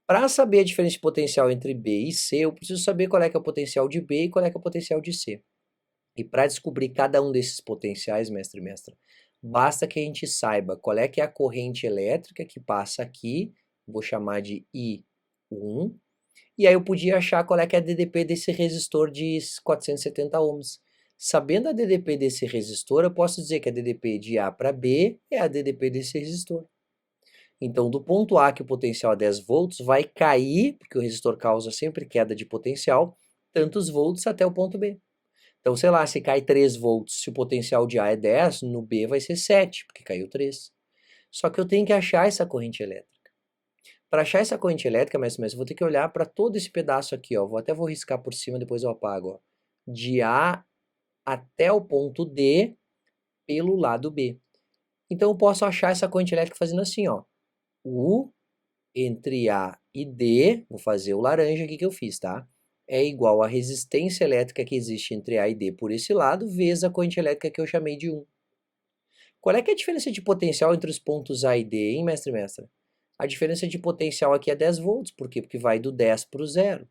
[SPEAKER 1] Para saber a diferença de potencial entre B e C, eu preciso saber qual é que é o potencial de B e qual é que é o potencial de C. E para descobrir cada um desses potenciais, mestre e mestra, basta que a gente saiba qual é que é a corrente elétrica que passa aqui, vou chamar de I1, e aí eu podia achar qual é que é a DDP desse resistor de 470 ohms. Sabendo a DDP desse resistor, eu posso dizer que a DDP de A para B é a DDP desse resistor. Então, do ponto A, que o potencial é 10 volts, vai cair, porque o resistor causa sempre queda de potencial, tantos volts até o ponto B. Então, sei lá, se cai 3 volts, se o potencial de A é 10, no B vai ser 7, porque caiu 3. Só que eu tenho que achar essa corrente elétrica. Para achar essa corrente elétrica, mais ou menos, eu vou ter que olhar para todo esse pedaço aqui, ó. Vou riscar por cima, depois eu apago, ó. De A até o ponto D pelo lado B. Então, eu posso achar essa corrente elétrica fazendo assim, ó. U entre A e D, vou fazer o laranja aqui que eu fiz, tá? É igual à resistência elétrica que existe entre A e D por esse lado, vezes a corrente elétrica que eu chamei de 1. Qual é que é a diferença de potencial entre os pontos A e D, hein, mestre e mestra? A diferença de potencial aqui é 10 volts, por quê? Porque vai do 10 para o 0.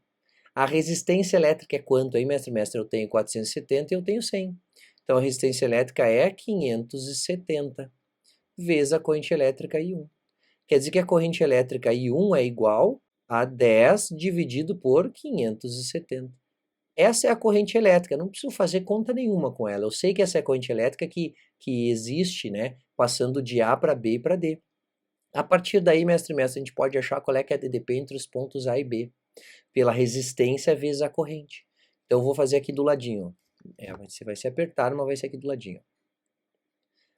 [SPEAKER 1] A resistência elétrica é quanto aí, mestre e mestra? Eu tenho 470 e eu tenho 100. Então, a resistência elétrica é 570, vezes a corrente elétrica I1. Quer dizer que a corrente elétrica I1 é igual a 10 dividido por 570. Essa é a corrente elétrica, não preciso fazer conta nenhuma com ela. Eu sei que essa é a corrente elétrica que existe, né, passando de A para B e para D. A partir daí, mestre e mestre, a gente pode achar qual é que é a DDP entre os pontos A e B, pela resistência vezes a corrente. Então, eu vou fazer aqui do ladinho. Vai ser apertado, mas vai ser aqui do ladinho.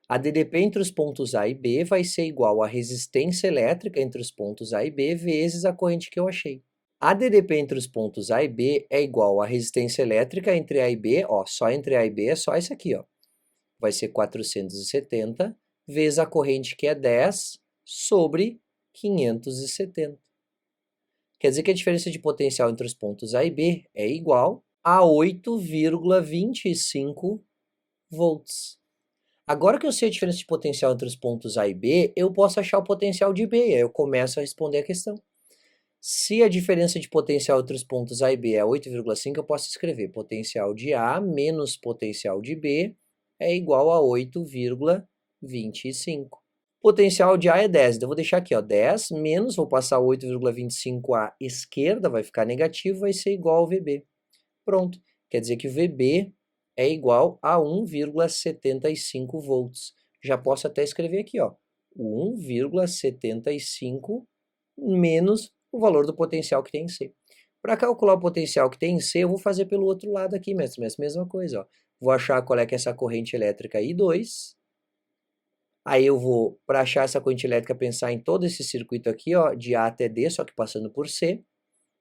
[SPEAKER 1] A DDP entre os pontos A e B vai ser igual à resistência elétrica entre os pontos A e B vezes a corrente que eu achei. A DDP entre os pontos A e B é igual à resistência elétrica entre A e B, ó, só entre A e B é só isso aqui, ó. Vai ser 470 vezes a corrente que é 10 sobre 570. Quer dizer que a diferença de potencial entre os pontos A e B é igual a 8,25 volts. Agora que eu sei a diferença de potencial entre os pontos A e B, eu posso achar o potencial de B, aí eu começo a responder a questão. Se a diferença de potencial entre os pontos A e B é 8,5, eu posso escrever potencial de A menos potencial de B é igual a 8,25. Potencial de A é 10, então eu vou deixar aqui, ó, 10 menos, vou passar 8,25 à esquerda, vai ficar negativo, vai ser igual ao VB. Pronto, quer dizer que o VB é igual a 1,75 volts. Já posso até escrever aqui, ó, 1,75 menos o valor do potencial que tem em C. Para calcular o potencial que tem em C, eu vou fazer pelo outro lado aqui, mesma coisa, ó. Vou achar qual é que é essa corrente elétrica I2. Aí eu vou, para achar essa corrente elétrica, pensar em todo esse circuito aqui, ó, de A até D, só que passando por C.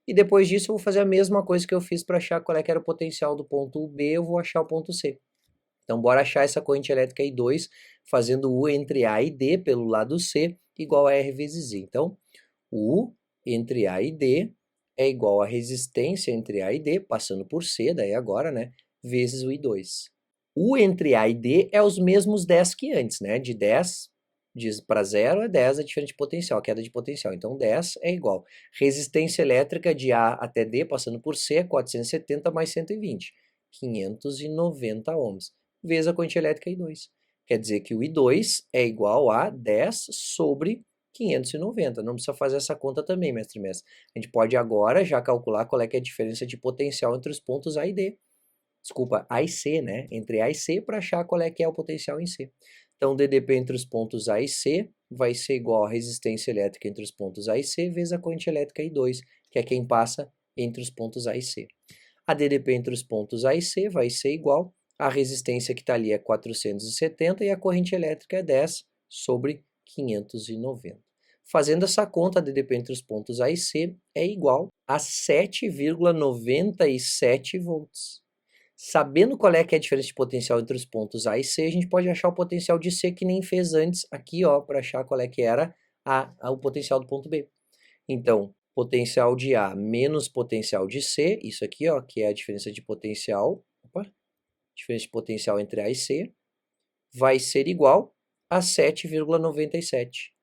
[SPEAKER 1] E depois disso eu vou fazer a mesma coisa que eu fiz para achar qual é que era o potencial do ponto B, eu vou achar o ponto C. Então, bora achar essa corrente elétrica I2, fazendo U entre A e D pelo lado C, igual a R vezes I. Então, U entre A e D é igual a resistência entre A e D, passando por C, daí agora, né, vezes o I2. U entre A e D é os mesmos 10 que antes, né, de 10 para 0 é 10 a diferença de potencial, a queda de potencial. Então, 10 é igual. Resistência elétrica de A até D, passando por C, é 470 mais 120. 590 ohms, vezes a corrente elétrica I2. Quer dizer que o I2 é igual a 10 sobre 590. Não precisa fazer essa conta também, mestre e mestre. A gente pode agora já calcular qual é que é a diferença de potencial entre os pontos A e D. Desculpa, A e C, né? Entre A e C para achar qual é que é o potencial em C. Então, o DDP entre os pontos A e C vai ser igual à resistência elétrica entre os pontos A e C vezes a corrente elétrica I2, que é quem passa entre os pontos A e C. A DDP entre os pontos A e C vai ser igual à resistência que está ali é 470 e a corrente elétrica é 10 sobre 590. Fazendo essa conta, a DDP entre os pontos A e C é igual a 7,97 volts. Sabendo qual é que é a diferença de potencial entre os pontos A e C, a gente pode achar o potencial de C que nem fez antes aqui, ó, para achar qual é que era o potencial do ponto B. Então, potencial de A menos potencial de C, isso aqui, ó, que é a diferença de potencial, diferença de potencial entre A e C, vai ser igual a 7,97.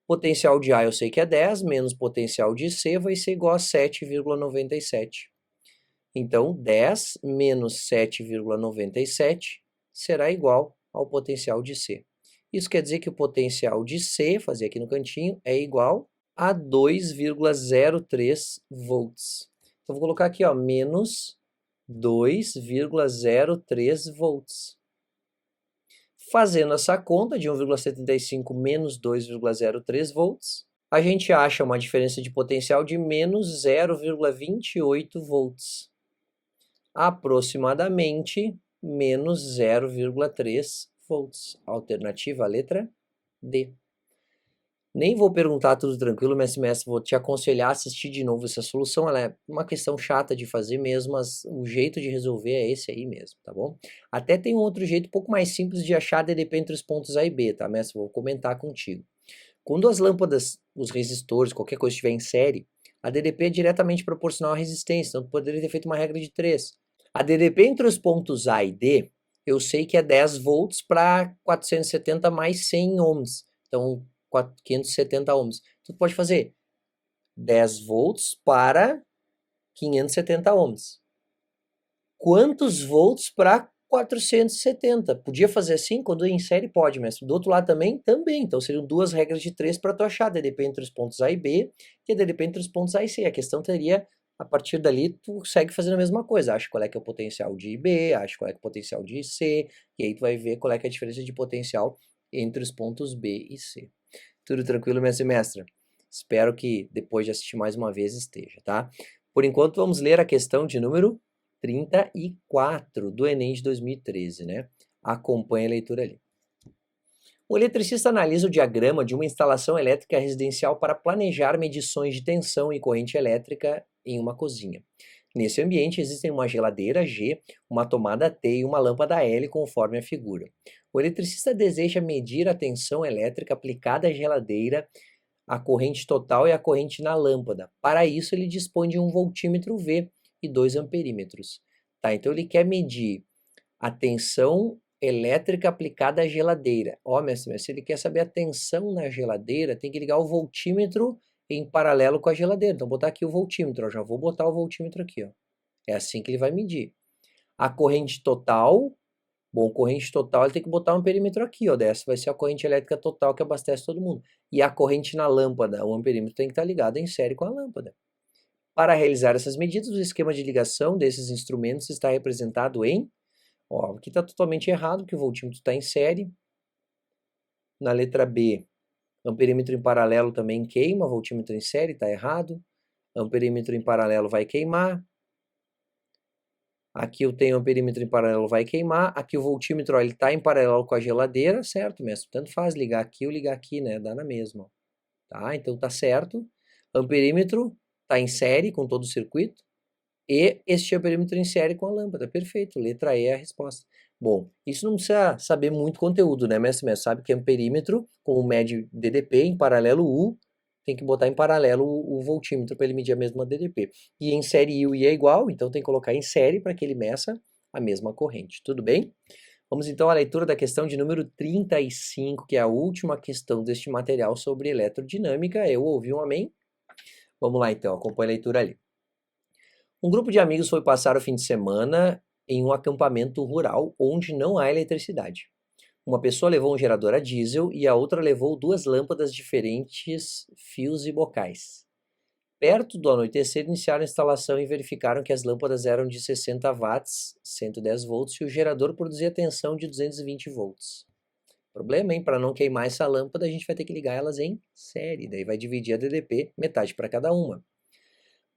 [SPEAKER 1] Potencial de A eu sei que é 10, menos potencial de C vai ser igual a 7,97. Então, 10 menos 7,97 será igual ao potencial de C. Isso quer dizer que o potencial de C, fazer aqui no cantinho, é igual a 2,03 volts. Então, vou colocar aqui, ó, menos 2,03 volts. Fazendo essa conta de 1,75 menos 2,03 volts, a gente acha uma diferença de potencial de menos 0,28 volts. Aproximadamente menos 0,3 volts. Alternativa, a letra D. Nem vou perguntar tudo tranquilo, mestre, vou te aconselhar a assistir de novo essa solução. Ela é uma questão chata de fazer mesmo, mas o jeito de resolver é esse aí mesmo, tá bom? Até tem um outro jeito um pouco mais simples de achar DDP entre os pontos A e B, tá, mestre? Vou comentar contigo. Quando as lâmpadas, os resistores, qualquer coisa estiver em série, a DDP é diretamente proporcional à resistência, então tu poderia ter feito uma regra de 3. A DDP entre os pontos A e D, eu sei que é 10 volts para 470 mais 100 ohms. Então, 570 ohms. Tu pode fazer 10 volts para 570 ohms. Quantos volts para 470? Podia fazer assim? Quando em série pode, mas do outro lado também? Também. Então seriam duas regras de 3 para tu achar DDP entre os pontos A e B e DDP entre os pontos A e C. A questão teria, a partir dali, tu segue fazendo a mesma coisa. Acha qual é que é o potencial de B, acha qual é que é o potencial de C, e aí tu vai ver qual é que é a diferença de potencial entre os pontos B e C. Tudo tranquilo, minha semestra? Espero que depois de assistir mais uma vez esteja, tá? Por enquanto, vamos ler a questão de número 34 do Enem de 2013, né? Acompanhe a leitura ali. O eletricista analisa o diagrama de uma instalação elétrica residencial para planejar medições de tensão e corrente elétrica em uma cozinha. Nesse ambiente existem uma geladeira G, uma tomada T e uma lâmpada L conforme a figura. O eletricista deseja medir a tensão elétrica aplicada à geladeira, a corrente total e a corrente na lâmpada. Para isso, ele dispõe de um voltímetro V e 2 amperímetros. Tá, então ele quer medir a tensão elétrica aplicada à geladeira. Ó, mestre, se ele quer saber a tensão na geladeira, tem que ligar o voltímetro em paralelo com a geladeira. Então, vou botar aqui o voltímetro. Eu já vou botar o voltímetro aqui, ó. É assim que ele vai medir. A corrente total, bom, corrente total ele tem que botar um amperímetro aqui, ó. Dessa vai ser a corrente elétrica total que abastece todo mundo. E a corrente na lâmpada, o amperímetro tem que estar ligado em série com a lâmpada. Para realizar essas medidas, o esquema de ligação desses instrumentos está representado em... Ó, aqui está totalmente errado, porque o voltímetro está em série. Na letra B, amperímetro em paralelo também queima, voltímetro em série, está errado. Amperímetro em paralelo vai queimar. Aqui eu tenho amperímetro em paralelo, vai queimar. Aqui o voltímetro, ó, ele está em paralelo com a geladeira, certo, mestre? Tanto faz ligar aqui ou ligar aqui, né? Dá na mesma. Tá? Então tá certo. Amperímetro está em série com todo o circuito. E este amperímetro em série com a lâmpada. Perfeito. Letra E é a resposta. Bom, isso não precisa saber muito conteúdo, né, mestre? Sabe que amperímetro, como mede DDP, em paralelo U, tem que botar em paralelo o voltímetro para ele medir a mesma DDP. E em série I o I é igual, então tem que colocar em série para que ele meça a mesma corrente. Tudo bem? Vamos então à leitura da questão de número 35, que é a última questão deste material sobre eletrodinâmica. Eu ouvi um amém? Vamos lá então, acompanhe a leitura ali. Um grupo de amigos foi passar o fim de semana em um acampamento rural onde não há eletricidade. Uma pessoa levou um gerador a diesel e a outra levou 2 lâmpadas diferentes, fios e bocais. Perto do anoitecer, iniciaram a instalação e verificaram que as lâmpadas eram de 60 watts, 110 volts, e o gerador produzia tensão de 220 volts. Problema, hein? Para não queimar essa lâmpada, a gente vai ter que ligar elas em série, daí vai dividir a DDP, metade para cada uma.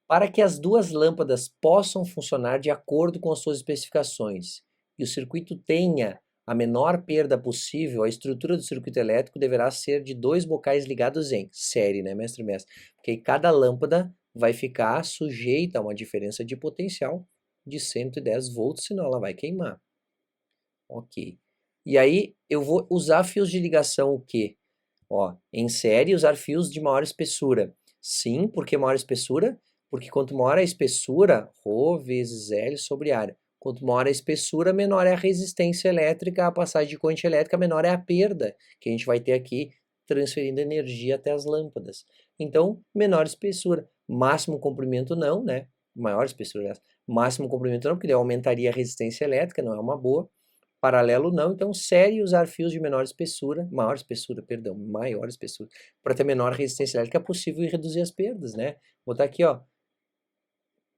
[SPEAKER 1] Para que as 2 lâmpadas possam funcionar de acordo com as suas especificações e o circuito tenha a menor perda possível, a estrutura do circuito elétrico deverá ser de 2 bocais ligados em série, né, mestre? Porque cada lâmpada vai ficar sujeita a uma diferença de potencial de 110 volts, senão ela vai queimar. Ok. E aí eu vou usar fios de ligação o quê? Ó, em série usar fios de maior espessura. Sim, porque maior espessura? Porque quanto maior a espessura, ρ vezes L sobre área. Quanto maior a espessura, menor é a resistência elétrica, a passagem de corrente elétrica, menor é a perda que a gente vai ter aqui transferindo energia até as lâmpadas. Então, menor espessura. Máximo comprimento não, né? Maior espessura, aliás. Máximo comprimento não, porque ele aumentaria a resistência elétrica, não é uma boa. Paralelo não, então série usar fios de maior espessura, maior espessura, para ter menor resistência elétrica possível e reduzir as perdas, né? Vou botar aqui, ó,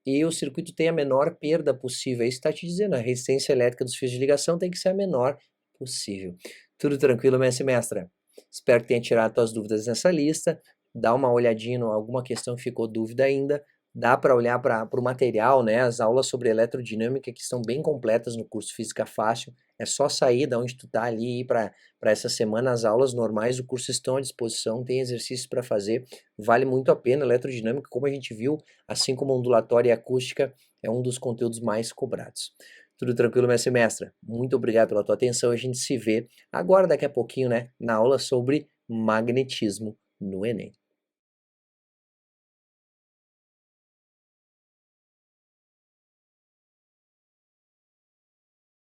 [SPEAKER 1] e o circuito tem a menor perda possível, é isso que está te dizendo, a resistência elétrica dos fios de ligação tem que ser a menor possível. Tudo tranquilo, mestre e mestra? Espero que tenha tirado suas dúvidas nessa lista, dá uma olhadinha em alguma questão que ficou dúvida ainda, dá para olhar para o material, né? As aulas sobre eletrodinâmica que estão bem completas no curso Física Fácil. É só sair da onde tu tá ali e ir para essa semana. As aulas normais do curso estão à disposição, tem exercícios para fazer. Vale muito a pena. Eletrodinâmica, como a gente viu, assim como ondulatória e acústica, é um dos conteúdos mais cobrados. Tudo tranquilo, mestre e mestra? Muito obrigado pela tua atenção. A gente se vê agora, daqui a pouquinho, né, na aula sobre magnetismo no Enem.